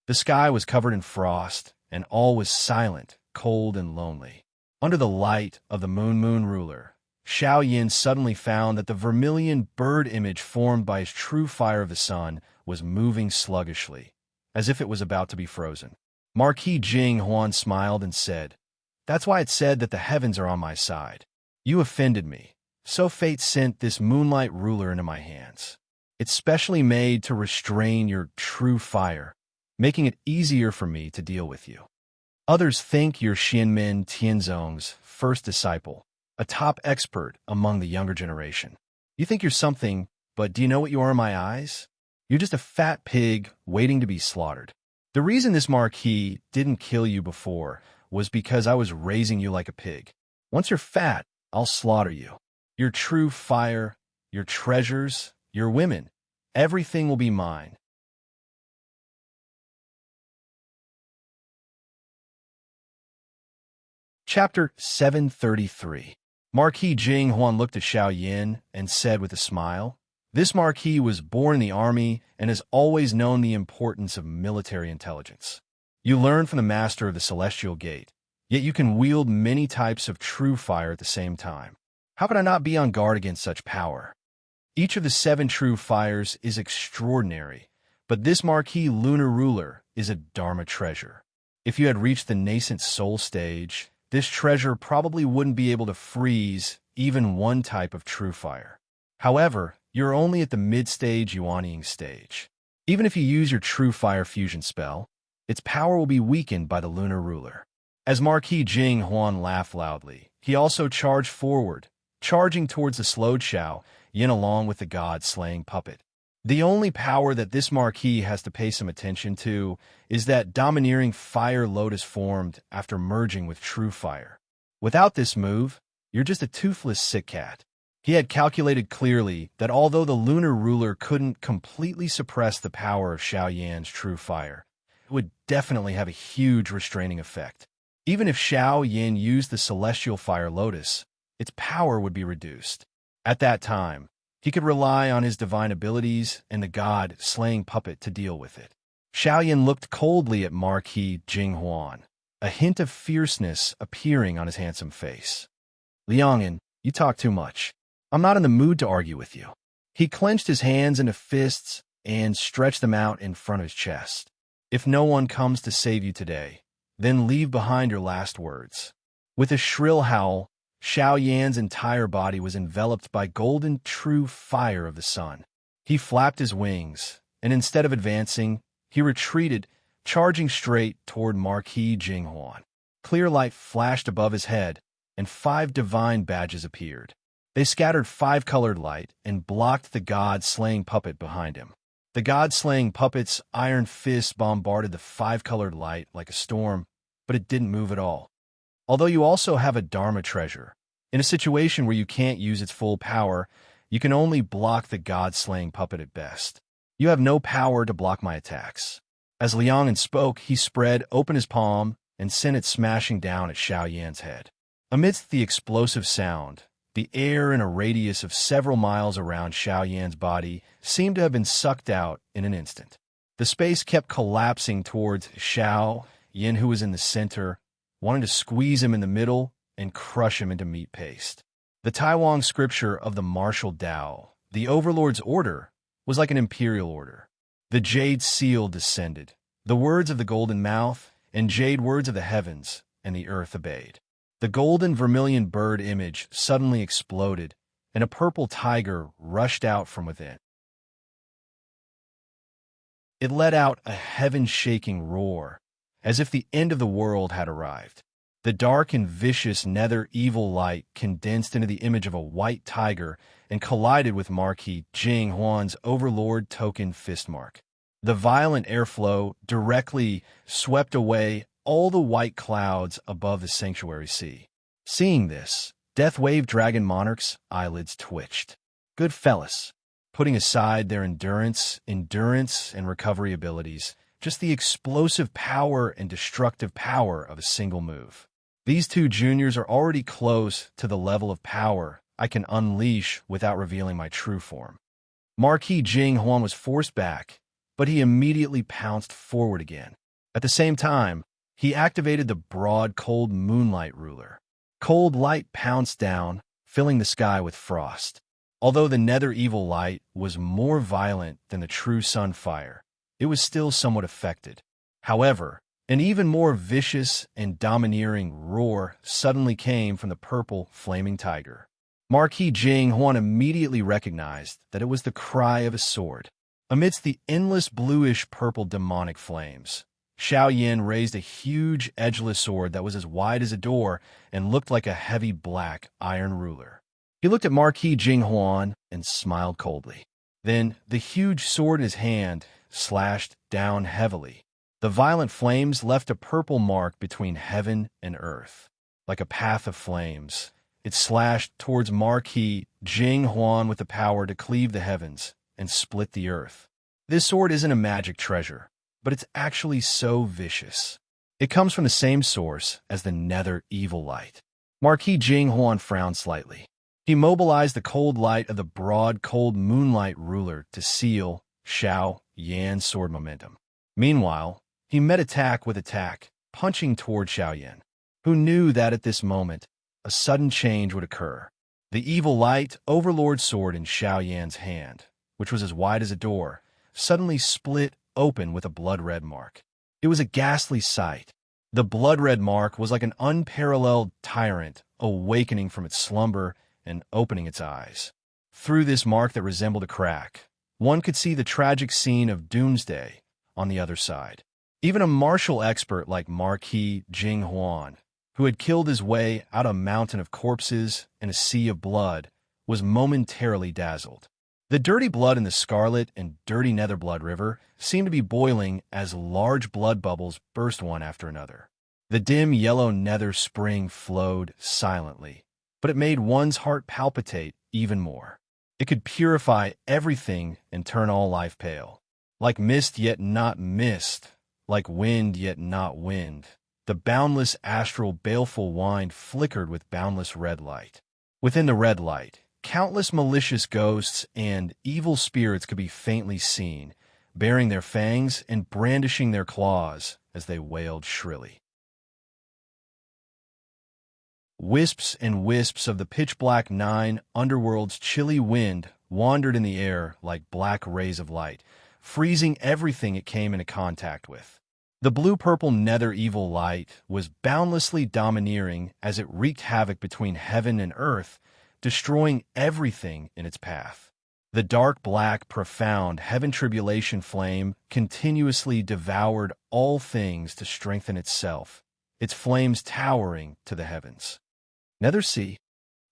The sky was covered in frost, and all was silent, cold, and lonely. Under the light of the moon ruler, Xiao Yin suddenly found that the vermilion bird image formed by his true fire of the sun was moving sluggishly, as if it was about to be frozen. Marquis Jinghuan smiled and said, "That's why it's said that the heavens are on my side. You offended me, so fate sent this moonlight ruler into my hands. It's specially made to restrain your true fire, making it easier for me to deal with you. Others think you're Xianmin Tianzong's first disciple, a top expert among the younger generation. You think you're something, but do you know what you are in my eyes? You're just a fat pig waiting to be slaughtered. The reason this marquis didn't kill you before was because I was raising you like a pig. Once you're fat, I'll slaughter you. Your true fire, your treasures, your women, everything will be mine." Chapter 733. Marquis Jinghuan looked at Xiao Yin and said with a smile, "This marquis was born in the army and has always known the importance of military intelligence. You learn from the master of the Celestial Gate, yet you can wield many types of true fire at the same time. How could I not be on guard against such power? Each of the 7 true fires is extraordinary, but this marquis lunar ruler is a Dharma treasure. If you had reached the nascent soul stage, this treasure probably wouldn't be able to freeze even one type of true fire. However, you're only at the mid-stage Yuanying stage. Even if you use your true fire fusion spell, its power will be weakened by the lunar ruler." As Marquis Jinghuan laughed loudly, he also charged forward, charging towards the slowed Xiao Yin along with the god-slaying puppet. The only power that this marquis has to pay some attention to is that domineering fire lotus formed after merging with true fire. Without this move, You're just a toothless sick cat. He had calculated clearly that although the lunar ruler couldn't completely suppress the power of Xiao Yan's true fire, it would definitely have a huge restraining effect. Even if Xiao Yan used the celestial fire lotus, its power would be reduced. At that time, he could rely on his divine abilities and the god-slaying puppet to deal with it. Xiao Yan looked coldly at Marquis Jinghuan, a hint of fierceness appearing on his handsome face. Liangyan, you talk too much. I'm not in the mood to argue with you. He clenched his hands into fists and stretched them out in front of his chest. If no one comes to save you today, then leave behind your last words. With a shrill howl, Xiao Yan's entire body was enveloped by golden true fire of the sun. He flapped his wings, and instead of advancing, he retreated, charging straight toward Marquis Jinghuan. Clear light flashed above his head, and 5 divine badges appeared. They scattered 5-colored light and blocked the god-slaying puppet behind him. The god-slaying puppet's iron fist bombarded the 5-colored light like a storm, but it didn't move at all. Although you also have a Dharma treasure, in a situation where you can't use its full power, you can only block the god-slaying puppet at best. You have no power to block my attacks. As Liangyan spoke, he spread open his palm and sent it smashing down at Xiao Yan's head. Amidst the explosive sound, the air in a radius of several miles around Xiao Yan's body seemed to have been sucked out in an instant. The space kept collapsing towards Xiao Yan, who was in the center, wanting to squeeze him in the middle and crush him into meat paste. The Taiwan scripture of the martial Tao, the Overlord's order, was like an imperial order. The jade seal descended, the words of the golden mouth, and jade words of the heavens, and the earth obeyed. The golden vermilion bird image suddenly exploded, and a purple tiger rushed out from within. It let out a heaven-shaking roar, as if the end of the world had arrived. The dark and vicious nether evil light condensed into the image of a white tiger and collided with Marquis Jinghuan's overlord token fist mark. The violent airflow directly swept away all the white clouds above the sanctuary sea. Seeing this, Deathwave Dragon Monarch's eyelids twitched. Good fellas, putting aside their endurance, and recovery abilities, just the explosive power and destructive power of a single move. These 2 juniors are already close to the level of power I can unleash without revealing my true form. Marquis Jinghuan was forced back, but he immediately pounced forward again. At the same time, he activated the broad, cold moonlight ruler. Cold light pounced down, filling the sky with frost. Although the nether evil light was more violent than the true sun fire, it was still somewhat affected. However, an even more vicious and domineering roar suddenly came from the purple, flaming tiger. Marquis Jinghuan immediately recognized that it was the cry of a sword. Amidst the endless bluish-purple demonic flames, Xiao Yan raised a huge, edgeless sword that was as wide as a door and looked like a heavy black iron ruler. He looked at Marquis Jinghuan and smiled coldly. Then, the huge sword in his hand slashed down heavily. The violent flames left a purple mark between heaven and earth. Like a path of flames, it slashed towards Marquis Jinghuan with the power to cleave the heavens and split the earth. This sword isn't a magic treasure, but it's actually so vicious. It comes from the same source as the nether evil light. Marquis Jinghuan frowned slightly. He mobilized the cold light of the broad, cold moonlight ruler to seal Xiao Yan's sword momentum. Meanwhile, he met attack with attack, punching toward Xiao Yan, who knew that at this moment, a sudden change would occur. The evil light overlord sword in Xiao Yan's hand, which was as wide as a door, suddenly split open with a blood-red mark. It was a ghastly sight. The blood-red mark was like an unparalleled tyrant awakening from its slumber and opening its eyes. Through this mark that resembled a crack, one could see the tragic scene of doomsday on the other side. Even a martial expert like Marquis Jinghuan, who had killed his way out a mountain of corpses and a sea of blood, was momentarily dazzled. The dirty blood in the Scarlet and dirty Nether Blood River seemed to be boiling as large blood bubbles burst one after another. The dim yellow nether spring flowed silently, but it made one's heart palpitate even more. It could purify everything and turn all life pale. Like mist yet not mist, like wind yet not wind, the boundless astral baleful wind flickered with boundless red light. Within the red light, countless malicious ghosts and evil spirits could be faintly seen, baring their fangs and brandishing their claws as they wailed shrilly. Wisps and wisps of the pitch-black nine underworld's chilly wind wandered in the air like black rays of light, freezing everything it came into contact with. The blue-purple nether evil light was boundlessly domineering as it wreaked havoc between heaven and earth, destroying everything in its path. The dark black, profound heaven tribulation flame continuously devoured all things to strengthen itself, its flames towering to the heavens. Nether Sea,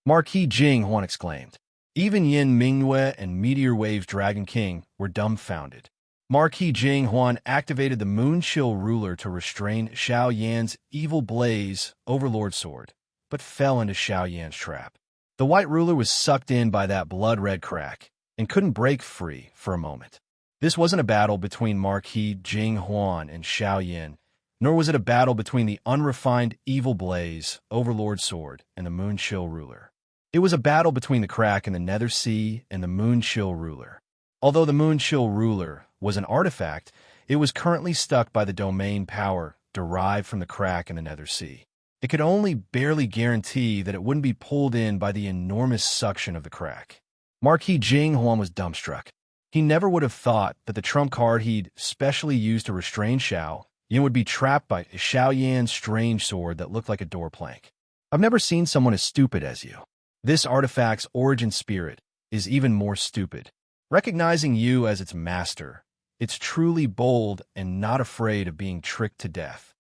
Marquis Jing Huan exclaimed. Even Yin Mingyue and Meteor Wave's Dragon King were dumbfounded. Marquis Jing Huan activated the Moon Chill Ruler to restrain Xiao Yan's evil blaze Overlord Sword, but fell into Xiao Yan's trap. The White Ruler was sucked in by that blood-red crack and couldn't break free for a moment. This wasn't a battle between Marquis Jing Huan and Xiao Yan, nor was it a battle between the unrefined evil blaze, Overlord Sword, and the Moon Chill Ruler. It was a battle between the crack in the Nether Sea and the Moon Chill Ruler. Although the Moon Chill Ruler was an artifact, it was currently stuck by the domain power derived from the crack in the Nether Sea. It could only barely guarantee that it wouldn't be pulled in by the enormous suction of the crack. Marquis Jing Huan was dumbstruck. He never would have thought that the trump card he'd specially used to restrain Xiao Yan would be trapped by Xiao Yan's strange sword that looked like a door plank. I've never seen someone as stupid as you. This artifact's origin spirit is even more stupid. Recognizing you as its master, it's truly bold and not afraid of being tricked to death.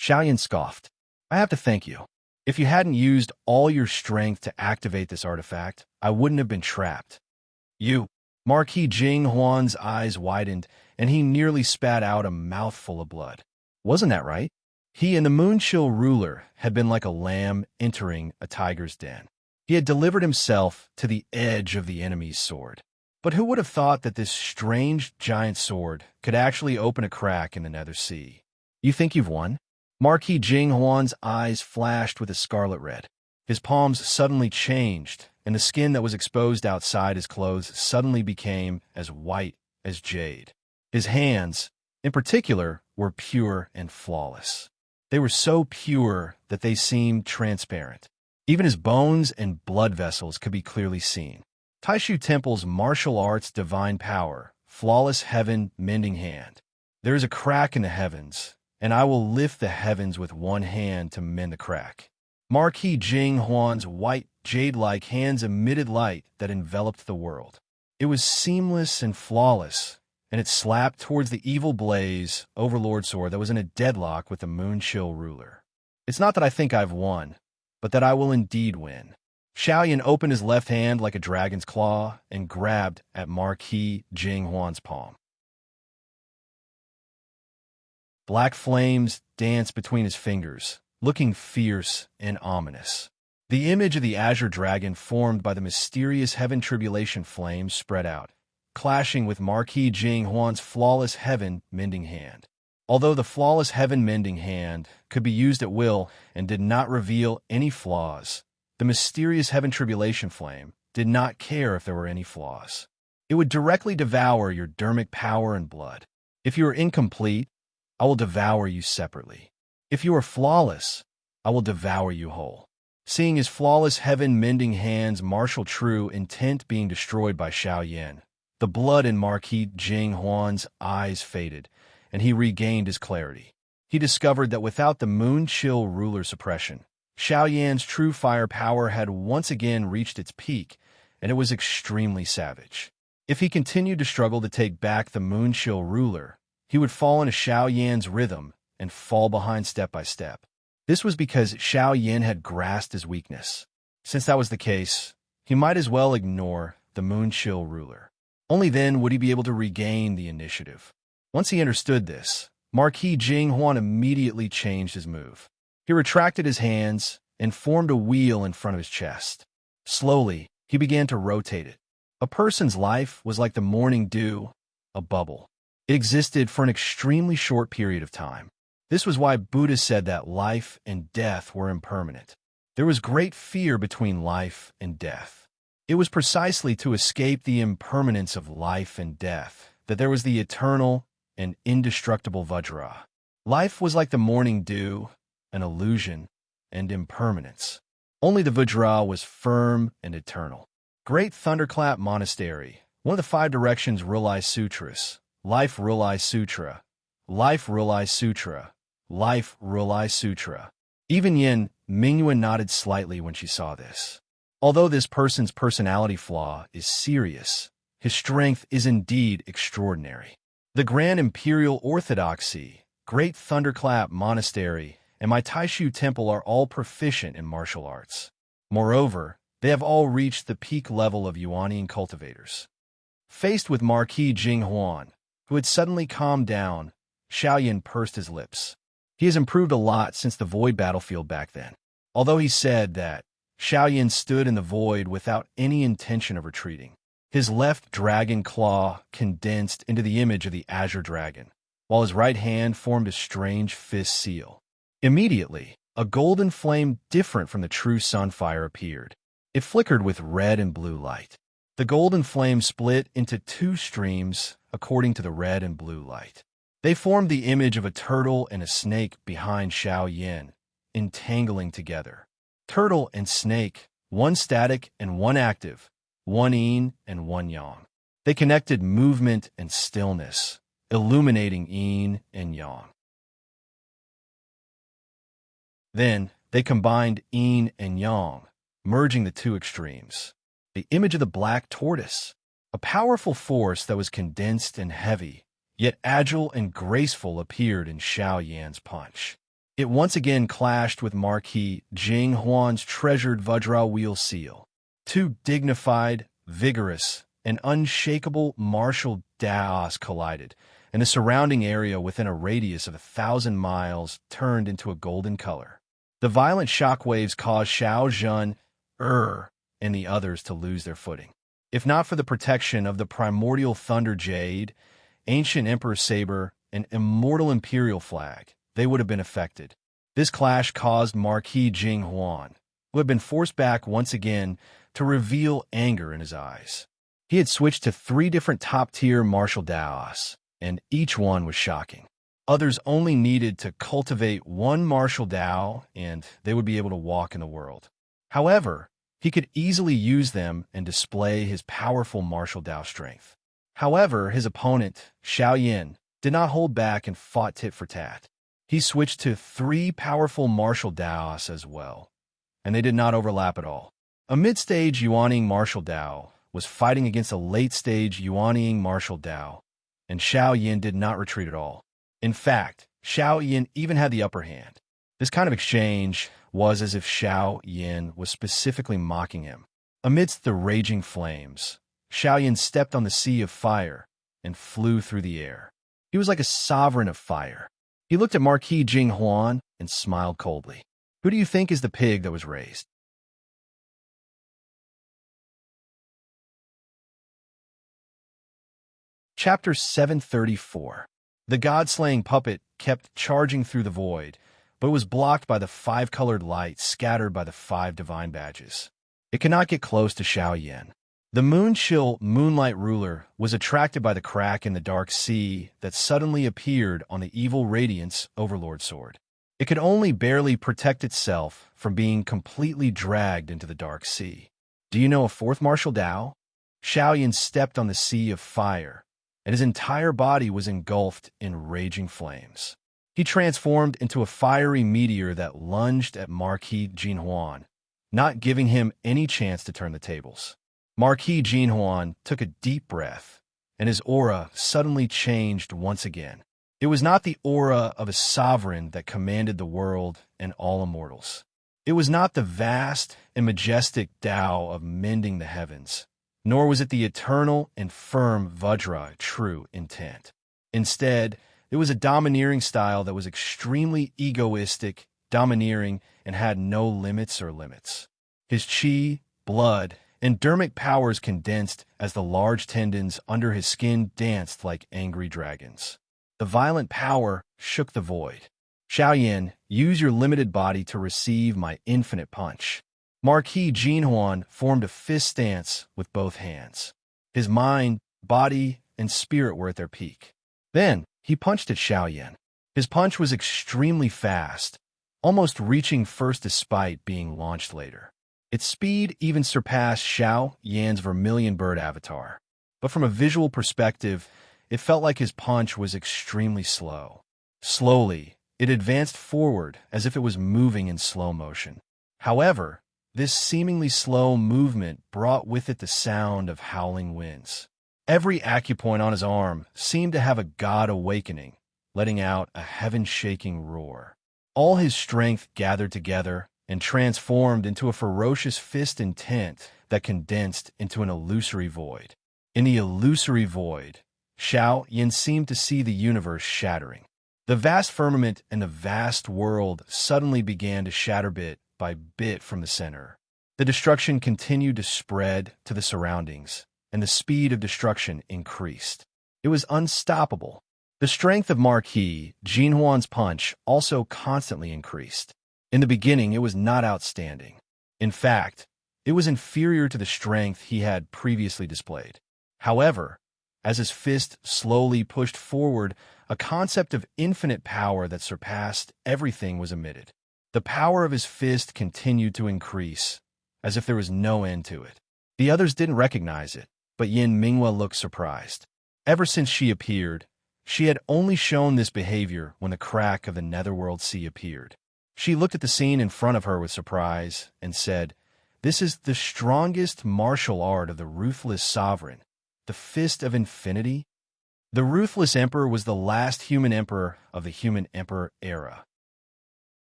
Xiao Yan scoffed. I have to thank you. If you hadn't used all your strength to activate this artifact, I wouldn't have been trapped. You. Marquis Jing Huan's eyes widened, and he nearly spat out a mouthful of blood. Wasn't that right? He and the Moon Chill Ruler had been like a lamb entering a tiger's den. He had delivered himself to the edge of the enemy's sword. But who would have thought that this strange giant sword could actually open a crack in the Nether Sea? You think you've won? Marquis Jing Huan's eyes flashed with a scarlet red. His palms suddenly changed, and the skin that was exposed outside his clothes suddenly became as white as jade. His hands, in particular, were pure and flawless. They were so pure that they seemed transparent. Even his bones and blood vessels could be clearly seen. Taishu Temple's martial arts divine power, flawless heaven mending hand. There is a crack in the heavens, and I will lift the heavens with one hand to mend the crack. Marquis Jing Huan's white, jade-like hands emitted light that enveloped the world. It was seamless and flawless, and it slapped towards the evil blaze Overlord Sword that was in a deadlock with the Moon Chill Ruler. It's not that I think I've won, but that I will indeed win. Xiao Yan opened his left hand like a dragon's claw and grabbed at Marquis Jing Huan's palm. Black flames danced between his fingers, looking fierce and ominous. The image of the azure dragon formed by the mysterious heaven tribulation flames spread out, clashing with Marquis Jing Huan's flawless heaven mending hand. Although the flawless heaven mending hand could be used at will and did not reveal any flaws, the mysterious heaven tribulation flame did not care if there were any flaws. It would directly devour your dermic power and blood. If you are incomplete, I will devour you separately. If you are flawless, I will devour you whole. Seeing his flawless heaven-mending hands martial true intent being destroyed by Xiao Yan, the blood in Marquis Jing Huan's eyes faded, and he regained his clarity. He discovered that without the Moon Chill Ruler suppression, Xiao Yan's true fire power had once again reached its peak, and it was extremely savage. If he continued to struggle to take back the Moon Chill Ruler, he would fall into Xiao Yan's rhythm and fall behind step by step. This was because Xiao Yan had grasped his weakness. Since that was the case, he might as well ignore the Moon Chill Ruler. Only then would he be able to regain the initiative. Once he understood this, Marquis Jing Huan immediately changed his move. He retracted his hands and formed a wheel in front of his chest. Slowly, he began to rotate it. A person's life was like the morning dew, a bubble. It existed for an extremely short period of time. This was why Buddha said that life and death were impermanent. There was great fear between life and death. It was precisely to escape the impermanence of life and death that there was the eternal and indestructible Vajra. Life was like the morning dew, an illusion, and impermanence. Only the Vajra was firm and eternal. Great Thunderclap Monastery, one of the 5 directions realized sutras, Life realized sutra, Life realized sutra, Life realized sutra. Even Yin Mingyuan nodded slightly when she saw this. Although this person's personality flaw is serious, his strength is indeed extraordinary. The Grand Imperial Orthodoxy, Great Thunderclap Monastery, and my Taishu Temple are all proficient in martial arts. Moreover, they have all reached the peak level of Yuanian cultivators. Faced with Marquis Jinghuan, who had suddenly calmed down, Xiaoyan pursed his lips. He has improved a lot since the void battlefield back then. Although he said that, Xiaoyan stood in the void without any intention of retreating. His left dragon claw condensed into the image of the azure dragon, while his right hand formed a strange fist seal. Immediately, a golden flame different from the true sunfire appeared. It flickered with red and blue light. The golden flame split into 2 streams according to the red and blue light. They formed the image of a turtle and a snake behind Xiaoyan, entangling together. Turtle and snake, one static and one active, one yin and one yang. They connected movement and stillness, illuminating yin and yang. Then, they combined yin and yang, merging the 2 extremes. The image of the black tortoise, a powerful force that was condensed and heavy, yet agile and graceful, appeared in Xiaoyan's punch. It once again clashed with Marquis Jinghuan's treasured Vajra wheel seal. 2 dignified, vigorous, and unshakable martial daos collided, and the surrounding area within a radius of 1,000 miles turned into a golden color. The violent shockwaves caused Xiao Zhen, and the others to lose their footing. If not for the protection of the primordial thunder jade, ancient emperor saber, and immortal imperial flag, they would have been affected. This clash caused Marquis Jinghuan, who had been forced back once again, to reveal anger in his eyes. He had switched to 3 different top-tier martial daos, and each one was shocking. Others only needed to cultivate 1 martial dao, and they would be able to walk in the world. However, he could easily use them and display his powerful martial dao strength. However, his opponent, Xiaoyan, did not hold back and fought tit for tat. He switched to 3 powerful martial daos as well, and they did not overlap at all. A mid-stage Yuanian martial dao was fighting against a late-stage Yuanian martial dao, and Xiaoyan did not retreat at all. In fact, Xiaoyan even had the upper hand. This kind of exchange was as if Xiaoyan was specifically mocking him. Amidst the raging flames, Xiaoyan stepped on the sea of fire and flew through the air. He was like a sovereign of fire. He looked at Marquis Jinghuan and smiled coldly. Who do you think is the pig that was raised? Chapter 734. The god-slaying puppet kept charging through the void, but it was blocked by the 5-colored light scattered by the 5 divine badges. It could not get close to Xiaoyan. The moon-chill moonlight ruler was attracted by the crack in the dark sea that suddenly appeared on the evil radiance overlord sword. It could only barely protect itself from being completely dragged into the dark sea. Do you know a 4th martial dao? Xiaoyan stepped on the sea of fire, and his entire body was engulfed in raging flames. He transformed into a fiery meteor that lunged at Marquis Jinghuan, not giving him any chance to turn the tables. Marquis Jinghuan took a deep breath, and his aura suddenly changed once again. It was not the aura of a sovereign that commanded the world and all immortals. It was not the vast and majestic Tao of mending the heavens, nor was it the eternal and firm Vajra true intent. Instead, it was a domineering style that was extremely egoistic, domineering, and had no limits or limits. His chi, blood, and dermic powers condensed as the large tendons under his skin danced like angry dragons. The violent power shook the void. Xiaoyan, use your limited body to receive my infinite punch. Marquis Jinhuan formed a fist stance with both hands. His mind, body, and spirit were at their peak. Then, he punched at Xiaoyan. His punch was extremely fast, almost reaching first despite being launched later. Its speed even surpassed Xiao Yan's vermilion bird avatar. But from a visual perspective, it felt like his punch was extremely slow. Slowly, it advanced forward as if it was moving in slow motion. However, this seemingly slow movement brought with it the sound of howling winds. Every acupoint on his arm seemed to have a god awakening, letting out a heaven-shaking roar. All his strength gathered together and transformed into a ferocious fist intent that condensed into an illusory void. In the illusory void, Xiao Yan seemed to see the universe shattering. The vast firmament and the vast world suddenly began to shatter bit by bit from the center. The destruction continued to spread to the surroundings, and the speed of destruction increased. It was unstoppable. The strength of Marquis Jinhuan's punch also constantly increased. In the beginning, it was not outstanding. In fact, it was inferior to the strength he had previously displayed. However, as his fist slowly pushed forward, a concept of infinite power that surpassed everything was emitted. The power of his fist continued to increase, as if there was no end to it. The others didn't recognize it, but Yin Minghua looked surprised. Ever since she appeared, she had only shown this behavior when the crack of the Netherworld Sea appeared. She looked at the scene in front of her with surprise and said, "This is the strongest martial art of the ruthless sovereign, the Fist of Infinity?" The Ruthless Emperor was the last human emperor of the Human Emperor era.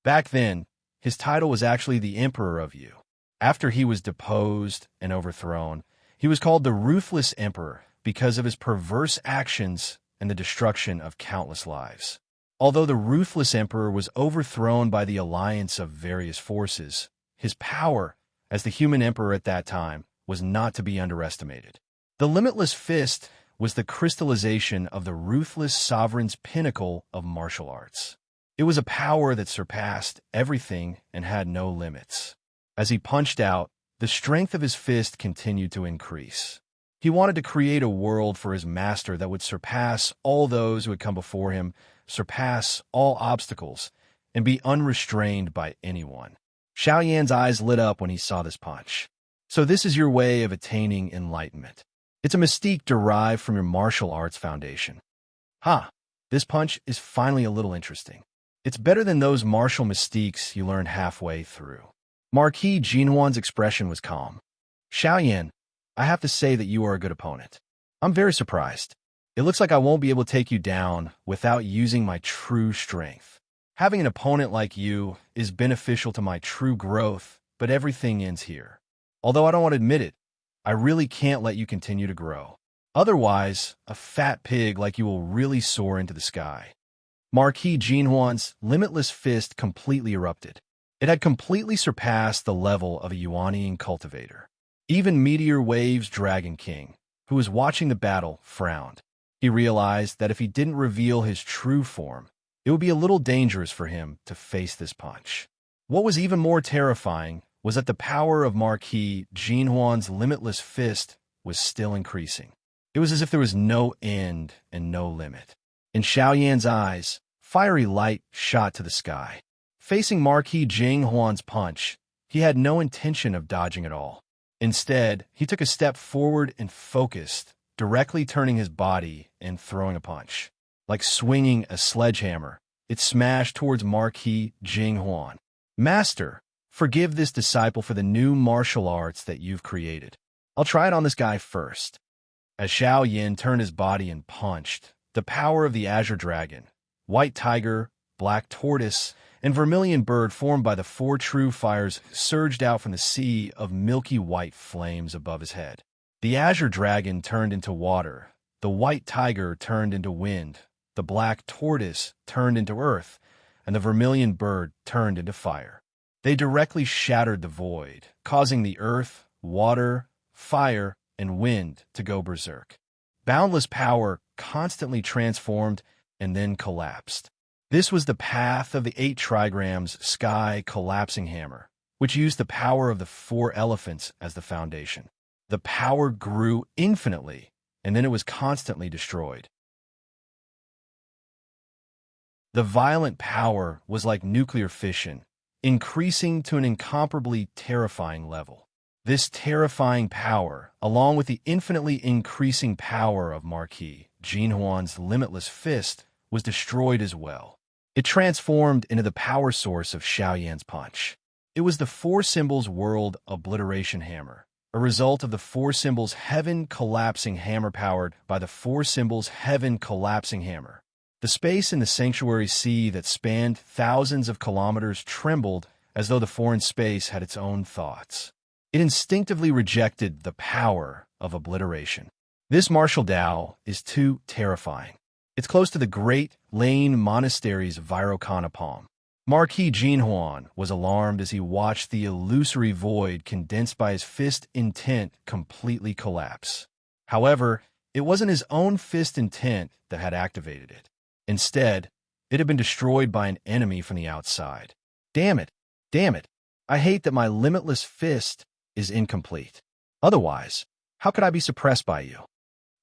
Back then, his title was actually the Emperor of Yu. After he was deposed and overthrown, he was called the Ruthless Emperor because of his perverse actions and the destruction of countless lives. Although the Ruthless Emperor was overthrown by the alliance of various forces, his power, as the human emperor at that time, was not to be underestimated. The Limitless Fist was the crystallization of the ruthless sovereign's pinnacle of martial arts. It was a power that surpassed everything and had no limits. As he punched out, the strength of his fist continued to increase. He wanted to create a world for his master that would surpass all those who had come before him, surpass all obstacles, and be unrestrained by anyone. Xiaoyan's eyes lit up when he saw this punch. So this is your way of attaining enlightenment. It's a mystique derived from your martial arts foundation. This punch is finally a little interesting. It's better than those martial mystiques you learned halfway through. Marquis Jinhuan's expression was calm. Xiaoyan, I have to say that you are a good opponent. I'm very surprised. It looks like I won't be able to take you down without using my true strength. Having an opponent like you is beneficial to my true growth, but everything ends here. Although I don't want to admit it, I really can't let you continue to grow. Otherwise, a fat pig like you will really soar into the sky. Marquis Jinhuan's limitless fist completely erupted. It had completely surpassed the level of a Yuanian cultivator. Even Meteor Wave's Dragon King, who was watching the battle, frowned. He realized that if he didn't reveal his true form, it would be a little dangerous for him to face this punch. What was even more terrifying was that the power of Marquis Jinhuan's limitless fist was still increasing. It was as if there was no end and no limit. In Xiaoyan's eyes, fiery light shot to the sky. Facing Marquis Jinhuan's punch, he had no intention of dodging at all. Instead, he took a step forward and focused, directly turning his body and throwing a punch. Like swinging a sledgehammer, it smashed towards Marquis Jinhuan. "Master, forgive this disciple for the new martial arts that you've created. I'll try it on this guy first." As Xiaoyan turned his body and punched, the power of the Azure Dragon, White Tiger, Black Tortoise, and Vermilion Bird formed by the four true fires surged out from the sea of milky white flames above his head. The Azure Dragon turned into water, the White Tiger turned into wind, the Black Tortoise turned into earth, and the vermilion bird turned into fire. They directly shattered the void, causing the earth, water, fire, and wind to go berserk. Boundless power constantly transformed and then collapsed. This was the path of the 8 trigrams sky collapsing hammer, which used the power of the 4 elephants as the foundation. The power grew infinitely, and then it was constantly destroyed. The violent power was like nuclear fission, increasing to an incomparably terrifying level. This terrifying power, along with the infinitely increasing power of Marquis Jinhuan's limitless fist, was destroyed as well. It transformed into the power source of Xiaoyan's punch. It was the 4 symbols world obliteration hammer, a result of the 4 symbols heaven collapsing hammer powered by the 4 symbols heaven collapsing hammer. The space in the sanctuary sea that spanned thousands of kilometers trembled as though the foreign space had its own thoughts. It instinctively rejected the power of obliteration. This martial Tao is too terrifying. It's close to the great Lane Monastery's Virokana palm. Marquis Jinhuan was alarmed as he watched the illusory void condensed by his fist intent completely collapse. However, it wasn't his own fist intent that had activated it. Instead, it had been destroyed by an enemy from the outside. Damn it! Damn it! I hate that my limitless fist is incomplete. Otherwise, how could I be suppressed by you?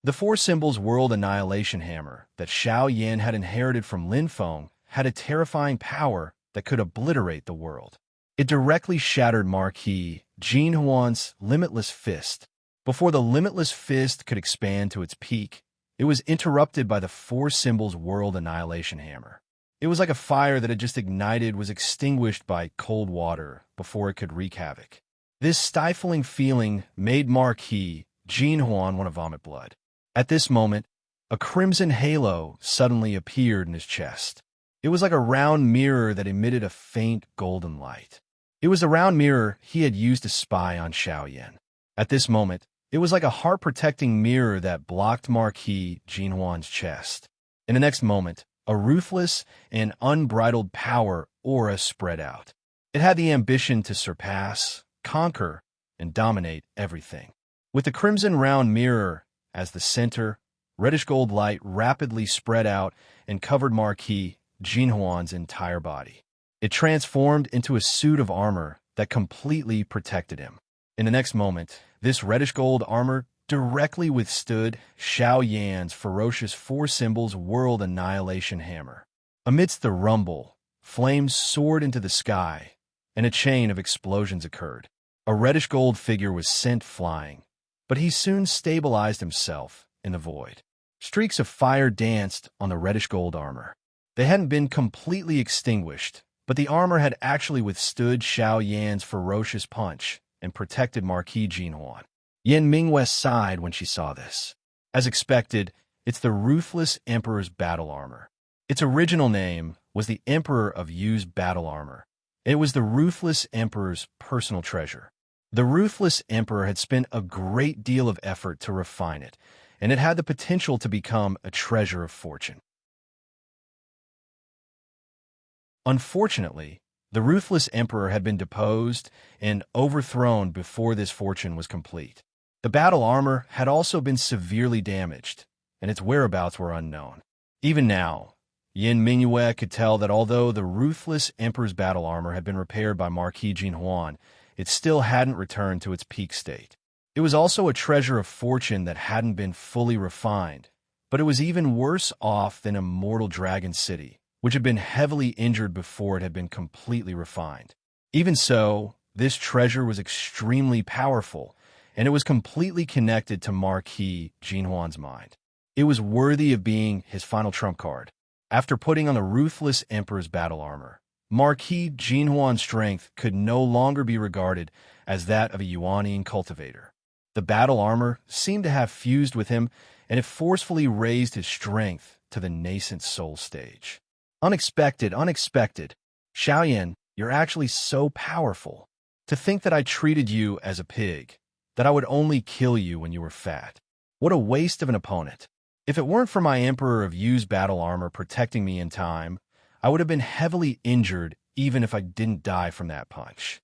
The 4 symbols world annihilation hammer that Xiaoyan had inherited from Lin Feng had a terrifying power that could obliterate the world. It directly shattered Marquis Jinhuan's limitless fist. Before the limitless fist could expand to its peak, it was interrupted by the 4 symbols world annihilation hammer. It was like a fire that had just ignited was extinguished by cold water before it could wreak havoc. This stifling feeling made Marquis Jinhuan want to vomit blood. At this moment, a crimson halo suddenly appeared in his chest. It was like a round mirror that emitted a faint golden light. It was the round mirror he had used to spy on Xiaoyan. At this moment, it was like a heart-protecting mirror that blocked Marquis Jinhuan's chest. In the next moment, a ruthless and unbridled power aura spread out. It had the ambition to surpass, conquer, and dominate everything. With the crimson round mirror as the center, reddish-gold light rapidly spread out and covered Marquis Jinhuan's entire body. It transformed into a suit of armor that completely protected him. In the next moment, this reddish-gold armor directly withstood Xiaoyan's ferocious 4 symbols world annihilation hammer. Amidst the rumble, flames soared into the sky, and a chain of explosions occurred. A reddish-gold figure was sent flying, but he soon stabilized himself in the void. Streaks of fire danced on the reddish-gold armor. They hadn't been completely extinguished, but the armor had actually withstood Xiaoyan's ferocious punch and protected Marquis Jinhuan. Yan Mingwei sighed when she saw this. As expected, it's the Ruthless Emperor's battle armor. Its original name was the Emperor of Yu's battle armor. It was the Ruthless Emperor's personal treasure. The Ruthless Emperor had spent a great deal of effort to refine it, and it had the potential to become a treasure of fortune. Unfortunately, the Ruthless Emperor had been deposed and overthrown before this fortune was complete. The battle armor had also been severely damaged, and its whereabouts were unknown. Even now, Yan Mingyue could tell that although the Ruthless Emperor's battle armor had been repaired by Marquis Jinhuan, it still hadn't returned to its peak state. It was also a treasure of fortune that hadn't been fully refined, but it was even worse off than Immortal Dragon City, which had been heavily injured before it had been completely refined. Even so, this treasure was extremely powerful, and it was completely connected to Marquis Jinhuan's mind. It was worthy of being his final trump card. After putting on the Ruthless Emperor's battle armor, Marquis Jinhuan's strength could no longer be regarded as that of a Yuanian cultivator. The battle armor seemed to have fused with him, and it forcefully raised his strength to the nascent soul stage. Unexpected, unexpected. Xiaoyan, you're actually so powerful. To think that I treated you as a pig, that I would only kill you when you were fat. What a waste of an opponent. If it weren't for my Emperor of Yu's battle armor protecting me in time, I would have been heavily injured even if I didn't die from that punch.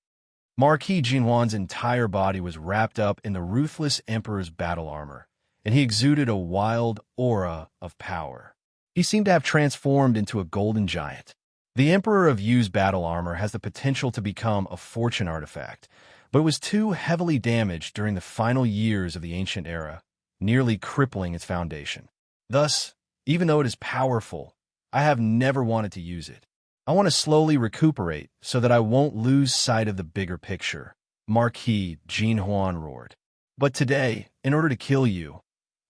Marquis Jinhuan's entire body was wrapped up in the ruthless emperor's battle armor, and he exuded a wild aura of power. He seemed to have transformed into a golden giant. The Emperor of Yu's battle armor has the potential to become a fortune artifact, but it was too heavily damaged during the final years of the ancient era, nearly crippling its foundation. Thus, even though it is powerful, I have never wanted to use it. I want to slowly recuperate so that I won't lose sight of the bigger picture, Marquis Jinhuan roared. But today, in order to kill you,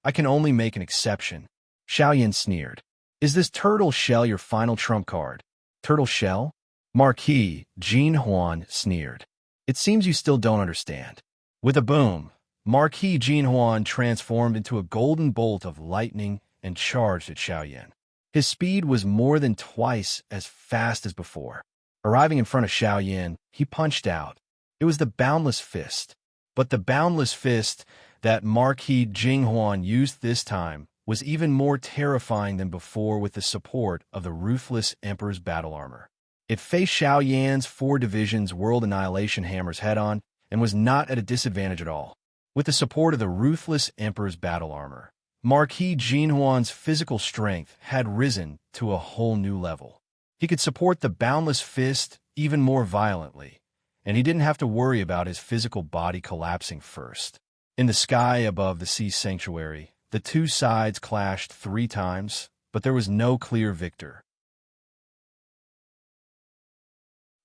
I can only make an exception. Xiaoyan sneered. Is this turtle shell your final trump card? Turtle shell? Marquis Jinhuan sneered. It seems you still don't understand. With a boom, Marquis Jinhuan transformed into a golden bolt of lightning and charged at Xiaoyan. His speed was more than twice as fast as before. Arriving in front of Xiaoyan, he punched out. It was the boundless fist. But the boundless fist that Marquis Jinhuan used this time was even more terrifying than before with the support of the ruthless Emperor's battle armor. It faced Xiaoyan's 4 divisions World Annihilation Hammers head-on and was not at a disadvantage at all. With the support of the ruthless Emperor's battle armor, Marquis Jinhuan's physical strength had risen to a whole new level. He could support the boundless fist even more violently, and he didn't have to worry about his physical body collapsing first. In the sky above the sea sanctuary, the two sides clashed 3 times, but there was no clear victor.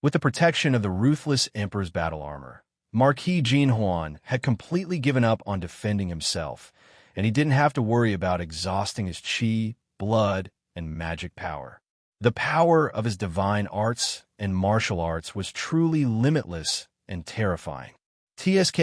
With the protection of the ruthless Emperor's battle armor, Marquis Jinhuan had completely given up on defending himself, and he didn't have to worry about exhausting his qi, blood, and magic power. The power of his divine arts and martial arts was truly limitless and terrifying. TSK,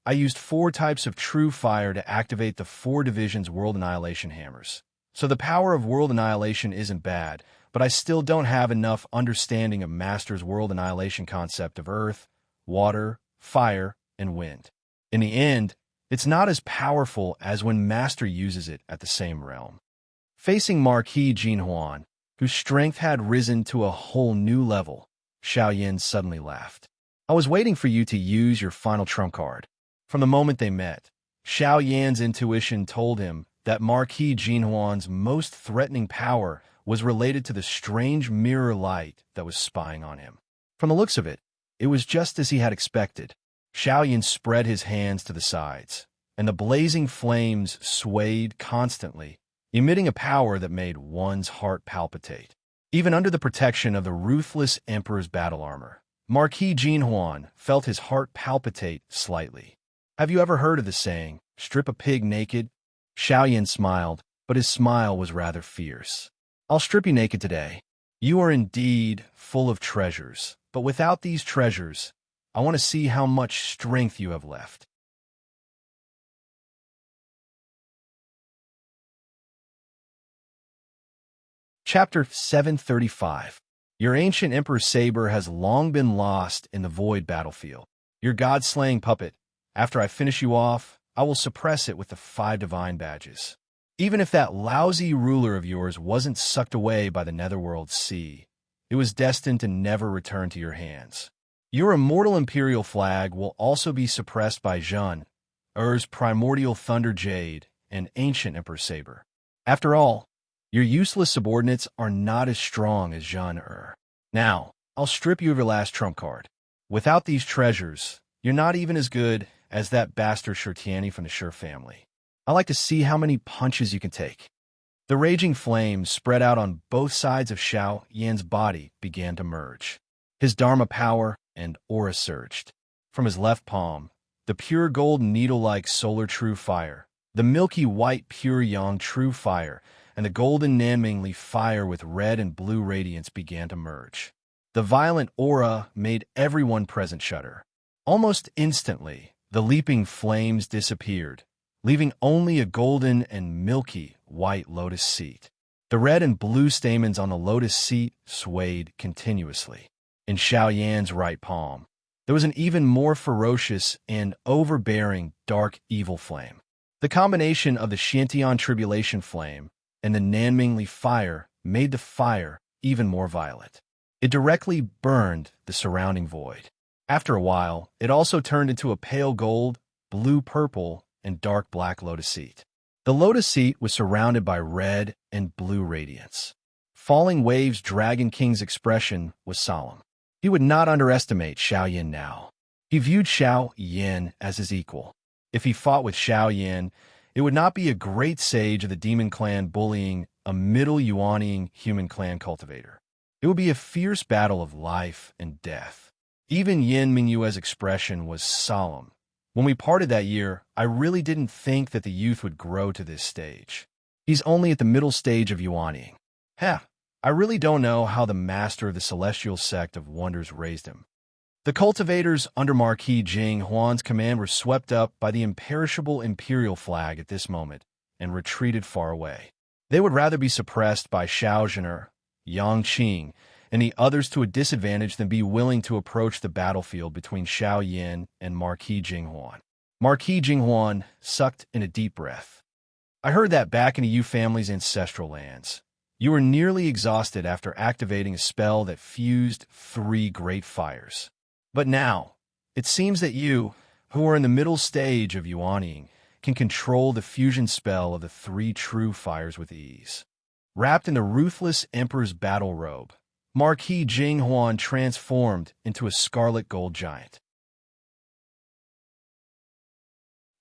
I used 4 types of true fire to activate the 4 divisions World Annihilation Hammers. So the power of World Annihilation isn't bad, but I still don't have enough understanding of Master's World Annihilation concept of earth, water, fire, and wind. In the end, it's not as powerful as when Master uses it at the same realm. Facing Marquis Jinhuan, whose strength had risen to a whole new level, Xiaoyan suddenly laughed. I was waiting for you to use your final trump card. From the moment they met, Xiaoyan's intuition told him that Marquis Jinhuan's most threatening power was related to the strange mirror light that was spying on him. From the looks of it, it was just as he had expected. Xiaoyan spread his hands to the sides, and the blazing flames swayed constantly, emitting a power that made one's heart palpitate. Even under the protection of the ruthless Emperor's battle armor, Marquis Jinhuan felt his heart palpitate slightly. Have you ever heard of the saying, strip a pig naked? Xiaoyan smiled, but his smile was rather fierce. I'll strip you naked today. You are indeed full of treasures, but without these treasures, I want to see how much strength you have left. Chapter 735. Your ancient Emperor's saber has long been lost in the void battlefield. Your god-slaying puppet, after I finish you off, I will suppress it with the 5 divine badges. Even if that lousy ruler of yours wasn't sucked away by the netherworld sea, it was destined to never return to your hands. Your immortal imperial flag will also be suppressed by Zhun, Er's primordial thunder jade, and ancient Emperor saber. After all, your useless subordinates are not as strong as Zhun Er. Now, I'll strip you of your last trump card. Without these treasures, you're not even as good as that bastard Shirtiani from the Shur family. I like to see how many punches you can take. The raging flames spread out on both sides of Xiao Yan's body began to merge. His Dharma power and aura surged. From his left palm, the pure gold needle-like solar true fire, the milky white pure yang true fire, and the golden Nanmingli fire with red and blue radiance began to merge. The violent aura made everyone present shudder. Almost instantly, the leaping flames disappeared, leaving only a golden and milky white lotus seat. The red and blue stamens on the lotus seat swayed continuously. In Xiaoyan's right palm, there was an even more ferocious and overbearing dark evil flame. The combination of the Xiantian tribulation flame and the Nanmingli fire made the fire even more violet. It directly burned the surrounding void. After a while, it also turned into a pale gold, blue-purple, and dark black lotus seat. The lotus seat was surrounded by red and blue radiance. Falling Wave's Dragon King's expression was solemn. He would not underestimate Xiao Yin now. He viewed Xiao Yin as his equal. If he fought with Xiao Yin, it would not be a great sage of the demon clan bullying a middle Yuanying human clan cultivator. It would be a fierce battle of life and death. Even Yin Mingyue's expression was solemn. When we parted that year, I really didn't think that the youth would grow to this stage. He's only at the middle stage of Yuanying. I really don't know how the master of the celestial sect of wonders raised him. The cultivators under Marquis Jing Huan's command were swept up by the imperishable imperial flag at this moment and retreated far away. They would rather be suppressed by Xiao Zhener, Yang Qing, and the others to a disadvantage than be willing to approach the battlefield between Xiao Yin and Marquis Jing Huan. Marquis Jing Huan sucked in a deep breath. I heard that back in the Yu family's ancestral lands, you were nearly exhausted after activating a spell that fused 3 great fires. But now, it seems that you, who are in the middle stage of Yuanying, can control the fusion spell of the 3 true fires with ease. Wrapped in the ruthless Emperor's battle robe, Marquis Jing Huan transformed into a scarlet gold giant.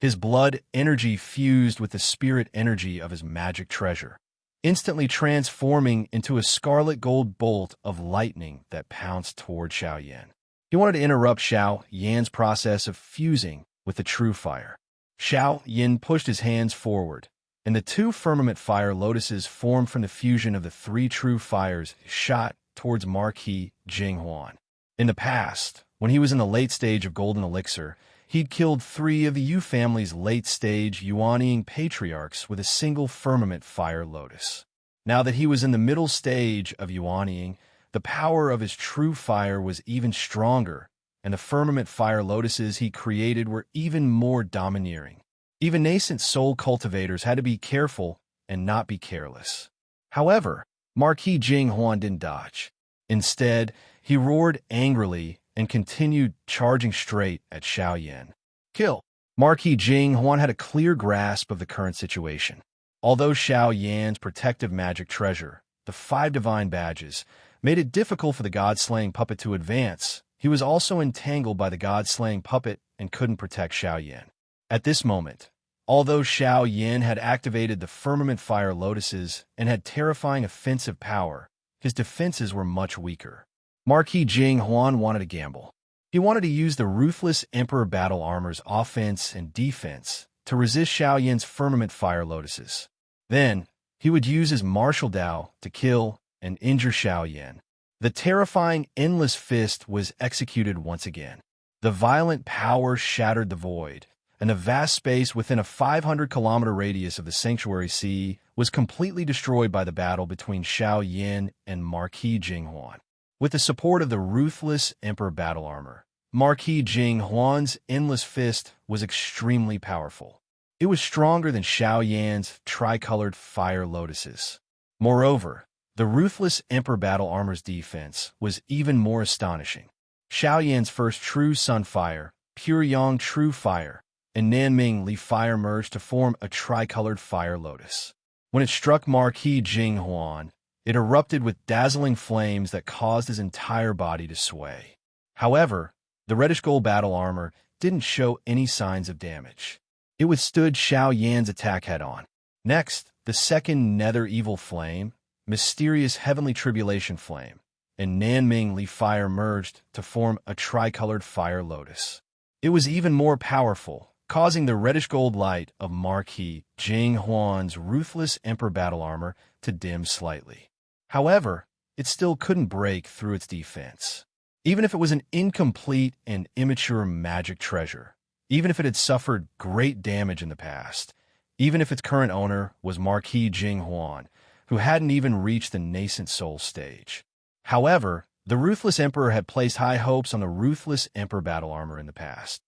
His blood energy fused with the spirit energy of his magic treasure, instantly transforming into a scarlet gold bolt of lightning that pounced toward Xiao Yan. He wanted to interrupt Xiao Yan's process of fusing with the true fire. Xiao Yan pushed his hands forward, and the 2 firmament fire lotuses formed from the fusion of the 3 true fires shot towards Marquis Jing Huan. In the past, when he was in the late stage of Golden Elixir, he'd killed 3 of the Yu family's late-stage Yuanying patriarchs with a single firmament fire lotus. Now that he was in the middle stage of Yuanying, the power of his true fire was even stronger, and the firmament fire lotuses he created were even more domineering. Even nascent soul cultivators had to be careful and not be careless. However, Marquis Jing Huan didn't dodge. Instead, he roared angrily and continued charging straight at Xiao Yan. Kill! Marquis Jing Huan had a clear grasp of the current situation. Although Xiao Yan's protective magic treasure, the 5 divine badges, made it difficult for the god-slaying puppet to advance, he was also entangled by the god-slaying puppet and couldn't protect Xiao Yan. At this moment, although Xiao Yan had activated the firmament fire lotuses and had terrifying offensive power, his defenses were much weaker. Marquis Jing Huan wanted to gamble. He wanted to use the ruthless Emperor battle armor's offense and defense to resist Xiao Yan's firmament fire lotuses. Then, he would use his martial Dao to kill and injure Xiao Yan. The terrifying Endless Fist was executed once again. The violent power shattered the void, and the vast space within a 500-kilometer radius of the Sanctuary Sea was completely destroyed by the battle between Xiao Yan and Marquis Jing Huan. With the support of the ruthless Emperor battle armor, Marquis Jing Huan's Endless Fist was extremely powerful. It was stronger than Xiao Yan's tricolored fire lotuses. Moreover, the ruthless Emperor battle armor's defense was even more astonishing. Xiao Yan's first true Sunfire, Pure Yang True Fire, and Nanming Li Fire merged to form a tricolored fire lotus. When it struck Marquis Jing Huan, it erupted with dazzling flames that caused his entire body to sway. However, the reddish-gold battle armor didn't show any signs of damage. It withstood Xiao Yan's attack head-on. Next, the second Nether Evil Flame, Mysterious Heavenly Tribulation Flame, and Nanming Li Fire merged to form a tricolored fire lotus. It was even more powerful, causing the reddish-gold light of Marquis Jing Huan's ruthless Emperor battle armor to dim slightly. However, it still couldn't break through its defense. Even if it was an incomplete and immature magic treasure, even if it had suffered great damage in the past, even if its current owner was Marquis Jing Huan, who hadn't even reached the nascent soul stage. However, the Ruthless Emperor had placed high hopes on the Ruthless Emperor battle armor in the past.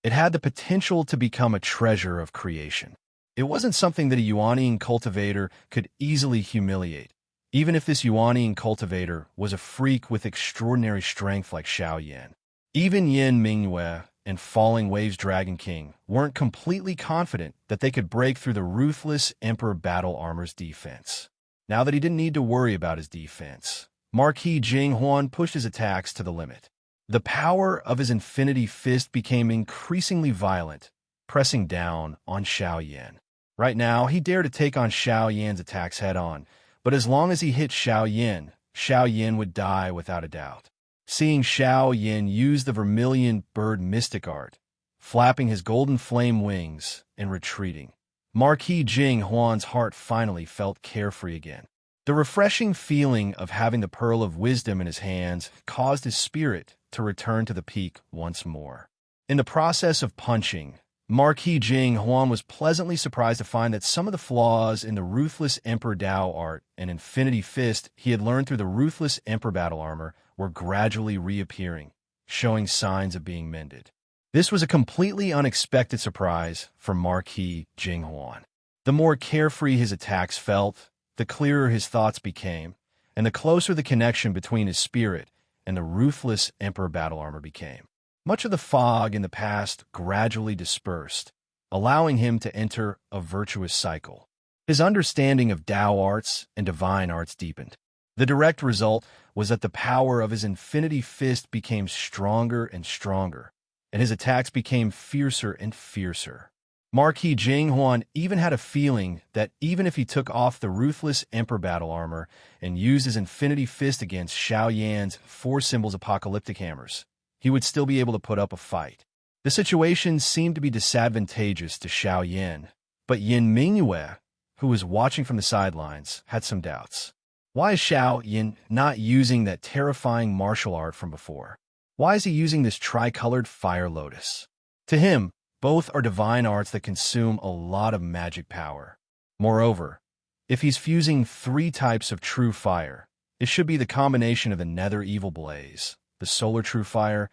It had the potential to become a treasure of creation. It wasn't something that a Yuanian cultivator could easily humiliate, even if this Yuanian cultivator was a freak with extraordinary strength like Xiao Yan. Even Yin Mingyue and Falling Waves Dragon King weren't completely confident that they could break through the ruthless Emperor Battle Armor's defense. Now that he didn't need to worry about his defense, Marquis Jinghuan pushed his attacks to the limit. The power of his Infinity Fist became increasingly violent, pressing down on Xiao Yan. Right now, he dared to take on Xiao Yan's attacks head-on, but as long as he hit Xiao Yan would die without a doubt. Seeing Xiao Yan use the vermilion bird mystic art, flapping his golden flame wings and retreating, Marquis Jing Huan's heart finally felt carefree again. The refreshing feeling of having the Pearl of Wisdom in his hands caused his spirit to return to the peak once more. In the process of punching, Marquis Jing Huan was pleasantly surprised to find that some of the flaws in the Ruthless Emperor Dao art and Infinity Fist he had learned through the Ruthless Emperor Battle Armor were gradually reappearing, showing signs of being mended. This was a completely unexpected surprise for Marquis Jing Huan. The more carefree his attacks felt, the clearer his thoughts became, and the closer the connection between his spirit and the Ruthless Emperor Battle Armor became. Much of the fog in the past gradually dispersed, allowing him to enter a virtuous cycle. His understanding of Dao arts and divine arts deepened. The direct result was that the power of his Infinity Fist became stronger and stronger, and his attacks became fiercer and fiercer. Marquis Jinghuan even had a feeling that even if he took off the Ruthless Emperor Battle Armor and used his Infinity Fist against Xiao Yan's 4 Symbols Apocalyptic Hammers, he would still be able to put up a fight. The situation seemed to be disadvantageous to Xiao Yan, but Yin Mingyue, who was watching from the sidelines, had some doubts. Why is Xiao Yan not using that terrifying martial art from before? Why is he using this tricolored fire lotus? To him, both are divine arts that consume a lot of magic power. Moreover, if he's fusing 3 types of true fire, it should be the combination of the Nether Evil Blaze, the Solar True Fire,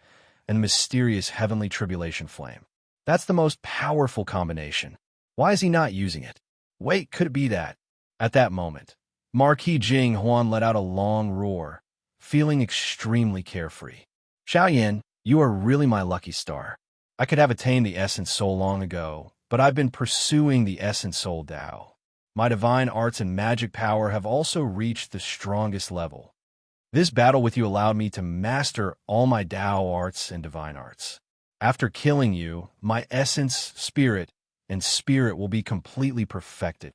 and the mysterious Heavenly Tribulation Flame. That's the most powerful combination. Why is he not using it? Wait, could it be that? At that moment, Marquis Jing Huan let out a long roar, feeling extremely carefree. Xiao Yan, you are really my lucky star. I could have attained the Essence Soul long ago, but I've been pursuing the Essence Soul Dao. My divine arts and magic power have also reached the strongest level. This battle with you allowed me to master all my Dao arts and divine arts. After killing you, my essence, spirit, and spirit will be completely perfected.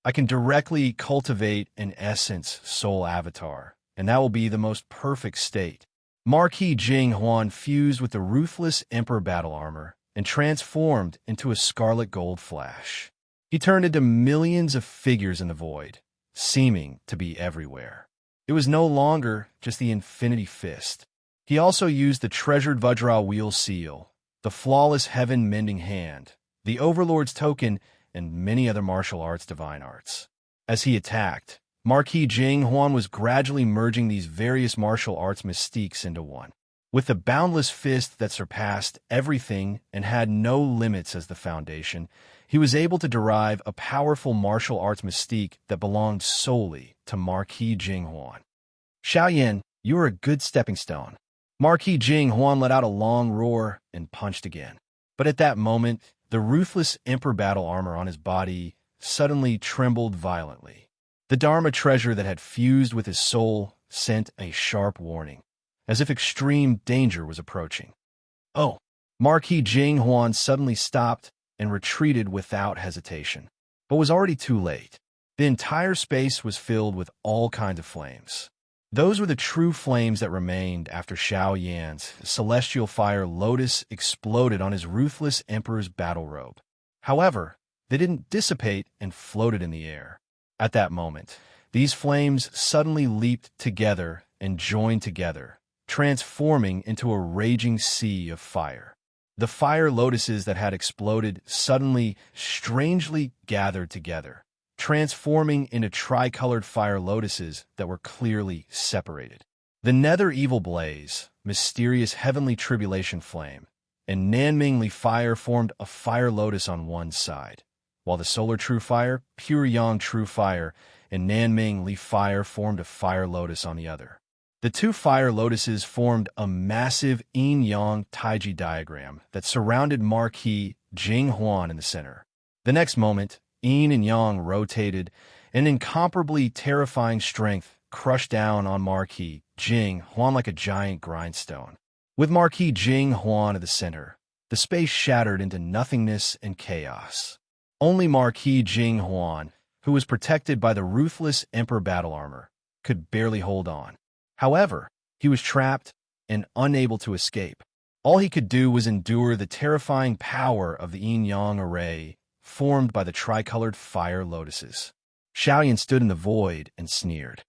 I can directly cultivate an essence soul avatar, and that will be the most perfect state. Marquis Jing Huan fused with the Ruthless Emperor Battle Armor and transformed into a scarlet gold flash. He turned into millions of figures in the void, seeming to be everywhere. It was no longer just the Infinity Fist. He also used the treasured Vajra Wheel Seal, the flawless Heaven Mending Hand, the Overlord's Token, and many other martial arts divine arts. As he attacked, Marquis Jing Huan was gradually merging these various martial arts mystiques into one. With the boundless fist that surpassed everything and had no limits as the foundation, he was able to derive a powerful martial arts mystique that belonged solely to Marquis Jing Huan. Xiao Yan, you are a good stepping stone. Marquis Jing Huan let out a long roar and punched again. But at that moment, the Ruthless Emperor Battle Armor on his body suddenly trembled violently. The Dharma treasure that had fused with his soul sent a sharp warning, as if extreme danger was approaching. Oh! Marquis Jing Huan suddenly stopped and retreated without hesitation, but was already too late. The entire space was filled with all kinds of flames. Those were the true flames that remained after Xiao Yan's celestial fire lotus exploded on his Ruthless Emperor's battle robe. However, they didn't dissipate and floated in the air. At that moment, these flames suddenly leaped together and joined together, transforming into a raging sea of fire. The fire lotuses that had exploded suddenly, strangely gathered together, transforming into tricolored fire lotuses that were clearly separated. The Nether Evil Blaze, mysterious Heavenly Tribulation Flame, and Nanming Li fire formed a fire lotus on one side, while the solar true fire, pure yang true fire, and Nanming Li fire formed a fire lotus on the other. The two fire lotuses formed a massive yin-yang taiji diagram that surrounded Marquis Jing Huan in the center. The next moment, yin and yang rotated, and incomparably terrifying strength crushed down on Marquis Jing Huan like a giant grindstone. With Marquis Jing Huan at the center, the space shattered into nothingness and chaos. Only Marquis Jing Huan, who was protected by the ruthless Emperor battle armor, could barely hold on. However, he was trapped and unable to escape. All he could do was endure the terrifying power of the yin-yang array formed by the tricolored fire lotuses. Xiaoyan stood in the void and sneered.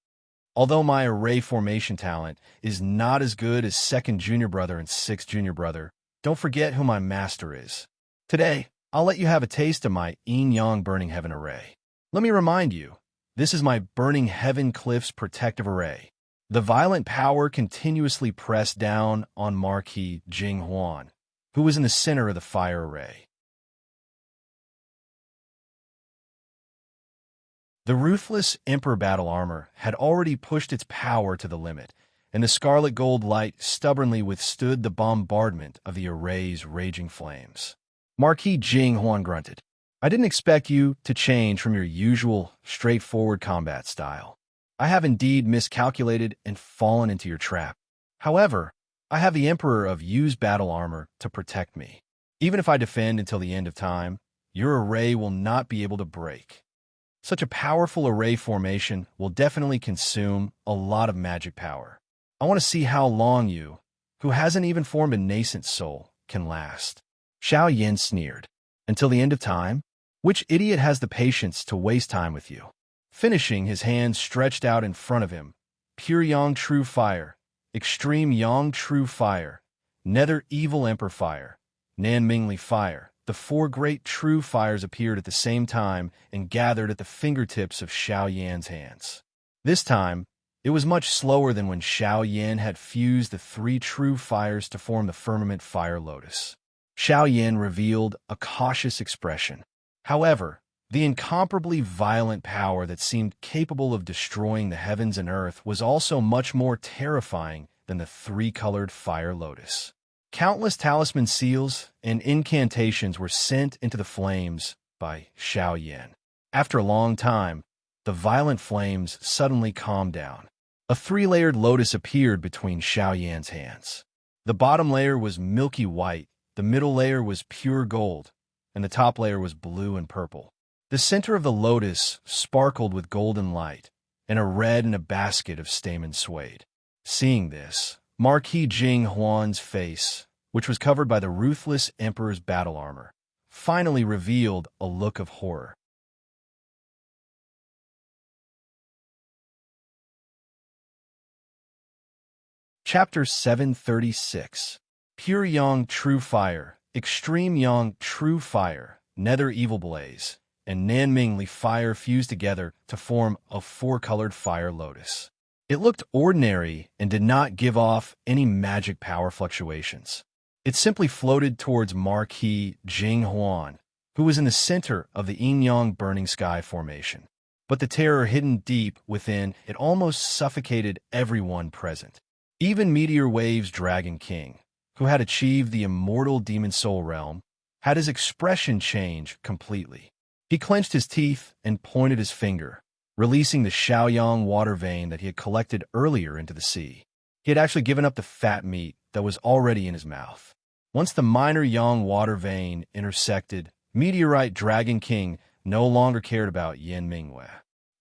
Although my array formation talent is not as good as second junior brother and sixth junior brother, don't forget who my master is. Today, I'll let you have a taste of my yin-yang burning heaven array. Let me remind you, this is my burning heaven cliffs protective array. The violent power continuously pressed down on Marquis Jing Huan, who was in the center of the fire array. The ruthless Emperor battle armor had already pushed its power to the limit, and the scarlet gold light stubbornly withstood the bombardment of the array's raging flames. Marquis Jing Huan grunted. I didn't expect you to change from your usual, straightforward combat style. I have indeed miscalculated and fallen into your trap. However, I have the Emperor of Yu's battle armor to protect me. Even if I defend until the end of time, your array will not be able to break. Such a powerful array formation will definitely consume a lot of magic power. I want to see how long you, who hasn't even formed a nascent soul, can last. Xiao Yin sneered. Until the end of time? Which idiot has the patience to waste time with you? Finishing, his hands stretched out in front of him. Pure yang true fire, extreme yang true fire, nether evil emperor fire, Nanming Li fire. The four great true fires appeared at the same time and gathered at the fingertips of Xiao Yan's hands. This time, it was much slower than when Xiao Yan had fused the three true fires to form the firmament fire lotus. Xiao Yan revealed a cautious expression. However, the incomparably violent power that seemed capable of destroying the heavens and earth was also much more terrifying than the three-colored fire lotus. Countless talisman seals and incantations were sent into the flames by Xiao Yan. After a long time, the violent flames suddenly calmed down. A three-layered lotus appeared between Xiao Yan's hands. The bottom layer was milky white, the middle layer was pure gold, and the top layer was blue and purple. The center of the lotus sparkled with golden light, and a red and a basket of stamen swayed. Seeing this, Marquis Jing Huan's face, which was covered by the ruthless emperor's battle armor, finally revealed a look of horror. Chapter 736. Pure Yang True Fire, Extreme Yang True Fire, Nether Evil Blaze, and Nanming Li Fire fused together to form a four-colored fire lotus. It looked ordinary and did not give off any magic power fluctuations. It simply floated towards Marquis Jing Huan, who was in the center of the yin-yang burning sky formation. But the terror hidden deep within it almost suffocated everyone present. Even Meteor Wave's Dragon King, who had achieved the immortal demon soul realm, had his expression change completely. He clenched his teeth and pointed his finger, releasing the Xiaoyang water vein that he had collected earlier into the sea. He had actually given up the fat meat that was already in his mouth. Once the minor yang water vein intersected, Meteorite Dragon King no longer cared about Yin Mingwei.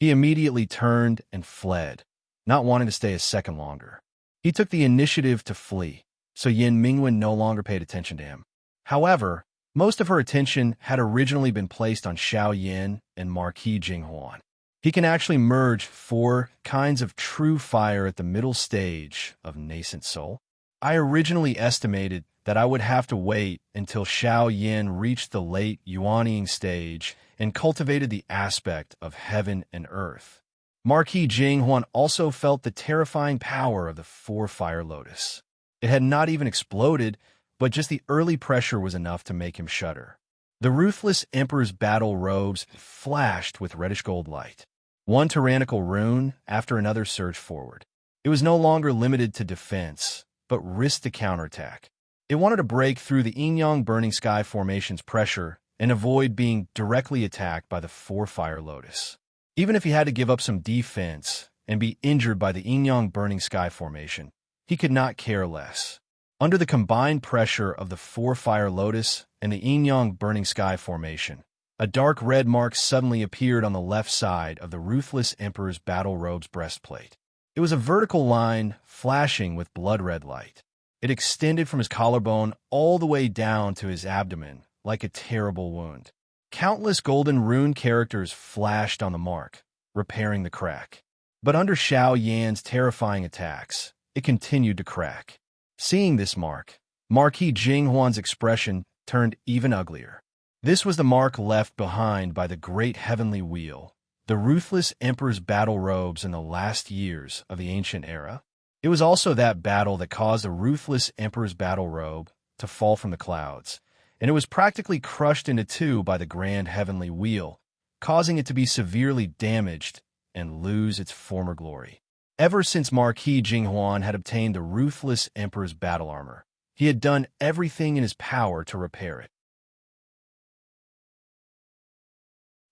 He immediately turned and fled, not wanting to stay a second longer. He took the initiative to flee, so Yin Mingwen no longer paid attention to him. However, most of her attention had originally been placed on Xiao Yin and Marquis Jinghuan. He can actually merge four kinds of true fire at the middle stage of nascent soul. I originally estimated that I would have to wait until Xiao Yin reached the late Yuanying stage and cultivated the aspect of heaven and earth. Marquis Jinghuan also felt the terrifying power of the four fire lotus. It had not even exploded, but just the early pressure was enough to make him shudder. The ruthless Emperor's battle robes flashed with reddish-gold light. One tyrannical rune after another surged forward. It was no longer limited to defense, but risked a counterattack. It wanted to break through the yin-yang burning sky formation's pressure and avoid being directly attacked by the four-fire lotus. Even if he had to give up some defense and be injured by the yin-yang burning sky formation, he could not care less. Under the combined pressure of the four-fire lotus and the yin-yang burning sky formation, a dark red mark suddenly appeared on the left side of the ruthless Emperor's battle robe's breastplate. It was a vertical line flashing with blood-red light. It extended from his collarbone all the way down to his abdomen like a terrible wound. Countless golden rune characters flashed on the mark, repairing the crack. But under Xiao Yan's terrifying attacks, it continued to crack. Seeing this mark, Marquis Jinghuan's expression turned even uglier. This was the mark left behind by the great heavenly wheel, the ruthless Emperor's battle robes in the last years of the ancient era. It was also that battle that caused the ruthless Emperor's battle robe to fall from the clouds, and it was practically crushed into two by the grand heavenly wheel, causing it to be severely damaged and lose its former glory. Ever since Marquis Jinghuan had obtained the ruthless Emperor's battle armor, he had done everything in his power to repair it.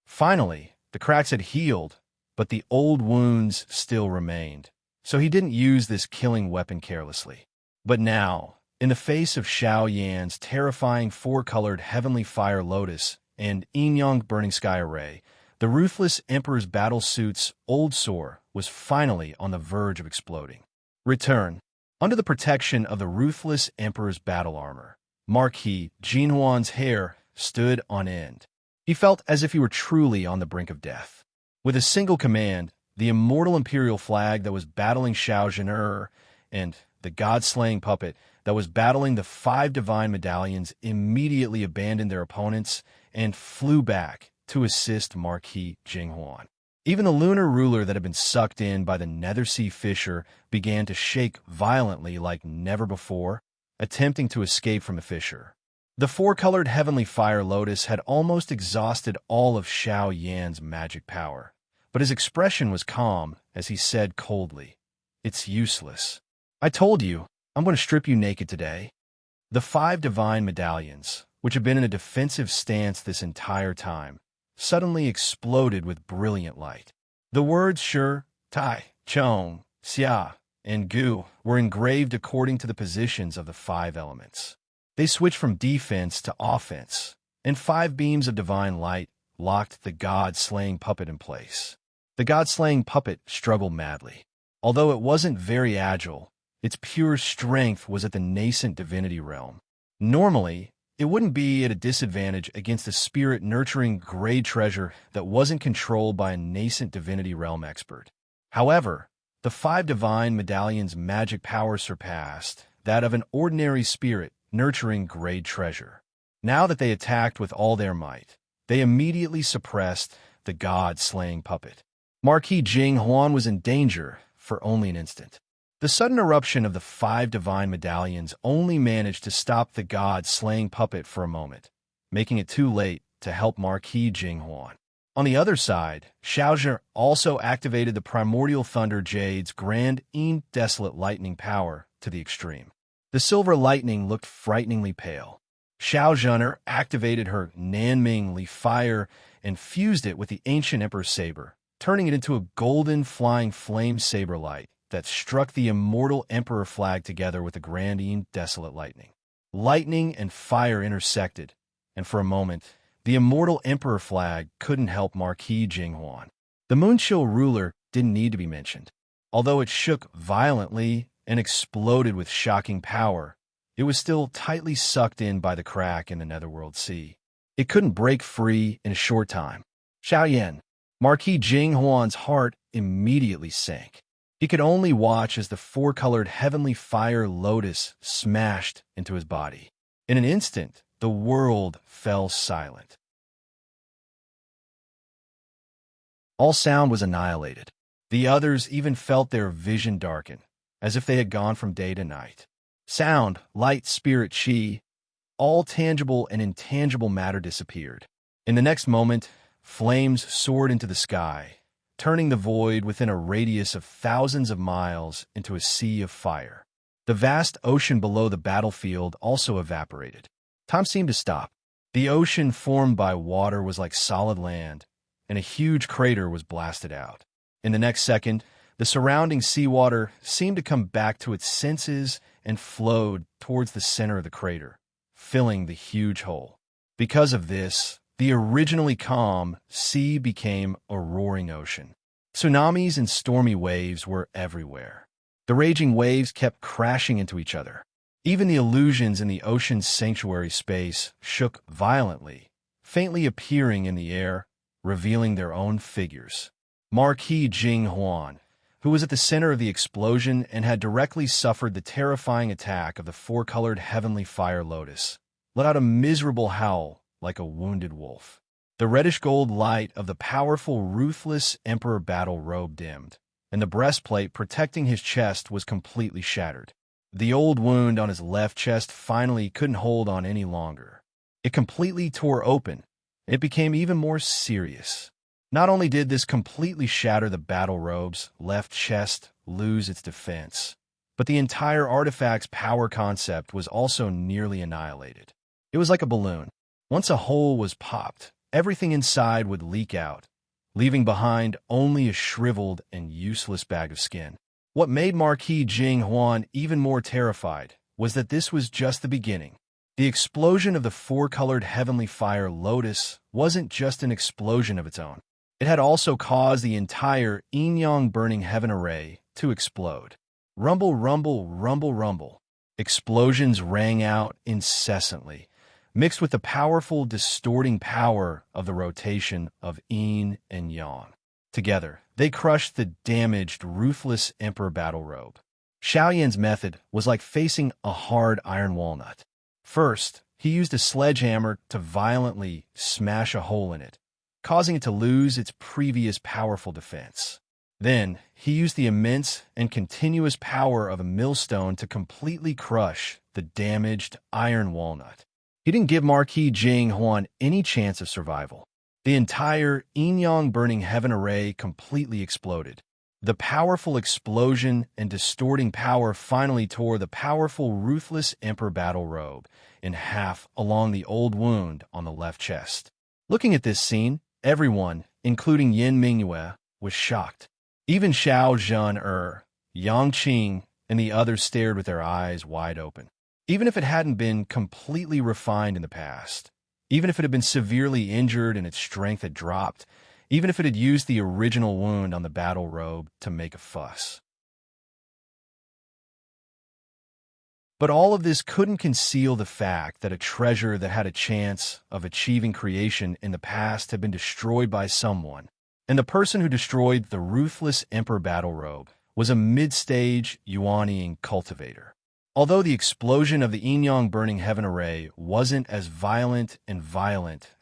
Finally, the cracks had healed, but the old wounds still remained, so he didn't use this killing weapon carelessly. But now, in the face of Xiao Yan's terrifying four-colored heavenly fire lotus and yin-yang burning sky array, the ruthless Emperor's battle suit's old sore was finally on the verge of exploding. Return. Under the protection of the ruthless Emperor's battle armor, Marquis Jinghuan's hair stood on end. He felt as if he were truly on the brink of death. With a single command, the immortal imperial flag that was battling Xiao Zhen'er and the god-slaying puppet that was battling the five divine medallions immediately abandoned their opponents and flew back to assist Marquis Jinghuan. Even the lunar ruler that had been sucked in by the Nethersea fissure began to shake violently like never before, attempting to escape from the fissure. The four-colored heavenly fire lotus had almost exhausted all of Xiao Yan's magic power, but his expression was calm as he said coldly, "It's useless. I told you, I'm going to strip you naked today." The five divine medallions, which had been in a defensive stance this entire time, suddenly exploded with brilliant light. The words Shi, Tai, Chong, Xia, and Gu were engraved according to the positions of the five elements. They switched from defense to offense, and five beams of divine light locked the god-slaying puppet in place. The god-slaying puppet struggled madly. Although it wasn't very agile, its pure strength was at the nascent divinity realm. Normally, it wouldn't be at a disadvantage against a spirit-nurturing gray treasure that wasn't controlled by a nascent divinity realm expert. However, the five divine medallions' magic power surpassed that of an ordinary spirit nurturing gray treasure. Now that they attacked with all their might, they immediately suppressed the god-slaying puppet. Marquis Jinghuan was in danger for only an instant. The sudden eruption of the five divine medallions only managed to stop the god-slaying puppet for a moment, making it too late to help Marquis Jinghuan. On the other side, Xiaozhi also activated the primordial thunder jade's grand desolate lightning power to the extreme. The silver lightning looked frighteningly pale. Xiao Zhen'er activated her Nanming Li fire and fused it with the ancient Emperor's saber, turning it into a golden flying flame saber light that struck the immortal Emperor flag together with the grand desolate lightning. Lightning and fire intersected, and for a moment, the immortal Emperor flag couldn't help Marquis Jinghuan. The Moonchill ruler didn't need to be mentioned. Although it shook violently and exploded with shocking power, it was still tightly sucked in by the crack in the Netherworld Sea. It couldn't break free in a short time. Xiao Yan, Marquis Jinghuan's heart immediately sank. He could only watch as the four-colored heavenly fire lotus smashed into his body. In an instant, the world fell silent. All sound was annihilated. The others even felt their vision darken, as if they had gone from day to night. Sound, light, spirit, chi, all tangible and intangible matter disappeared. In the next moment, flames soared into the sky, turning the void within a radius of thousands of miles into a sea of fire. The vast ocean below the battlefield also evaporated. Time seemed to stop. The ocean formed by water was like solid land, and a huge crater was blasted out. In the next second, the surrounding seawater seemed to come back to its senses and flowed towards the center of the crater, filling the huge hole. Because of this, the originally calm sea became a roaring ocean. Tsunamis and stormy waves were everywhere. The raging waves kept crashing into each other. Even the illusions in the ocean's sanctuary space shook violently, faintly appearing in the air, revealing their own figures. Marquis Jing Huan, who was at the center of the explosion and had directly suffered the terrifying attack of the four-colored heavenly fire lotus, let out a miserable howl like a wounded wolf. The reddish-gold light of the powerful, ruthless emperor battle robe dimmed, and the breastplate protecting his chest was completely shattered. The old wound on his left chest finally couldn't hold on any longer. It completely tore open. It became even more serious. Not only did this completely shatter the battle robe's left chest lose its defense, but the entire artifact's power concept was also nearly annihilated. It was like a balloon. Once a hole was popped, everything inside would leak out, leaving behind only a shriveled and useless bag of skin. What made Marquis Jing Huan even more terrified was that this was just the beginning. The explosion of the four-colored heavenly fire lotus wasn't just an explosion of its own. It had also caused the entire yin-yang burning heaven array to explode. Rumble, rumble, rumble, rumble. Explosions rang out incessantly, mixed with the powerful, distorting power of the rotation of yin and yang. Together, they crushed the damaged, ruthless emperor battle robe. Xiaoyan's method was like facing a hard iron walnut. First, he used a sledgehammer to violently smash a hole in it, causing it to lose its previous powerful defense. Then, he used the immense and continuous power of a millstone to completely crush the damaged iron walnut. He didn't give Marquis Jing Huan any chance of survival. The entire yin-yang burning heaven array completely exploded. The powerful explosion and distorting power finally tore the powerful, ruthless emperor battle robe in half along the old wound on the left chest. Looking at this scene, everyone, including Yin Mingyue, was shocked. Even Xiao Zhen, Yang Qing, and the others stared with their eyes wide open. Even if it hadn't been completely refined in the past, even if it had been severely injured and its strength had dropped, even if it had used the original wound on the battle robe to make a fuss. But all of this couldn't conceal the fact that a treasure that had a chance of achieving creation in the past had been destroyed by someone, and the person who destroyed the ruthless emperor battle robe was a mid-stage Yuaniing cultivator. Although the explosion of the yin-yang burning heaven array wasn't as violent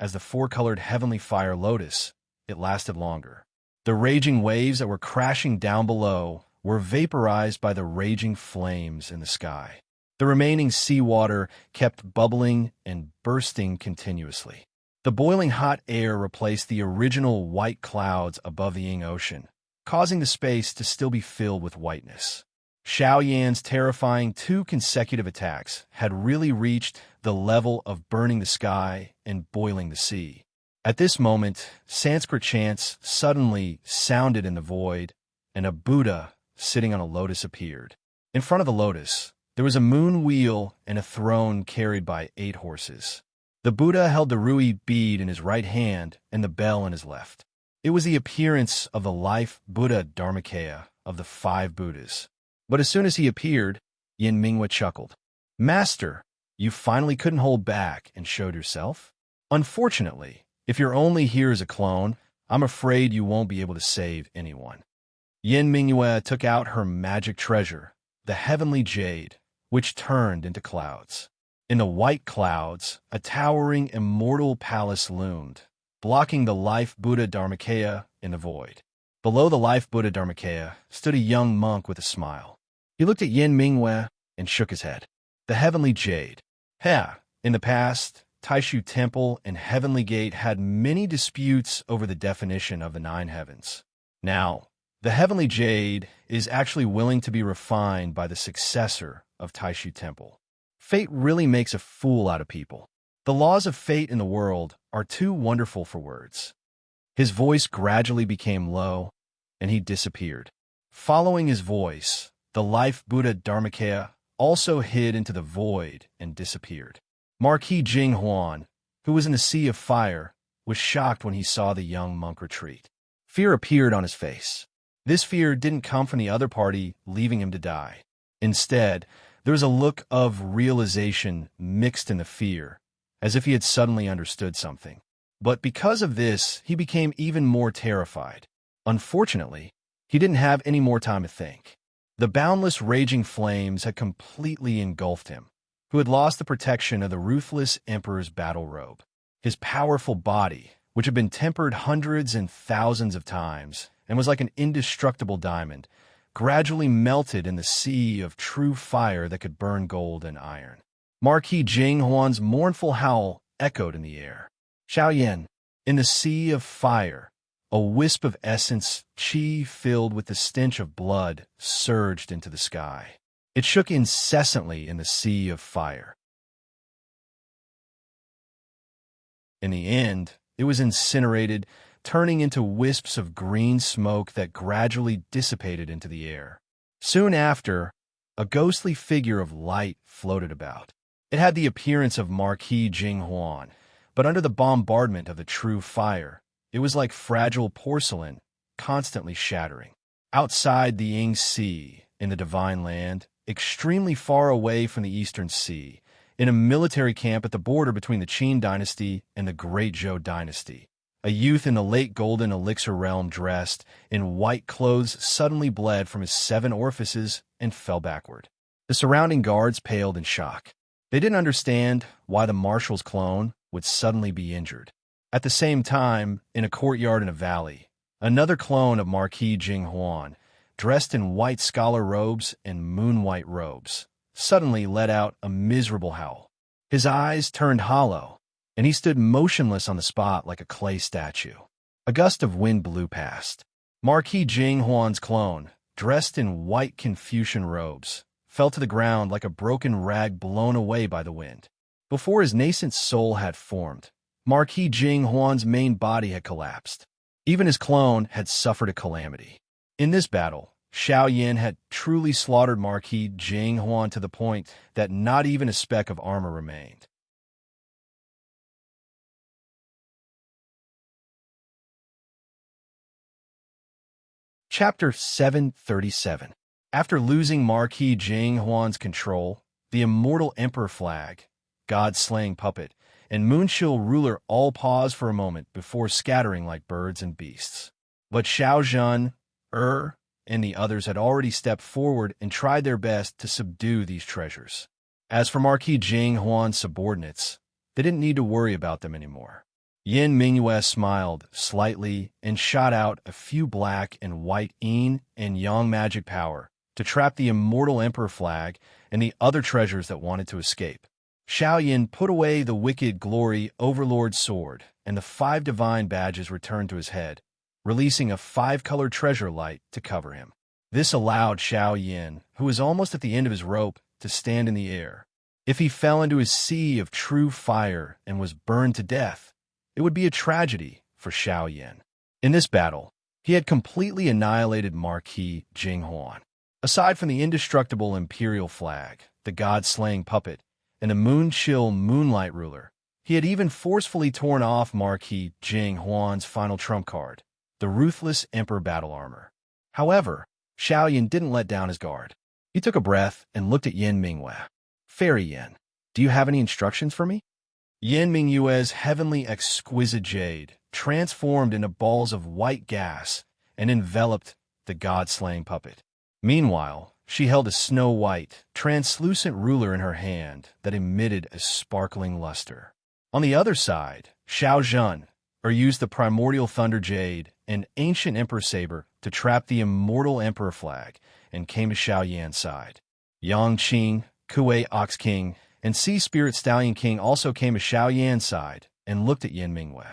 as the four-colored heavenly fire lotus, it lasted longer. The raging waves that were crashing down below were vaporized by the raging flames in the sky. The remaining seawater kept bubbling and bursting continuously. The boiling hot air replaced the original white clouds above the Ying Ocean, causing the space to still be filled with whiteness. Xiaoyan's terrifying 2 consecutive attacks had really reached the level of burning the sky and boiling the sea. At this moment, Sanskrit chants suddenly sounded in the void, and a Buddha sitting on a lotus appeared. In front of the lotus, there was a moon wheel and a throne carried by 8 horses. The Buddha held the Rui bead in his right hand and the bell in his left. It was the appearance of the life Buddha Dharmakaya of the 5 Buddhas. But as soon as he appeared, Yin Mingyue chuckled. "Master, you finally couldn't hold back and showed yourself? Unfortunately, if you're only here as a clone, I'm afraid you won't be able to save anyone." Yin Mingyue took out her magic treasure, the heavenly jade, which turned into clouds. In the white clouds, a towering immortal palace loomed, blocking the life Buddha Dharmakaya in the void. Below the life Buddha Dharmakaya stood a young monk with a smile. He looked at Yin Mingyue and shook his head. The Heavenly Jade. In the past, Taishu Temple and Heavenly Gate had many disputes over the definition of the nine heavens. Now, the Heavenly Jade is actually willing to be refined by the successor of Taishu Temple. Fate really makes a fool out of people. The laws of fate in the world are too wonderful for words. His voice gradually became low, and he disappeared. Following his voice, the life Buddha Dharmakaya also hid into the void and disappeared. Marquis Jing Huan, who was in the sea of fire, was shocked when he saw the young monk retreat. Fear appeared on his face. This fear didn't come from the other party leaving him to die. Instead, there was a look of realization mixed in the fear, as if he had suddenly understood something. But because of this, he became even more terrified. Unfortunately, he didn't have any more time to think. The boundless raging flames had completely engulfed him, who had lost the protection of the ruthless emperor's battle robe. His powerful body, which had been tempered hundreds and thousands of times and was like an indestructible diamond, gradually melted in the sea of true fire that could burn gold and iron. Marquis Jing Huan's mournful howl echoed in the air. Xiaoyan, in the sea of fire, a wisp of essence, qi filled with the stench of blood, surged into the sky. It shook incessantly in the sea of fire. In the end, it was incinerated, turning into wisps of green smoke that gradually dissipated into the air. Soon after, a ghostly figure of light floated about. It had the appearance of Marquis Jing Huan, but under the bombardment of the true fire, it was like fragile porcelain, constantly shattering. Outside the Ying Sea, in the Divine Land, extremely far away from the Eastern Sea, in a military camp at the border between the Qin dynasty and the Great Zhou dynasty, a youth in the late Golden Elixir realm dressed in white clothes suddenly bled from his 7 orifices and fell backward. The surrounding guards paled in shock. They didn't understand why the marshal's clone would suddenly be injured. At the same time, in a courtyard in a valley, another clone of Marquis Jing Huan, dressed in white scholar robes and moon-white robes, suddenly let out a miserable howl. His eyes turned hollow, and he stood motionless on the spot like a clay statue. A gust of wind blew past. Marquis Jing Huan's clone, dressed in white Confucian robes, fell to the ground like a broken rag blown away by the wind. Before his nascent soul had formed, Marquis Jing Huan's main body had collapsed. Even his clone had suffered a calamity. In this battle, Xiaoyan had truly slaughtered Marquis Jing Huan to the point that not even a speck of armor remained. Chapter 737. After losing Marquis Jing Huan's control, the immortal emperor flag, God-slaying puppet, and Moonchill ruler all paused for a moment before scattering like birds and beasts. But Xiao Zhan, and the others had already stepped forward and tried their best to subdue these treasures. As for Marquis Jing Huan's subordinates, they didn't need to worry about them anymore. Yin Mingyue smiled slightly and shot out a few black and white yin and yang magic power to trap the immortal emperor flag and the other treasures that wanted to escape. Xiaoyan put away the wicked glory overlord sword, and the 5 divine badges returned to his head, releasing a 5-colored treasure light to cover him. This allowed Xiaoyan, who was almost at the end of his rope, to stand in the air. If he fell into his sea of true fire and was burned to death, it would be a tragedy for Xiaoyan. In this battle, he had completely annihilated Marquis Jing Huan. Aside from the indestructible imperial flag, the god-slaying puppet, and the moon-chill moonlight ruler, he had even forcefully torn off Marquis Jing Huan's final trump card, the ruthless emperor battle armor. However, Xiaoyan didn't let down his guard. He took a breath and looked at Yin Mingyue. Fairy Yin, do you have any instructions for me? Yin Mingyue's heavenly exquisite jade transformed into balls of white gas and enveloped the god-slaying puppet. Meanwhile, she held a snow-white, translucent ruler in her hand that emitted a sparkling luster. On the other side, Xiao Zhan used the primordial thunder jade and ancient emperor saber to trap the immortal emperor flag and came to Xiaoyan's side. Yang Qing, Kuei Ox King, and Sea Spirit Stallion King also came to Xiao Yan's side and looked at Yin Mingyue.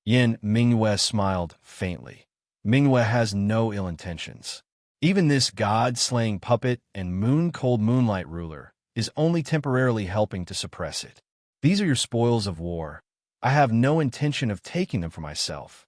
Yin Mingyue smiled faintly. Mingyue has no ill intentions. Even this god-slaying puppet and moon-cold moonlight ruler is only temporarily helping to suppress it. These are your spoils of war. I have no intention of taking them for myself.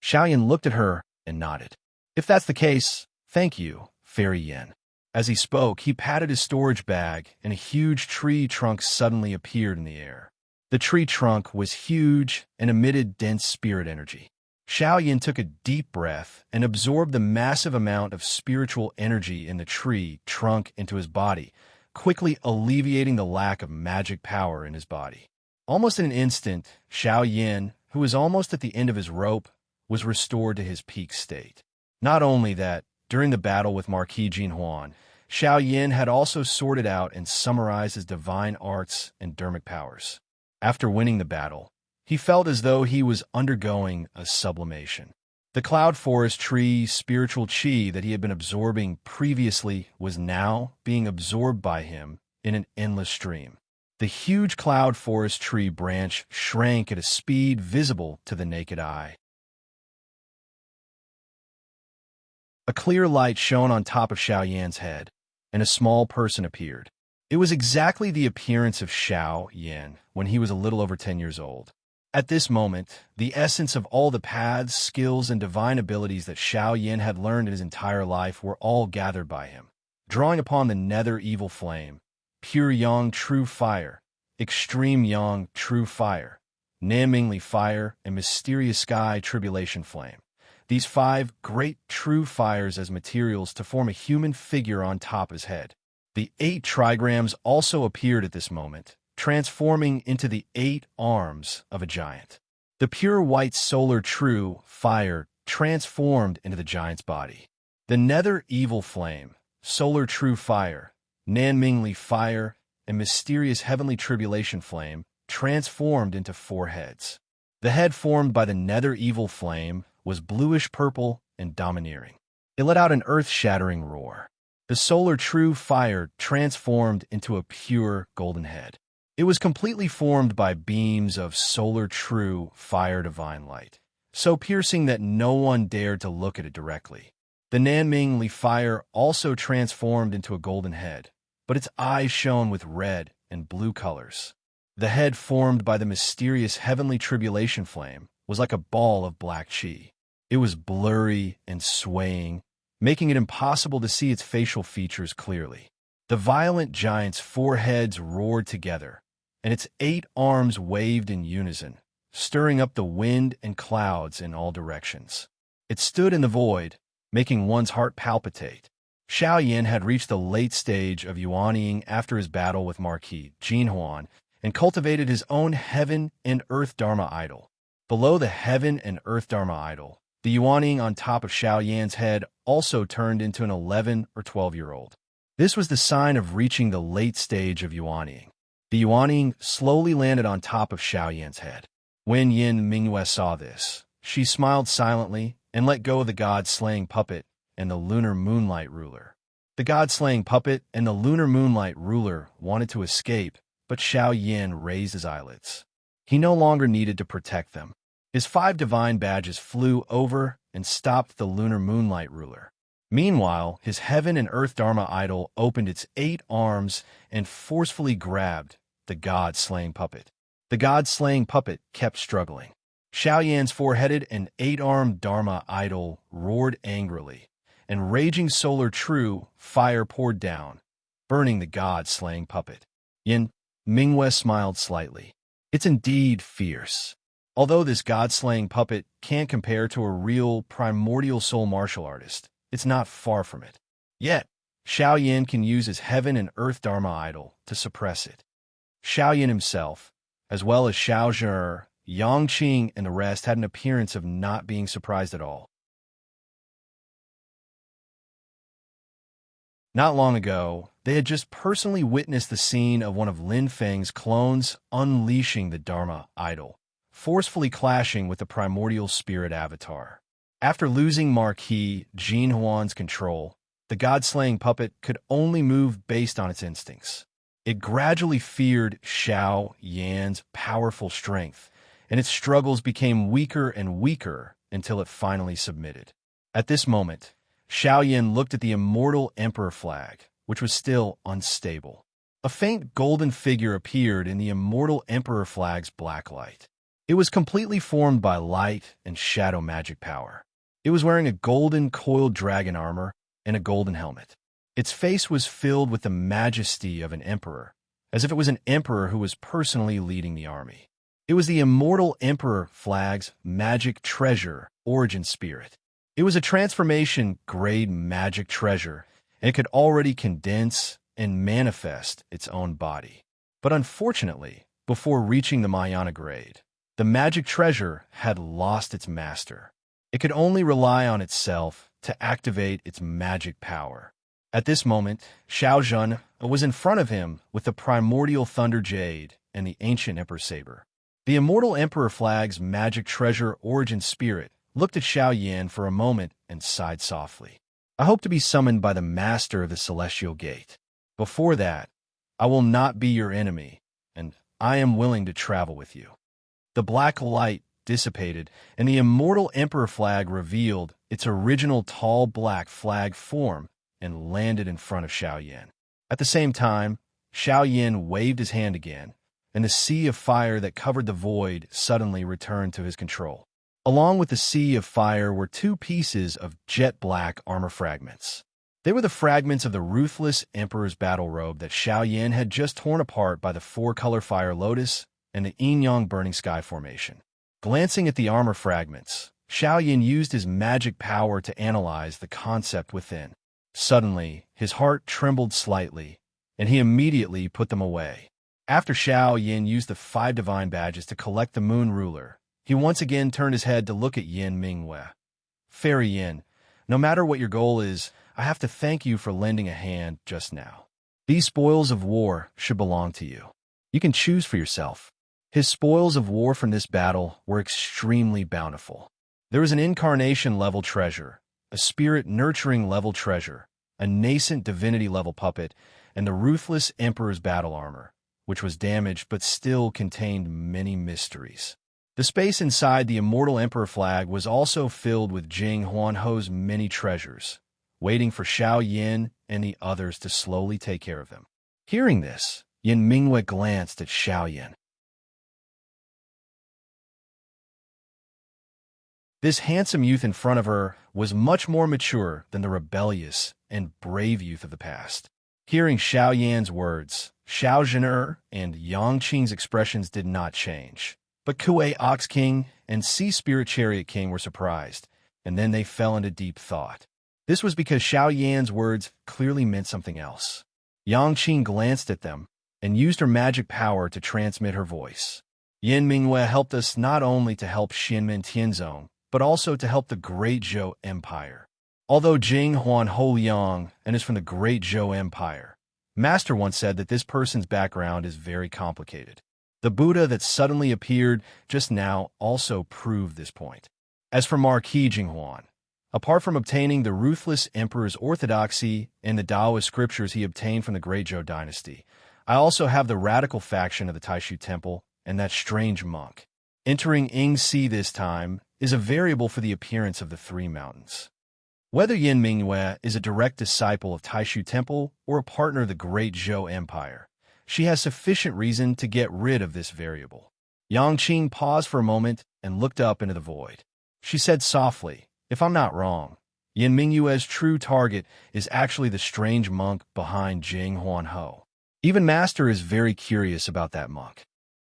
Xiaoyan looked at her and nodded. If that's the case, thank you, Fairy Yin. As he spoke, he patted his storage bag, and a huge tree trunk suddenly appeared in the air. The tree trunk was huge and emitted dense spirit energy. Xiaoyan took a deep breath and absorbed the massive amount of spiritual energy in the tree trunk into his body, quickly alleviating the lack of magic power in his body. Almost in an instant, Xiaoyan, who was almost at the end of his rope, was restored to his peak state. Not only that, during the battle with Marquis Jinhuan, Xiaoyan had also sorted out and summarized his divine arts and dermic powers. After winning the battle, he felt as though he was undergoing a sublimation. The cloud forest tree spiritual chi that he had been absorbing previously was now being absorbed by him in an endless stream. The huge cloud forest tree branch shrank at a speed visible to the naked eye. A clear light shone on top of Xiao Yan's head, and a small person appeared. It was exactly the appearance of Xiao Yan when he was a little over 10 years old. At this moment, the essence of all the paths, skills, and divine abilities that Xiao Yan had learned in his entire life were all gathered by him. Drawing upon the nether evil flame, pure yang true fire, extreme yang true fire, Nanmingli fire, and mysterious sky tribulation flame. These 5 great true fires as materials to form a human figure on top of his head. The 8 trigrams also appeared at this moment, transforming into the 8 arms of a giant. The pure white solar true fire transformed into the giant's body. The nether evil flame, solar true fire, Nanmingli fire, and mysterious heavenly tribulation flame transformed into 4 heads. The head formed by the nether evil flame was bluish-purple and domineering. It let out an earth-shattering roar. The solar true fire transformed into a pure golden head. It was completely formed by beams of solar true fire divine light, so piercing that no one dared to look at it directly. The Nanmingli fire also transformed into a golden head, but its eyes shone with red and blue colors. The head formed by the mysterious heavenly tribulation flame was like a ball of black chi. It was blurry and swaying, making it impossible to see its facial features clearly. The violent giant's 4 heads roared together, and its 8 arms waved in unison, stirring up the wind and clouds in all directions. It stood in the void, making one's heart palpitate. Xiao Yan had reached the late stage of yuanying after his battle with Marquis Jinhuan and cultivated his own heaven and earth dharma idol. Below the heaven and earth dharma idol, the yuanying on top of Xiao Yan's head also turned into an 11 or 12-year-old. This was the sign of reaching the late stage of yuanying. The yuanying slowly landed on top of Xiao Yan's head. When Yin Mingyue saw this, she smiled silently and let go of the god-slaying puppet and the lunar moonlight ruler. The god-slaying puppet and the lunar moonlight ruler wanted to escape, but Xiao Yan raised his eyelids. He no longer needed to protect them. His 5 divine badges flew over and stopped the lunar moonlight ruler. Meanwhile, his heaven and earth dharma idol opened its 8 arms and forcefully grabbed the god-slaying puppet. The god-slaying puppet kept struggling. Xiao Yan's 4-headed and 8-armed dharma idol roared angrily, and raging solar true fire poured down, burning the god-slaying puppet. Yin Mingyue smiled slightly. It's indeed fierce. Although this god-slaying puppet can't compare to a real primordial soul martial artist, it's not far from it. Yet, Xiao Yan can use his heaven and earth dharma idol to suppress it. Xiao Yan himself, as well as Xiao Zhe, Yang Qing, and the rest, had an appearance of not being surprised at all. Not long ago, they had just personally witnessed the scene of one of Lin Feng's clones unleashing the Dharma idol, forcefully clashing with the primordial spirit avatar. After losing Marquis Jinhuan's control, the god-slaying puppet could only move based on its instincts. It gradually feared Xiao Yan's powerful strength, and its struggles became weaker and weaker until it finally submitted. At this moment, Xiao Yan looked at the immortal emperor flag, which was still unstable. A faint golden figure appeared in the immortal emperor flag's black light. It was completely formed by light and shadow magic power. It was wearing a golden coiled dragon armor and a golden helmet. Its face was filled with the majesty of an emperor, as if it was an emperor who was personally leading the army. It was the immortal emperor flag's magic treasure origin spirit. It was a transformation-grade magic treasure, and it could already condense and manifest its own body. But unfortunately, before reaching the Mayana grade, the magic treasure had lost its master. It could only rely on itself to activate its magic power. At this moment, Xiao Zhen was in front of him with the primordial thunder jade and the ancient emperor saber. The immortal emperor flag's magic treasure origin spirit looked at Xiao Yan for a moment and sighed softly. I hope to be summoned by the master of the celestial gate. Before that, I will not be your enemy, and I am willing to travel with you. The black light dissipated, and the immortal emperor flag revealed its original tall black flag form and landed in front of Xiao Yan. At the same time, Xiao Yan waved his hand again, and the sea of fire that covered the void suddenly returned to his control. Along with the sea of fire were two pieces of jet-black armor fragments. They were the fragments of the ruthless emperor's battle robe that Xiao Yan had just torn apart by the four-color fire lotus and the yin-yang burning sky formation. Glancing at the armor fragments, Xiao Yan used his magic power to analyze the concept within. Suddenly, his heart trembled slightly, and he immediately put them away. After Xiao Yan used the 5 divine badges to collect the moon ruler, he once again turned his head to look at Yin Mingwei. Fairy Yin, no matter what your goal is, I have to thank you for lending a hand just now. These spoils of war should belong to you. You can choose for yourself. His spoils of war from this battle were extremely bountiful. There was an incarnation-level treasure, a spirit-nurturing-level treasure, a nascent divinity-level puppet, and the ruthless emperor's battle armor, which was damaged but still contained many mysteries. The space inside the immortal emperor flag was also filled with Jing Huanho's many treasures, waiting for Xiao Yan and the others to slowly take care of them. Hearing this, Yin Mingwei glanced at Xiao Yan. This handsome youth in front of her was much more mature than the rebellious and brave youth of the past. Hearing Xiao Yan's words, Xiao Zhener and Yang Qing's expressions did not change. But Kuei Ox King and Sea Spirit Chariot King were surprised, and then they fell into deep thought. This was because Xiao Yan's words clearly meant something else. Yang Qing glanced at them and used her magic power to transmit her voice. Yin Mingwei helped us not only to help Xianmen Tianzong, but also to help the Great Zhou Empire. Although Jing Huan Ho Liang and is from the Great Zhou Empire, Master once said that this person's background is very complicated. The Buddha that suddenly appeared just now also proved this point. As for Marquis Jinghuan, apart from obtaining the ruthless emperor's orthodoxy and the Taoist scriptures he obtained from the Great Zhou dynasty, I also have the radical faction of the Taishu Temple and that strange monk. Entering Yingxi this time is a variable for the appearance of the three mountains. Whether Yin Mingwei is a direct disciple of Taishu Temple or a partner of the Great Zhou Empire, she has sufficient reason to get rid of this variable. Yang Qing paused for a moment and looked up into the void. She said softly, "If I'm not wrong, Yin Mingwei's true target is actually the strange monk behind Jing Huan Ho. Even Master is very curious about that monk.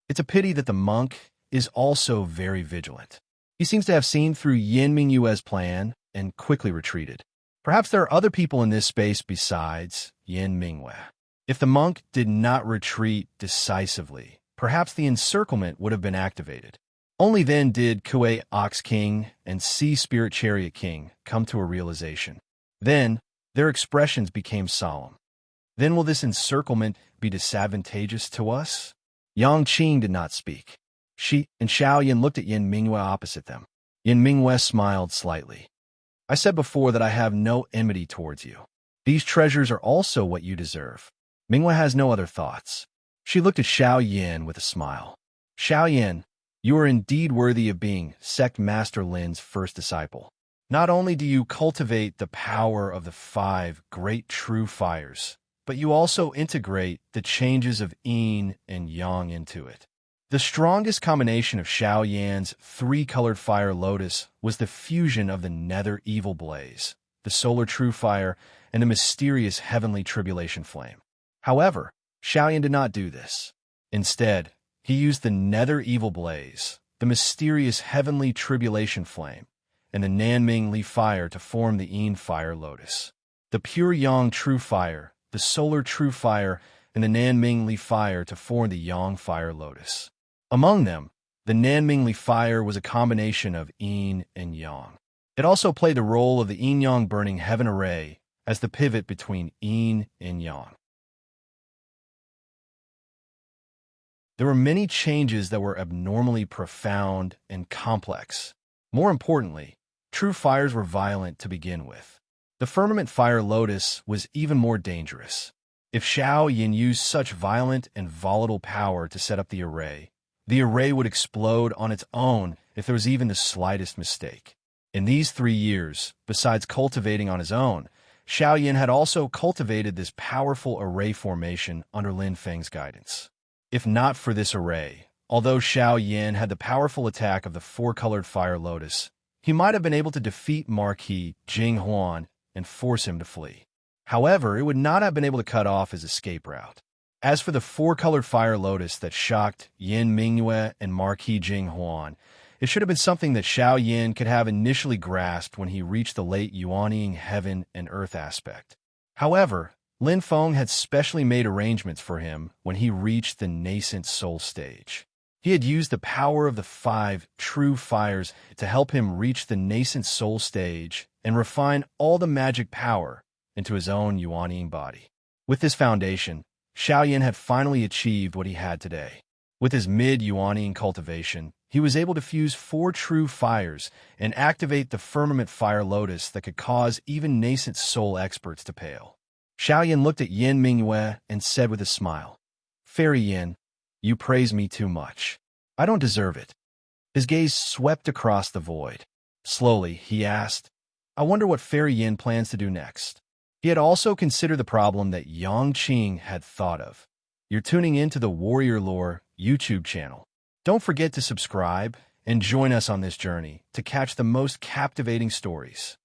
It's a pity that the monk is also very vigilant. He seems to have seen through Yin Mingwei's plan and quickly retreated. Perhaps there are other people in this space besides Yin Mingwei. If the monk did not retreat decisively, perhaps the encirclement would have been activated. Only then did Kuei Ox King and Sea Spirit Chariot King come to a realization. Then, their expressions became solemn. Then will this encirclement be disadvantageous to us?" Yang Qing did not speak. She and Xiao Yan looked at Yin Mingwei opposite them. Yin Mingwei smiled slightly. "I said before that I have no enmity towards you. These treasures are also what you deserve. Minghua has no other thoughts. She looked at Xiao Yin with a smile. Xiao Yin, you are indeed worthy of being Sect Master Lin's first disciple. Not only do you cultivate the power of the 5 great true fires, but you also integrate the changes of yin and yang into it. The strongest combination of Xiao Yan's 3-colored fire lotus was the fusion of the nether evil blaze, the solar true fire, and the mysterious heavenly tribulation flame. However, Xiao Yan did not do this. Instead, he used the nether evil blaze, the mysterious heavenly tribulation flame, and the Nanming Li fire to form the yin fire lotus. The pure yang true fire, the solar true fire, and the Nanming Li fire to form the yang fire lotus. Among them, the Nanming Li fire was a combination of yin and yang. It also played the role of the yin-yang burning heaven array as the pivot between yin and yang. There were many changes that were abnormally profound and complex. More importantly, true fires were violent to begin with. The firmament fire lotus was even more dangerous. If Xiao Yin used such violent and volatile power to set up the array would explode on its own if there was even the slightest mistake. In these 3 years, besides cultivating on his own, Xiao Yin had also cultivated this powerful array formation under Lin Feng's guidance. If not for this array, although Xiao Yin had the powerful attack of the 4-colored fire lotus, he might have been able to defeat Marquis Jing Huan and force him to flee. However, it would not have been able to cut off his escape route. As for the 4-colored fire lotus that shocked Yin Mingyue and Marquis Jing Huan, it should have been something that Xiao Yin could have initially grasped when he reached the late Yuanying heaven and earth aspect. However, Lin Feng had specially made arrangements for him when he reached the nascent soul stage. He had used the power of the 5 true fires to help him reach the nascent soul stage and refine all the magic power into his own Yuanying body. With this foundation, Xiao Yin had finally achieved what he had today. With his mid-Yuanying cultivation, he was able to fuse 4 true fires and activate the firmament fire lotus that could cause even nascent soul experts to pale. Xiao Yin looked at Yin Mingyue and said with a smile, "Fairy Yin, you praise me too much. I don't deserve it." His gaze swept across the void. Slowly, he asked, "I wonder what Fairy Yin plans to do next." He had also considered the problem that Yang Qing had thought of. You're tuning in to the Warrior Lore YouTube channel. Don't forget to subscribe and join us on this journey to catch the most captivating stories.